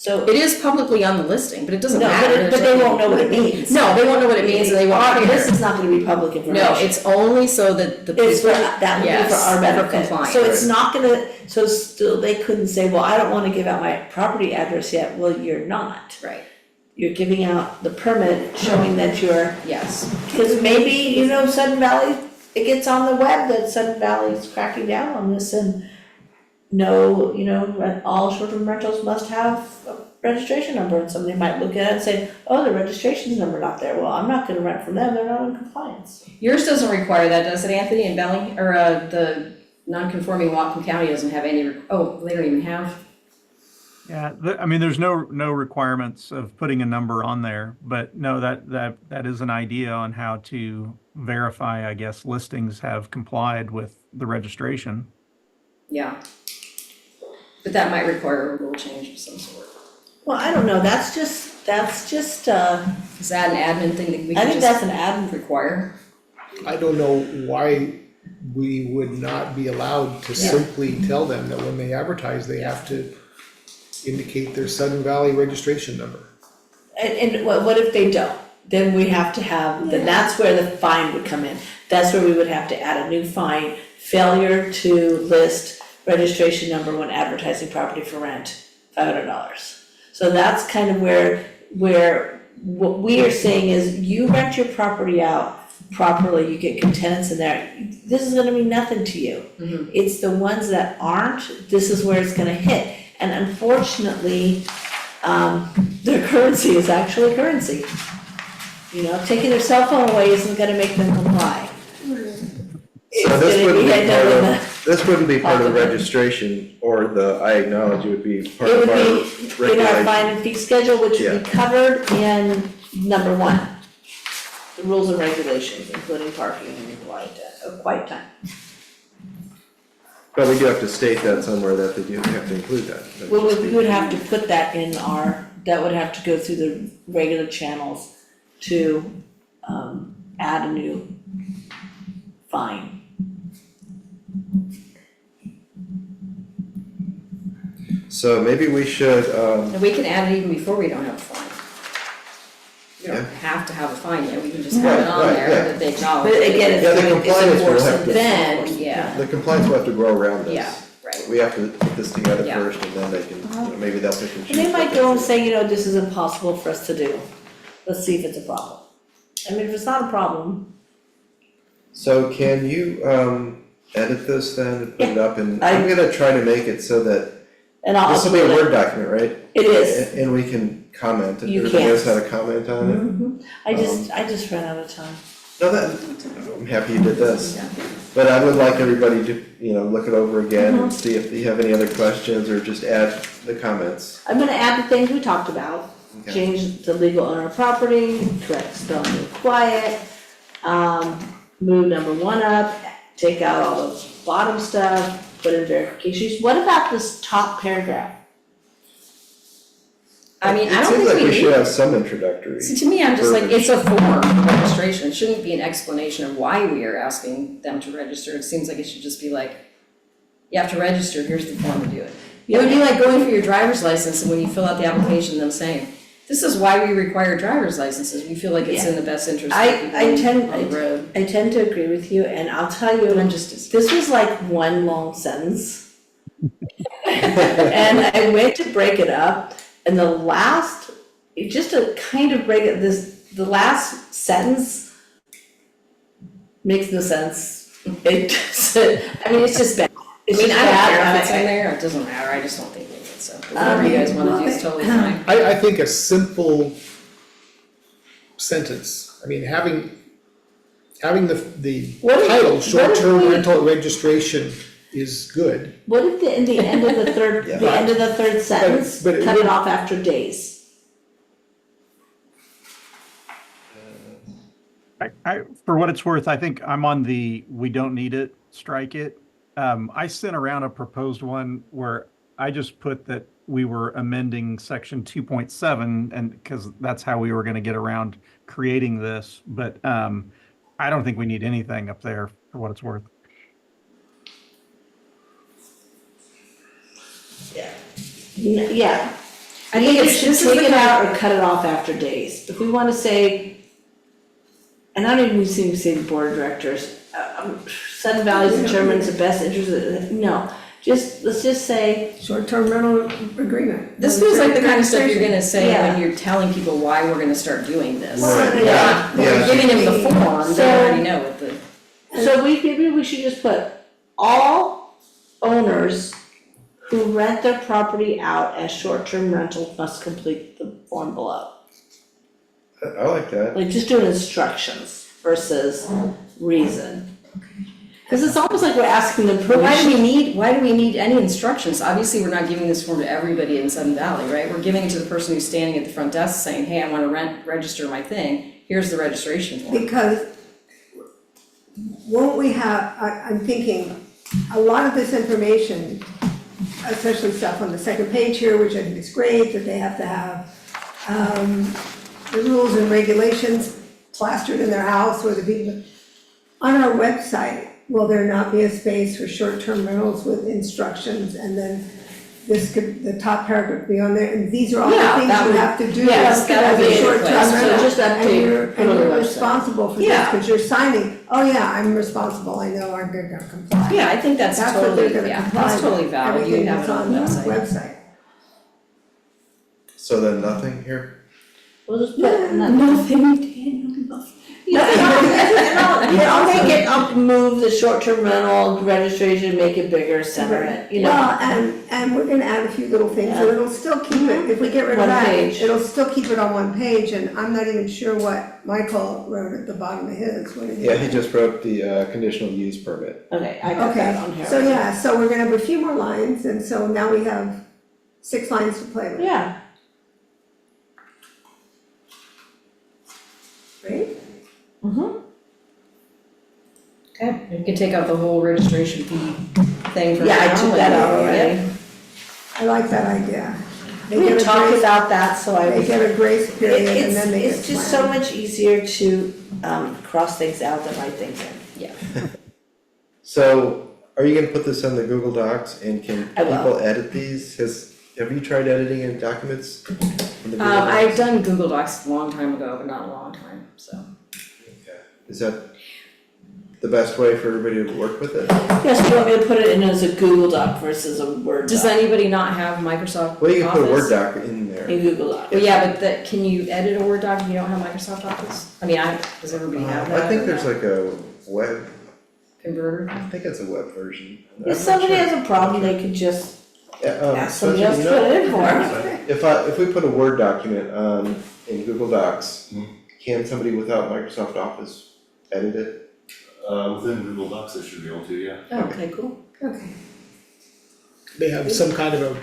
Speaker 4: So,
Speaker 3: It is publicly on the listing, but it doesn't
Speaker 4: no,
Speaker 3: matter.
Speaker 4: but they won't know what it means.
Speaker 3: No, they won't know what it means and they won't care.
Speaker 4: This is not gonna be public information.
Speaker 3: No, it's only so that the people.
Speaker 4: It's for, that would be for
Speaker 3: Yes,
Speaker 4: our
Speaker 3: for
Speaker 4: benefit.
Speaker 3: compliance.
Speaker 4: So it's not gonna, so still, they couldn't say, well, I don't wanna give out my property address yet. Well, you're not.
Speaker 3: Right,
Speaker 4: You're giving out the permit showing that you're,
Speaker 3: yes.
Speaker 4: because maybe, you know, Sudden Valley, it gets on the web that Sudden Valley is cracking down on this and no, you know, all short-term rentals must have a registration number, and somebody might look at it and say, oh, the registration number not there, well, I'm not gonna rent from them, they're not in compliance.
Speaker 3: Yours doesn't require that, does it, Anthony, and Belling, or the non-conforming Whatcom County doesn't have any, they don't even have?
Speaker 5: Yeah, I mean, there's no requirements of putting a number on there, but no, that is an idea on how to verify, I guess, listings have complied with the registration.
Speaker 3: Yeah. But that might require a rule change of some sort.
Speaker 4: Well, I don't know, that's just,
Speaker 3: Is that an admin thing that we
Speaker 4: I
Speaker 3: can
Speaker 4: think
Speaker 3: just
Speaker 4: that's an admin.
Speaker 3: require?
Speaker 6: I don't know why we would not be allowed to simply tell them that when they advertise, they have to indicate their Sudden Valley registration number.
Speaker 4: And what if they don't? Then we have to have, then that's where the fine would come in. That's where we would have to add a new fine, failure to list registration number when advertising property for rent, $500. So that's kind of where what we are saying is you rent your property out properly, you get good tenants in there, this is gonna mean nothing to you.
Speaker 3: Mhm.
Speaker 4: It's the ones that aren't, this is where it's gonna hit. And unfortunately, their currency is actually currency. You know, taking their cell phone away isn't gonna make them comply. It's
Speaker 1: So this
Speaker 4: gonna
Speaker 1: wouldn't
Speaker 4: be
Speaker 1: be
Speaker 4: end
Speaker 1: part
Speaker 4: up in
Speaker 1: of, this wouldn't be part of the
Speaker 4: pocket.
Speaker 1: registration or the, I acknowledge it would be part
Speaker 4: It
Speaker 1: of
Speaker 4: would
Speaker 1: our
Speaker 4: be in our
Speaker 1: regulation.
Speaker 4: fine and fee schedule, which would be covered in number 1. The rules and regulations, including parking and quiet time.
Speaker 1: But we do have to state that somewhere that they do have to include that.
Speaker 4: Well, we would have to put that in our, that would have to go through the regular channels to add a new fine.
Speaker 1: So maybe we should,
Speaker 3: And we can add it even before we don't have a fine. We don't
Speaker 1: Yeah.
Speaker 3: have to have a fine yet, we can just have it on
Speaker 1: Right,
Speaker 3: there
Speaker 1: yeah.
Speaker 3: that they acknowledge.
Speaker 4: But again,
Speaker 1: Yeah, the
Speaker 4: it's
Speaker 1: compliance will
Speaker 4: enforced,
Speaker 1: have to-
Speaker 4: then,
Speaker 3: Yeah,
Speaker 1: the compliance will have to grow around this.
Speaker 3: yeah, right.
Speaker 1: We have to put this together
Speaker 3: Yeah.
Speaker 1: first and then they can, you know, maybe they'll pick and choose.
Speaker 4: and they
Speaker 1: what
Speaker 4: might go and
Speaker 1: do.
Speaker 4: say, you know, this is impossible for us to do. Let's see if it's a problem. I mean, if it's not a problem,
Speaker 1: So can you, edit this then and put it up and
Speaker 4: I-
Speaker 1: I'm gonna try to make it so that,
Speaker 4: and I'll.
Speaker 1: this will be a Word document, right?
Speaker 4: It is.
Speaker 1: And we can comment, if
Speaker 4: You
Speaker 1: everybody
Speaker 4: can.
Speaker 1: knows how to comment on it.
Speaker 4: Mhm. I just ran out of time.
Speaker 1: No, that, I'm happy you did this.
Speaker 3: Yeah.
Speaker 1: But I would like everybody to, you know, look it over again
Speaker 4: Mm-hmm.
Speaker 1: and see if you have any other questions or just add the comments.
Speaker 4: I'm gonna add the things we talked about.
Speaker 1: Okay.
Speaker 4: Change the legal owner of property, correct spelling of quiet, move number 1 up, take out all the bottom stuff, put in verifications. What about this top paragraph?
Speaker 3: I mean, I don't
Speaker 1: It
Speaker 3: think
Speaker 1: seems like
Speaker 3: we
Speaker 1: we
Speaker 3: need.
Speaker 1: should have some introductory.
Speaker 3: See, to me, I'm just like,
Speaker 1: verbiage.
Speaker 3: it's a form of registration, it shouldn't be an explanation of why we are asking them to register, it seems like it should just be like, you have to register, here's the form to do it. It would be like going for your driver's license and when you fill out the application, them saying, this is why we require driver's licenses, we feel like it's in the best interest of people on the road.
Speaker 4: I tend to agree with you, and I'll tell you,
Speaker 3: I'm just,
Speaker 4: this was like one long sentence. And I went to break it up, and the last, just to kind of break it, the last sentence makes no sense. It doesn't, I mean, it's just bad. It's
Speaker 3: I mean,
Speaker 4: just
Speaker 3: I don't
Speaker 4: bad,
Speaker 3: care if it's
Speaker 4: and
Speaker 3: in there, it doesn't matter, I just don't think we need it, so whatever you guys wanna do is totally fine.
Speaker 6: I think a simple sentence, I mean, having the
Speaker 4: What if-
Speaker 6: title,
Speaker 4: what if
Speaker 6: short-term
Speaker 4: we-
Speaker 6: rental registration is good.
Speaker 4: What if in the end of the third,
Speaker 1: Yeah.
Speaker 4: the end of the third sentence,
Speaker 6: but it
Speaker 4: cut it
Speaker 6: would-
Speaker 4: off after days?
Speaker 5: For what it's worth, I think I'm on the we don't need it, strike it. I sent around a proposed one where I just put that we were amending section 2.7 and because that's how we were going to get around creating this. But I don't think we need anything up there for what it's worth.
Speaker 4: Yeah,
Speaker 3: I
Speaker 4: We
Speaker 3: think
Speaker 4: either
Speaker 3: it's,
Speaker 4: should
Speaker 3: this is
Speaker 4: take
Speaker 3: the
Speaker 4: it
Speaker 3: kind
Speaker 4: out or cut it off after days. If we wanna say, and I don't even say the board of directors, Sun Valley's determines the best interest of, no. Let's just say,
Speaker 7: Short-term rental agreement.
Speaker 3: this feels like the kind of stuff you're gonna say
Speaker 4: Yeah.
Speaker 3: when you're telling people why we're gonna start doing this.
Speaker 1: Right,
Speaker 3: You're not-
Speaker 1: yeah,
Speaker 3: You're giving them the form,
Speaker 4: So-
Speaker 3: they already know what the.
Speaker 4: so maybe we should just put all owners who rent their property out as short-term rentals must complete the form below.
Speaker 1: I like that.
Speaker 4: Like just doing instructions versus reason. Cause it's almost like we're asking them
Speaker 3: But why
Speaker 4: permission.
Speaker 3: why do we need any instructions? Obviously, we're not giving this form to everybody in Sudden Valley, right? We're giving it to the person who's standing at the front desk saying, hey, I wanna register my thing, here's the registration form.
Speaker 7: Because won't we have, I'm thinking, a lot of this information, especially stuff on the second page here, which I think is great, that they have to have the rules and regulations plastered in their house or the people. On our website, will there not be a space for short-term rentals with instructions, and then the top paragraph be on there, and these are all the
Speaker 3: Yeah,
Speaker 7: things
Speaker 3: that
Speaker 7: you
Speaker 3: would-
Speaker 7: have to do
Speaker 3: yes,
Speaker 7: as
Speaker 3: that would be
Speaker 7: a
Speaker 3: a good
Speaker 7: short-term
Speaker 3: place.
Speaker 7: rental.
Speaker 4: So just update,
Speaker 7: And
Speaker 4: put on the
Speaker 7: you're
Speaker 4: website.
Speaker 7: responsible for this,
Speaker 3: Yeah.
Speaker 7: because you're signing, oh yeah, I'm responsible, I know I'm gonna comply.
Speaker 3: Yeah, I think that's
Speaker 7: That's what
Speaker 3: totally,
Speaker 7: they're gonna
Speaker 3: yeah,
Speaker 7: comply
Speaker 3: that's
Speaker 7: with,
Speaker 3: totally valid, you
Speaker 7: everything
Speaker 3: have
Speaker 7: that's
Speaker 3: it on the website.
Speaker 7: website.
Speaker 1: So then nothing here?
Speaker 4: We'll just put
Speaker 7: Yeah,
Speaker 4: nothing. No, I'll make it, I'll move the short-term rental registration, make it bigger, center it, you know.
Speaker 7: Well, and we're gonna add a few little things, and it'll still keep it, if we get rid of
Speaker 4: One
Speaker 7: that,
Speaker 4: page.
Speaker 7: it'll still keep it on one page, and I'm not even sure what Michael wrote at the bottom of his, what did he?
Speaker 1: Yeah, he just wrote the conditional use permit.
Speaker 4: Okay, I got that on here.
Speaker 7: So yeah, so we're gonna have a few more lines, and so now we have 6 lines to play with,
Speaker 4: Yeah,
Speaker 7: right?
Speaker 3: Okay, you can take out the whole registration fee thing for now.
Speaker 4: yeah, I took that out
Speaker 3: and-
Speaker 4: already.
Speaker 7: I like that idea. They
Speaker 4: We
Speaker 7: get a
Speaker 4: talked
Speaker 7: grace,
Speaker 4: about that, so I
Speaker 7: they
Speaker 4: was.
Speaker 7: get a grace period, and then they get
Speaker 4: It's just so
Speaker 7: slammed.
Speaker 4: much easier to, cross things out than write things in.
Speaker 1: So are you gonna put this on the Google Docs and can
Speaker 4: I will.
Speaker 1: people edit these? Have you tried editing in documents? in the Google
Speaker 3: I've
Speaker 1: Docs?
Speaker 3: done Google Docs a long time ago, but not a long time, so.
Speaker 1: Okay. Is that the best way for everybody to work with it?
Speaker 4: Yes, you want me to put it in as a Google Doc versus a Word
Speaker 3: Does
Speaker 4: doc?
Speaker 3: anybody not have Microsoft Office?
Speaker 1: Well, you can put a Word doc in there.
Speaker 4: In Google Doc.
Speaker 3: Well, yeah, but can you edit a Word doc if you don't have Microsoft Office? I mean, does everybody have that?
Speaker 1: I think
Speaker 3: or
Speaker 1: there's
Speaker 3: not?
Speaker 1: like a web,
Speaker 3: Converter?
Speaker 1: I think it's a web version. I'm
Speaker 4: If
Speaker 1: not
Speaker 4: somebody
Speaker 1: sure.
Speaker 4: has a problem, they could just ask somebody
Speaker 1: Spencer,
Speaker 4: else
Speaker 1: you
Speaker 4: to
Speaker 1: know,
Speaker 4: put it in for them.
Speaker 1: if we put a Word document in Google Docs, can somebody without Microsoft Office edit it?
Speaker 10: Within Google Docs, they should be able to, yeah.
Speaker 4: Okay, cool.
Speaker 7: Okay,
Speaker 6: They have some kind of a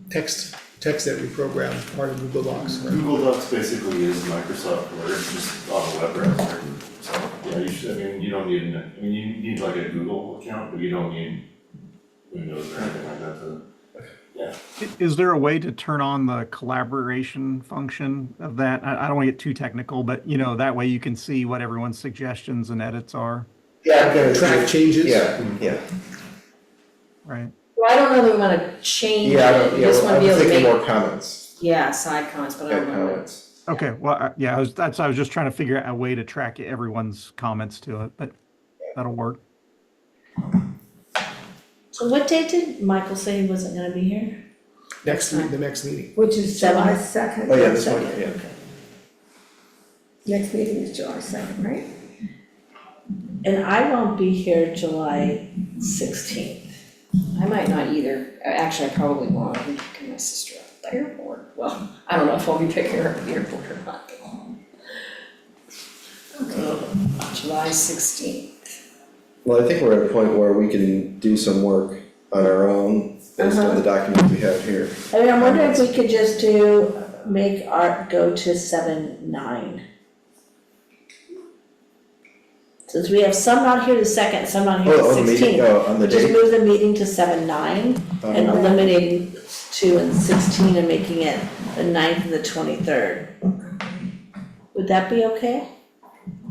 Speaker 6: text editing program, part of Google Docs, right?
Speaker 10: Google Docs basically is Microsoft Word, just on a web browser. So, yeah, you should, I mean, you don't need, you need like a Google account, but you don't need Windows or anything like that to.
Speaker 5: Is there a way to turn on the collaboration function of that? I don't want to get too technical, but that way you can see what everyone's suggestions and edits are,
Speaker 1: Yeah, I'm gonna.
Speaker 6: Track changes.
Speaker 1: Yeah,
Speaker 5: right?
Speaker 3: Well, I don't know that we wanna change
Speaker 1: yeah,
Speaker 3: it, you just wanna be able to
Speaker 1: I'm thinking
Speaker 3: make,
Speaker 1: more comments,
Speaker 3: yeah, side comments, but I
Speaker 1: add
Speaker 3: don't know.
Speaker 1: comments.
Speaker 5: Okay, well, I was just trying to figure out a way to track everyone's comments to it, but that'll work.
Speaker 4: So what date did Michael say he wasn't gonna be here?
Speaker 6: The next meeting.
Speaker 7: which is July 2nd.
Speaker 1: Oh, yeah, this one, yeah.
Speaker 7: Next meeting is July 2nd, right?
Speaker 4: And I won't be here July 16th.
Speaker 3: I might not either, actually, I probably won't, I'm picking my sister up at the airport, well, I don't know if I'll be picking her up at the airport or not. July 16th.
Speaker 1: Well, I think we're at a point where we can do some work on our own based on the documents we have here.
Speaker 4: I mean, I'm wondering if we could just make art go to 7/9. Since we have some not here the 2nd, some not here
Speaker 1: Oh,
Speaker 4: the
Speaker 1: the meeting,
Speaker 4: 16th.
Speaker 1: on the
Speaker 4: Just
Speaker 1: date?
Speaker 4: move the meeting to 7/9 and
Speaker 1: Um,
Speaker 4: eliminating 2 and 16 and making it the 9th and the 23rd. Would that be okay?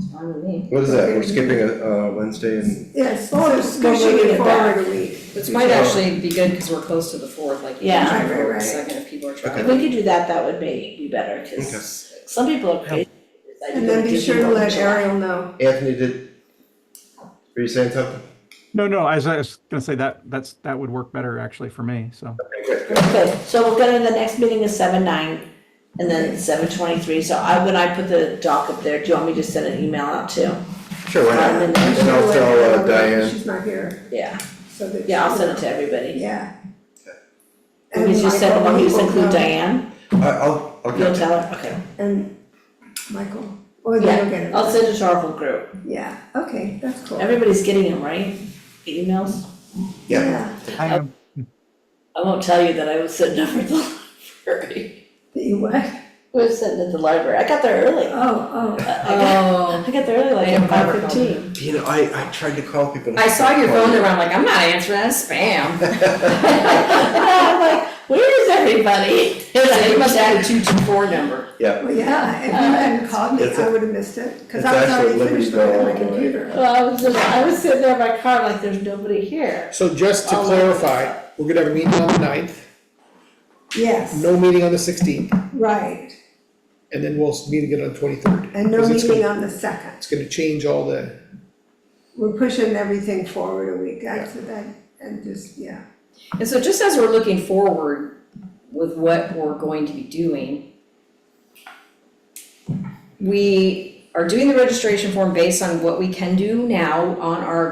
Speaker 3: It's fine with me.
Speaker 1: What is that, we're skipping a Wednesday and,
Speaker 7: Yes,
Speaker 4: Well,
Speaker 7: so
Speaker 4: just
Speaker 7: pushing
Speaker 4: moving
Speaker 7: it
Speaker 4: it back.
Speaker 7: forward a week.
Speaker 3: Which might actually be good, cause we're close to the fourth, like you
Speaker 4: Yeah.
Speaker 3: can try
Speaker 7: Right,
Speaker 3: for
Speaker 7: right,
Speaker 3: a
Speaker 7: right.
Speaker 3: second if people are
Speaker 4: If
Speaker 3: traveling.
Speaker 4: we could do that, that would be better, cause some people are crazy.
Speaker 7: And then be sure to let Ariel know.
Speaker 1: Anthony were you saying something?
Speaker 5: No, I was gonna say that would work better actually for me, so.
Speaker 1: Okay, good.
Speaker 4: Okay, so we're gonna, the next meeting is 7/9, and then 7/23, so when I put the doc up there, do you want me to send an email out too?
Speaker 1: Sure, why not?
Speaker 4: And
Speaker 7: Be
Speaker 1: And
Speaker 7: sure to
Speaker 1: I'll
Speaker 7: let
Speaker 1: tell
Speaker 7: Ariel know that
Speaker 1: Diane.
Speaker 7: she's not here,
Speaker 4: Yeah,
Speaker 7: so that.
Speaker 4: yeah, I'll send it to everybody.
Speaker 7: Yeah.
Speaker 4: And we just send, want me to include Diane?
Speaker 1: I'll
Speaker 4: You'll
Speaker 1: get
Speaker 4: tell her, okay.
Speaker 7: And Michael, or then you'll get it.
Speaker 4: I'll send it to our whole group.
Speaker 7: Yeah, okay, that's cool.
Speaker 4: Everybody's getting them, right? The emails?
Speaker 1: Yeah.
Speaker 5: I am.
Speaker 4: I won't tell you that I was sitting over at the library.
Speaker 7: You what?
Speaker 4: I was sitting at the library. I got there early.
Speaker 7: Oh,
Speaker 3: Oh,
Speaker 4: I got there early, like
Speaker 3: I
Speaker 4: at
Speaker 3: never
Speaker 4: 5:15.
Speaker 1: You know, I tried to call people.
Speaker 3: I saw your phone around, like, I'm not answering that, spam.
Speaker 4: And I'm like, where is everybody?
Speaker 3: You must have had a 224 number.
Speaker 1: Yeah,
Speaker 7: well, yeah, if you hadn't called me,
Speaker 1: It's
Speaker 7: I would have missed it, cause
Speaker 1: it's
Speaker 7: I was
Speaker 1: actually
Speaker 7: already
Speaker 1: Liberty
Speaker 7: finished looking at my
Speaker 1: Bell.
Speaker 7: computer.
Speaker 4: Well, I was sitting there in my car like, there's nobody here.
Speaker 6: So just to
Speaker 4: I'll
Speaker 6: clarify, we're gonna have a meeting on the 9th,
Speaker 7: Yes,
Speaker 6: no meeting on the 16th,
Speaker 7: right,
Speaker 6: and then we'll meet again on the 23rd.
Speaker 7: and no
Speaker 6: 'cause it's
Speaker 7: meeting
Speaker 6: gonna-
Speaker 7: on the second.
Speaker 6: It's gonna change all the,
Speaker 7: We're pushing everything forward a week, that's that, and just, yeah.
Speaker 3: And so just as we're looking forward with what we're going to be doing, we are doing the registration form based on what we can do now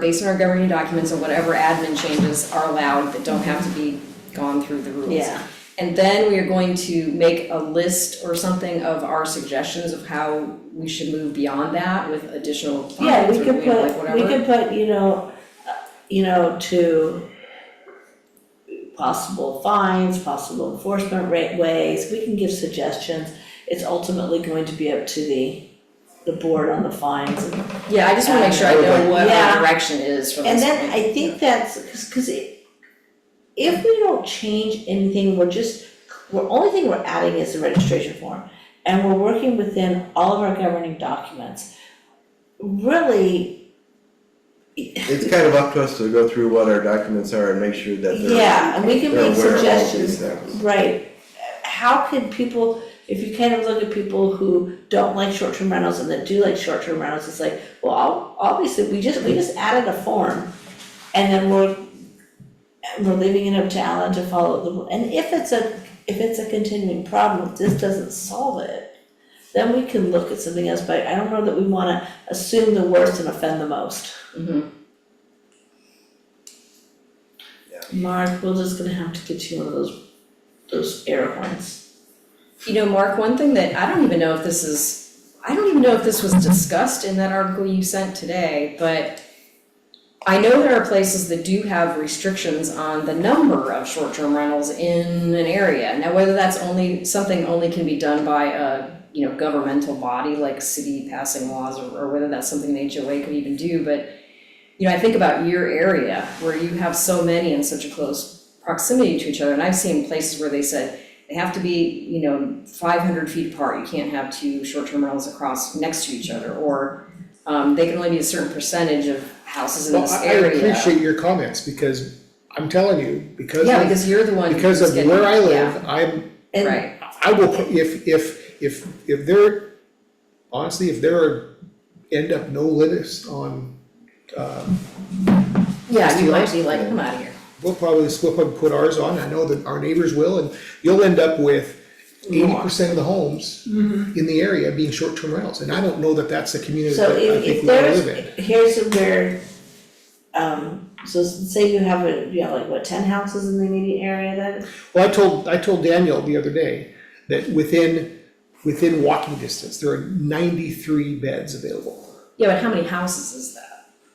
Speaker 3: based on our governing documents and whatever admin changes are allowed that don't have to be gone through the rules.
Speaker 4: Yeah.
Speaker 3: And then we are going to make a list or something of our suggestions of how we should move beyond that with additional
Speaker 4: Yeah,
Speaker 3: fines
Speaker 4: we
Speaker 3: or
Speaker 4: could
Speaker 3: like
Speaker 4: put,
Speaker 3: whatever.
Speaker 4: we could put, to possible fines, possible enforcement ways, we can give suggestions. It's ultimately going to be up to the board on the fines.
Speaker 3: Yeah, I just wanna make sure I know what
Speaker 4: Yeah.
Speaker 3: our direction is for this.
Speaker 4: And then
Speaker 3: point.
Speaker 4: I think that's, cause if we don't change anything, only thing we're adding is the registration form. And we're working within all of our governing documents. Really,
Speaker 1: it's kind of up to us to go through what our documents are and make sure that they're.
Speaker 4: yeah, and we can
Speaker 1: they're
Speaker 4: make
Speaker 1: aware of all these
Speaker 4: suggestions,
Speaker 1: things.
Speaker 4: right? How can people, if you kind of look at people who don't like short-term rentals and that do like short-term rentals, it's like, well, obviously, we just added a form. And then we're leaving it up to Alan to follow the, and if it's a continuing problem, if this doesn't solve it, then we can look at something else, but I don't know that we wanna assume the worst and offend the most.
Speaker 3: Mhm.
Speaker 4: Mark, we're just gonna have to get you one of those air horns.
Speaker 3: You know, Mark, one thing that I don't even know if this was discussed in that article you sent today, but I know there are places that do have restrictions on the number of short-term rentals in an area. Now, whether that's something can be done by a, governmental body like a city passing laws or whether that's something the HOA could even do, but, I think about your area where you have so many in such a close proximity to each other, and I've seen places where they said they have to be, 500 feet apart, you can't have two short-term rentals across next to each other, or they can only be a certain percentage of houses in this
Speaker 6: I
Speaker 3: area.
Speaker 6: appreciate your comments, because I'm telling you, because
Speaker 3: Yeah,
Speaker 6: of,
Speaker 3: because you're the one
Speaker 6: because
Speaker 3: who's
Speaker 6: of
Speaker 3: getting,
Speaker 6: where I
Speaker 3: yeah,
Speaker 6: live,
Speaker 4: And
Speaker 3: right,
Speaker 6: I will, put if there, honestly, if there end up no limits on,
Speaker 3: yeah, you might
Speaker 6: STRs,
Speaker 3: be like, come out of here.
Speaker 6: we'll probably put ours on, I know that our neighbors will, and you'll end up with 80% of the homes in the area being short-term rentals, and I don't know that that's the community
Speaker 4: so
Speaker 6: that I
Speaker 4: if
Speaker 6: think we wanna live in.
Speaker 4: here's where, so say you have 10 houses in the immediate area then?
Speaker 6: Well, I told Daniel the other day that within walking distance, there are 93 beds available.
Speaker 3: Yeah, but how many houses is that?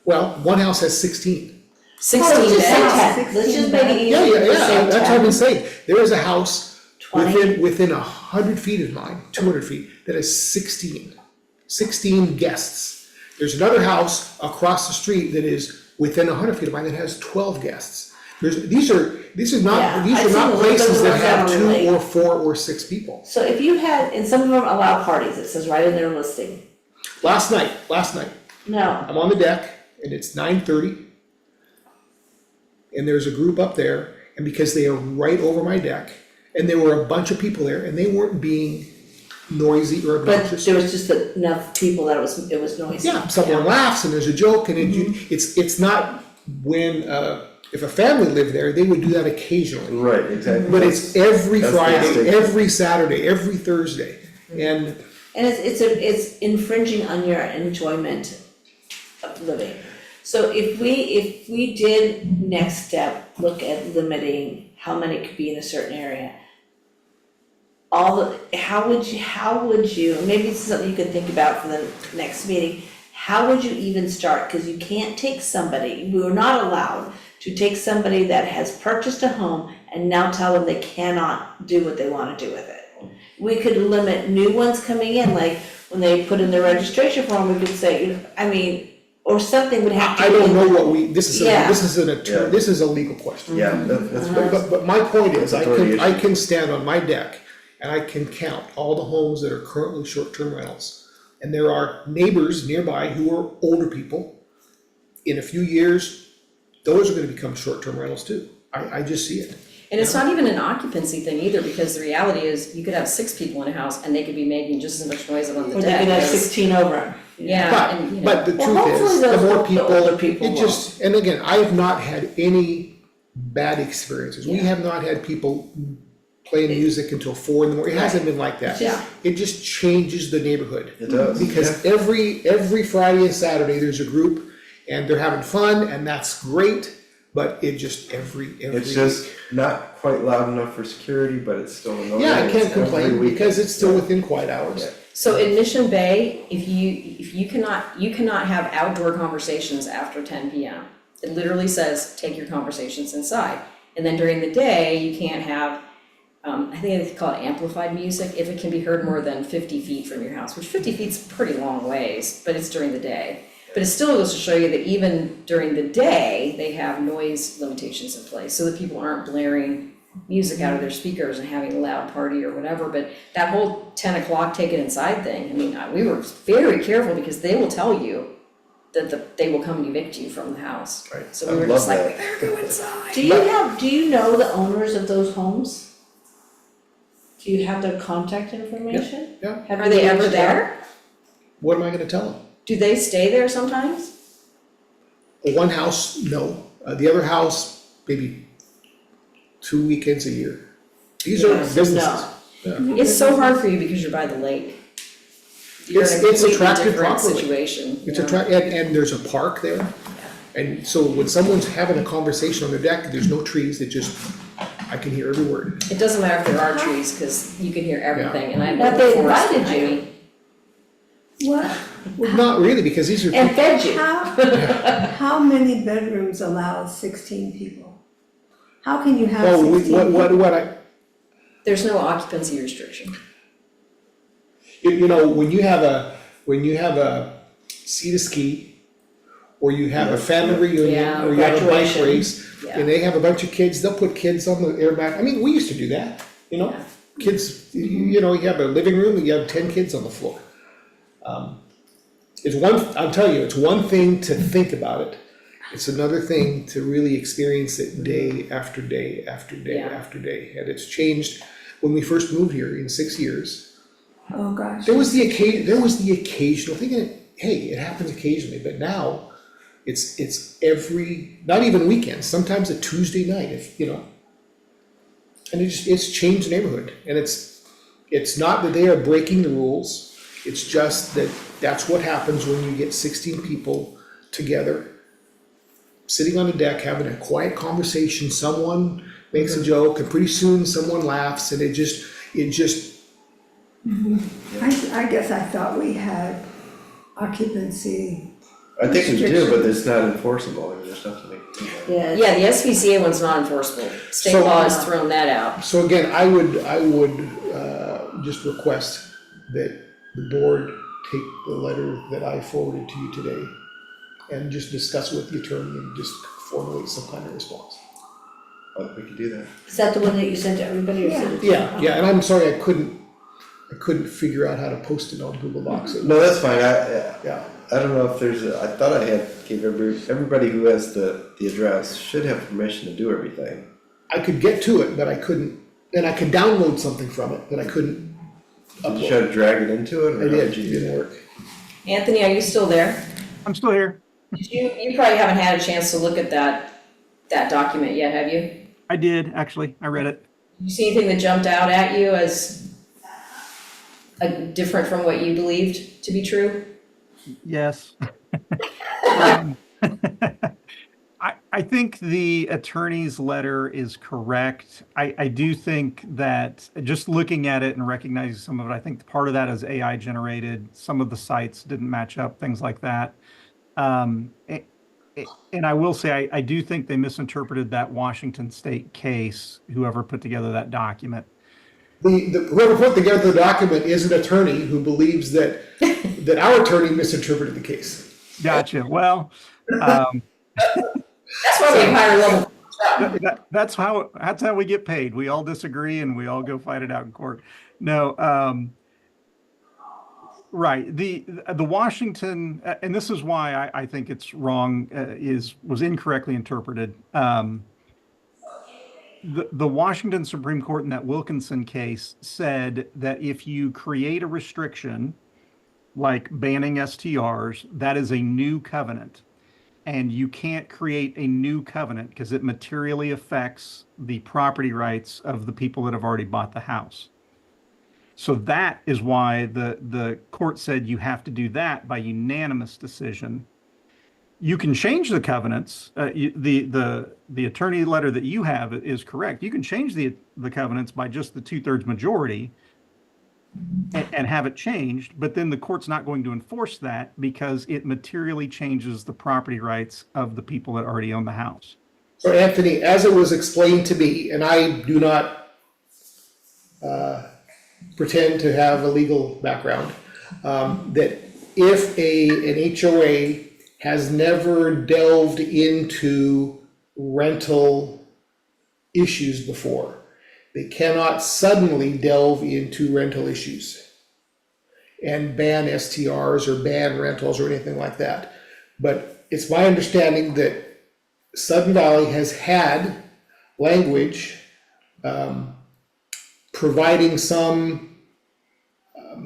Speaker 6: Well, one house has 16.
Speaker 3: 16
Speaker 4: Let's just say
Speaker 3: beds?
Speaker 4: 10. Let's just make it easy,
Speaker 6: Yeah,
Speaker 4: let's say 10.
Speaker 6: that's what I've been saying. There is a house
Speaker 4: 20.
Speaker 6: within 100 feet of mine, 200 feet, that has 16 guests. There's another house across the street that is within 100 feet of mine that has 12 guests. These are
Speaker 4: Yeah, I've seen
Speaker 6: not
Speaker 4: a little bit
Speaker 6: places
Speaker 4: of
Speaker 6: that
Speaker 4: those
Speaker 6: have
Speaker 4: down
Speaker 6: 2
Speaker 4: in
Speaker 6: or 4 or 6 people.
Speaker 4: So if you had, and some of them allow parties, it says right in their listing.
Speaker 6: last night,
Speaker 4: No,
Speaker 6: I'm on the deck and it's 9:30. And there's a group up there, and because they are right over my deck, and there were a bunch of people there, and they weren't being noisy or
Speaker 4: but
Speaker 6: obnoxious.
Speaker 4: there was just enough people that it was noisy.
Speaker 6: Yeah, someone laughs and there's a joke and it's not when, if a family lived there, they would do that occasionally.
Speaker 1: Right, exactly.
Speaker 6: But it's every
Speaker 1: That's the
Speaker 6: Friday,
Speaker 1: mistake.
Speaker 6: every Saturday, every Thursday, and
Speaker 4: And it's infringing on your enjoyment of living. So if we did next step, look at limiting how many could be in a certain area, how would you, maybe this is something you could think about for the next meeting, how would you even start? Cause you can't take somebody, we were not allowed to take somebody that has purchased a home and now tell them they cannot do what they wanna do with it. We could limit new ones coming in, like when they put in their registration form, we could say, or something would have to
Speaker 6: I
Speaker 4: be
Speaker 6: don't
Speaker 4: in
Speaker 6: know
Speaker 4: the-
Speaker 6: what this is
Speaker 4: Yeah.
Speaker 6: this is a legal question.
Speaker 1: Yeah, that's right.
Speaker 6: But my point is,
Speaker 1: That's authority
Speaker 6: I
Speaker 1: issue.
Speaker 6: can stand on my deck and I can count all the homes that are currently short-term rentals. And there are neighbors nearby who are older people. In a few years, those are gonna become short-term rentals too. I just see it.
Speaker 3: And it's not even an occupancy thing either, because the reality is, you could have 6 people in a house and they could be making just as much noise on the
Speaker 4: Or
Speaker 3: deck.
Speaker 4: they could have
Speaker 3: as-
Speaker 4: 16 over 'em.
Speaker 3: Yeah, and you know.
Speaker 6: But the
Speaker 4: Well,
Speaker 6: truth
Speaker 4: hopefully
Speaker 6: is, the
Speaker 4: those
Speaker 6: more
Speaker 4: older
Speaker 6: people,
Speaker 4: people
Speaker 6: it just, and again, I have not had any bad experiences. We have not had people playing music until 4 in the morning. It hasn't been like that.
Speaker 4: Yeah.
Speaker 6: It just changes the neighborhood.
Speaker 1: It does.
Speaker 6: Because every Friday and Saturday, there's a group and they're having fun and that's great, but it just every.
Speaker 1: It's just not quite loud enough for security, but it's still annoying.
Speaker 6: Yeah, I
Speaker 1: It's
Speaker 6: can't
Speaker 1: every
Speaker 6: complain
Speaker 1: weekend.
Speaker 6: because it's still within quiet hours.
Speaker 1: Yeah.
Speaker 3: So in Mission Bay, if you cannot have outdoor conversations after 10 p.m. It literally says, take your conversations inside. And then during the day, you can't have, I think they call it amplified music, if it can be heard more than 50 feet from your house, which 50 feet's a pretty long ways, but it's during the day. But it still goes to show you that even during the day, they have noise limitations in place, so that people aren't blaring music out of their speakers and having a loud party or whatever. But that whole 10 o'clock take it inside thing, I mean, we were very careful because they will tell you that they will come and evict you from the house.
Speaker 1: Right.
Speaker 3: So
Speaker 1: I
Speaker 3: we were
Speaker 1: love
Speaker 3: just like,
Speaker 1: that.
Speaker 3: we better go inside.
Speaker 4: Do you know the owners of those homes? Do you have their contact information?
Speaker 6: Yeah.
Speaker 4: Have
Speaker 3: Are
Speaker 4: you
Speaker 3: they ever
Speaker 4: reached out?
Speaker 3: there?
Speaker 6: What am I gonna tell them?
Speaker 3: Do they stay there sometimes?
Speaker 6: One house, no. The other house, maybe 2 weekends a year. These are
Speaker 4: Yeah, so
Speaker 6: businesses.
Speaker 4: no.
Speaker 3: It's so hard for you because you're by the lake. You're in a
Speaker 6: It's
Speaker 3: completely
Speaker 6: attractive
Speaker 3: different
Speaker 6: property.
Speaker 3: situation.
Speaker 6: It's
Speaker 3: you know?
Speaker 6: and there's a park there. And so when someone's having a conversation on their deck, there's no trees, I can hear every word.
Speaker 3: It doesn't matter if there are trees, cause you can hear everything, and I
Speaker 4: But
Speaker 3: know
Speaker 4: they
Speaker 3: the forest
Speaker 4: invited
Speaker 3: behind
Speaker 4: you.
Speaker 3: me.
Speaker 7: What,
Speaker 6: Well, not really, because these are
Speaker 4: And
Speaker 6: people,
Speaker 4: fed you.
Speaker 7: how many bedrooms allow 16 people? How can you have
Speaker 6: well,
Speaker 7: 16 people?
Speaker 3: There's no occupancy restriction.
Speaker 6: you know, when you have a sea to ski, or you have a family reunion,
Speaker 3: Yeah,
Speaker 6: or you have a bike
Speaker 4: graduation.
Speaker 6: race,
Speaker 3: Yeah.
Speaker 6: and they have a bunch of kids, they'll put kids on the airback. I mean, we used to do that, you know?
Speaker 3: Yeah.
Speaker 6: Kids, you know, you have a living room and you have 10 kids on the floor. I'm telling you, it's one thing to think about it. It's another thing to really experience it day after day after day
Speaker 3: Yeah.
Speaker 6: after day. And it's changed when we first moved here in 6 years.
Speaker 7: Oh, gosh.
Speaker 6: There was the occasional thing, and hey, it happens occasionally, but now it's every, not even weekends, sometimes a Tuesday night, if, you know. And it's changed the neighborhood, and it's not that they are breaking the rules, it's just that that's what happens when you get 16 people together, sitting on the deck, having a quiet conversation, someone makes a joke, and pretty soon someone laughs, and it just
Speaker 7: I guess I thought we had occupancy.
Speaker 1: I think we do, but
Speaker 7: Restriction.
Speaker 1: it's not enforceable, I mean, there's nothing they can do about it.
Speaker 4: Yeah.
Speaker 3: Yeah, the SPCA one's not enforceable. State
Speaker 6: So-
Speaker 3: law has thrown that out.
Speaker 6: So again, I would just request that the board take the letter that I forwarded to you today and just discuss with the attorney and just formulate some kind of response.
Speaker 1: But we could do that.
Speaker 4: Is that the one that you sent to everybody or sent it to?
Speaker 6: Yeah, and I'm sorry I couldn't I couldn't figure out how to post it on Google Docs.
Speaker 1: No, that's fine,
Speaker 6: Yeah,
Speaker 1: I don't know if I thought I gave everybody who has the address should have permission to do everything.
Speaker 6: I could get to it, but I couldn't, and I could download something from it, but I couldn't
Speaker 1: Did you
Speaker 6: upload.
Speaker 1: try to drag it into it, or
Speaker 6: I
Speaker 1: how
Speaker 6: did,
Speaker 1: did
Speaker 6: it
Speaker 1: you do
Speaker 6: didn't
Speaker 1: that?
Speaker 6: work.
Speaker 4: Anthony, are you still there?
Speaker 5: I'm still here.
Speaker 4: You probably haven't had a chance to look at that document yet, have you?
Speaker 5: I did, actually. I read it.
Speaker 4: Did you see anything that jumped out at you as different from what you believed to be true?
Speaker 5: Yes. I think the attorney's letter is correct. I do think that just looking at it and recognizing some of it, I think part of that is AI generated. Some of the sites didn't match up, things like that. And I will say, I do think they misinterpreted that Washington State case, whoever put together that document.
Speaker 6: Whoever put together the document is an attorney who believes that, that our attorney misinterpreted the case.
Speaker 5: Gotcha. Well,
Speaker 4: That's why we have higher level.
Speaker 5: that's how we get paid. We all disagree and we all go fight it out in court. No, right. The Washington, and this is why I think it's wrong, was incorrectly interpreted. The Washington Supreme Court in that Wilkinson case said that if you create a restriction like banning STRs, that is a new covenant. And you can't create a new covenant because it materially affects the property rights of the people that have already bought the house. So that is why the court said you have to do that by unanimous decision. You can change the covenants. The attorney letter that you have is correct. You can change the covenants by just the 2/3 majority and have it changed, but then the court's not going to enforce that because it materially changes the property rights of the people that already own the house.
Speaker 6: So Anthony, as it was explained to me, and I do not pretend to have a legal background, that if an HOA has never delved into rental issues before, they cannot suddenly delve into rental issues and ban STRs or ban rentals or anything like that. But it's my understanding that Sudden Valley has had language providing some,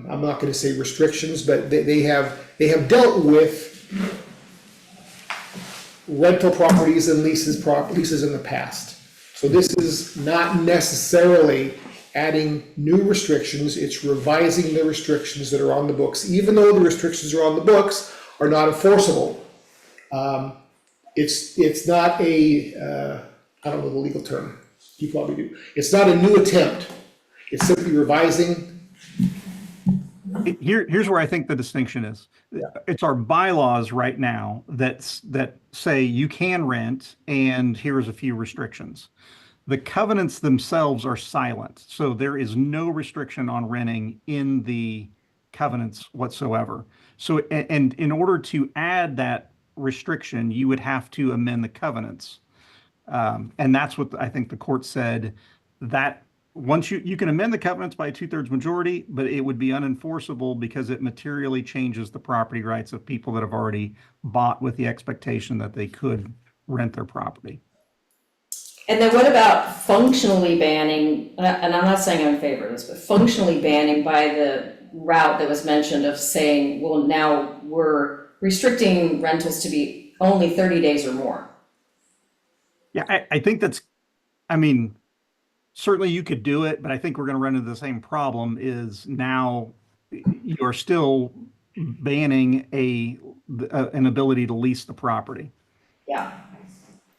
Speaker 6: I'm not gonna say restrictions, but they have dealt with rental properties and leases in the past. So this is not necessarily adding new restrictions, it's revising the restrictions that are on the books, even though the restrictions are on the books are not enforceable. It's not a, I don't know the legal term, you probably do. It's not a new attempt, it's simply revising.
Speaker 5: Here's where I think the distinction is. It's our bylaws right now that say you can rent and here's a few restrictions. The covenants themselves are silent, so there is no restriction on renting in the covenants whatsoever. So, and in order to add that restriction, you would have to amend the covenants. And that's what I think the court said, that once you can amend the covenants by a 2/3 majority, but it would be unenforceable because it materially changes the property rights of people that have already bought with the expectation that they could rent their property.
Speaker 4: And then what about functionally banning, and I'm not saying I'm in favor of this, but functionally banning by the route that was mentioned of saying, well, now we're restricting rentals to be only 30 days or more.
Speaker 5: Yeah, I think that's, I mean, certainly you could do it, but I think we're going to run into the same problem is now you're still banning an ability to lease the property.
Speaker 4: Yeah.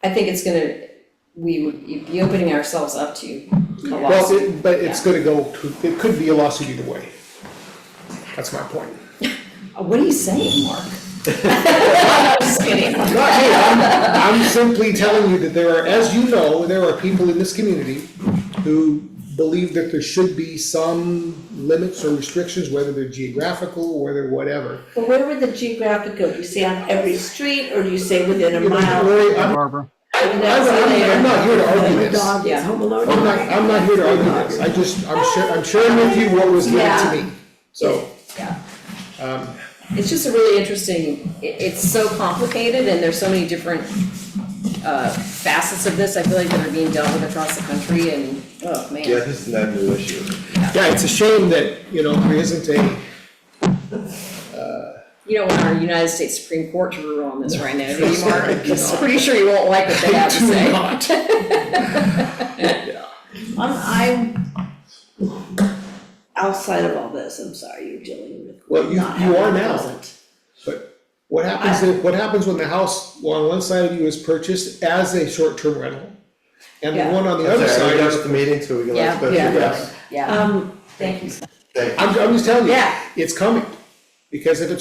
Speaker 4: I think it's gonna, we would be opening ourselves up to a
Speaker 6: Well,
Speaker 4: lawsuit.
Speaker 6: but it's gonna go to, it could be a lawsuit either way. That's my point.
Speaker 4: What are you saying, Mark? I'm just kidding.
Speaker 6: Not me, I'm simply telling you that there are, as you know, there are people in this community who believe that there should be some limits or restrictions, whether they're geographical, whether whatever.
Speaker 11: But where would the geographic go? Do you say on every street, or do you say within a mile?
Speaker 6: Lori,
Speaker 5: Barbara.
Speaker 6: I'm not here to argue
Speaker 7: The
Speaker 6: this.
Speaker 7: dog is home alone.
Speaker 6: I'm not here to argue this, I'm sharing with you what was given to me, so.
Speaker 3: Yeah.
Speaker 6: Um,
Speaker 3: It's just a really interesting, it's so complicated and there's so many different facets of this, I feel like, that are being dealt with across the country and, oh, man.
Speaker 1: Yeah, this is not a new issue.
Speaker 6: yeah, it's a shame that, there isn't a,
Speaker 3: You don't want our United States Supreme Court to rule on this right now, do you, Mark? I'm pretty sure you won't like what they have to
Speaker 6: do
Speaker 3: say.
Speaker 6: not.
Speaker 4: I'm outside of all this, I'm sorry, you're dealing with.
Speaker 6: Well, you
Speaker 4: not
Speaker 6: are
Speaker 4: having
Speaker 6: now.
Speaker 4: present.
Speaker 6: What happens when the house on one side of you is purchased as a short-term rental? And the
Speaker 4: Yeah.
Speaker 6: one on the
Speaker 1: I'm
Speaker 6: other
Speaker 1: sorry, are we
Speaker 6: side
Speaker 1: done
Speaker 6: is,
Speaker 1: with the meeting, so we can let
Speaker 3: Yeah,
Speaker 1: special
Speaker 4: yeah.
Speaker 1: guests?
Speaker 3: Yeah.
Speaker 4: Thank you.
Speaker 1: Thank you.
Speaker 6: I'm just telling you,
Speaker 3: Yeah.
Speaker 6: it's coming, because if it's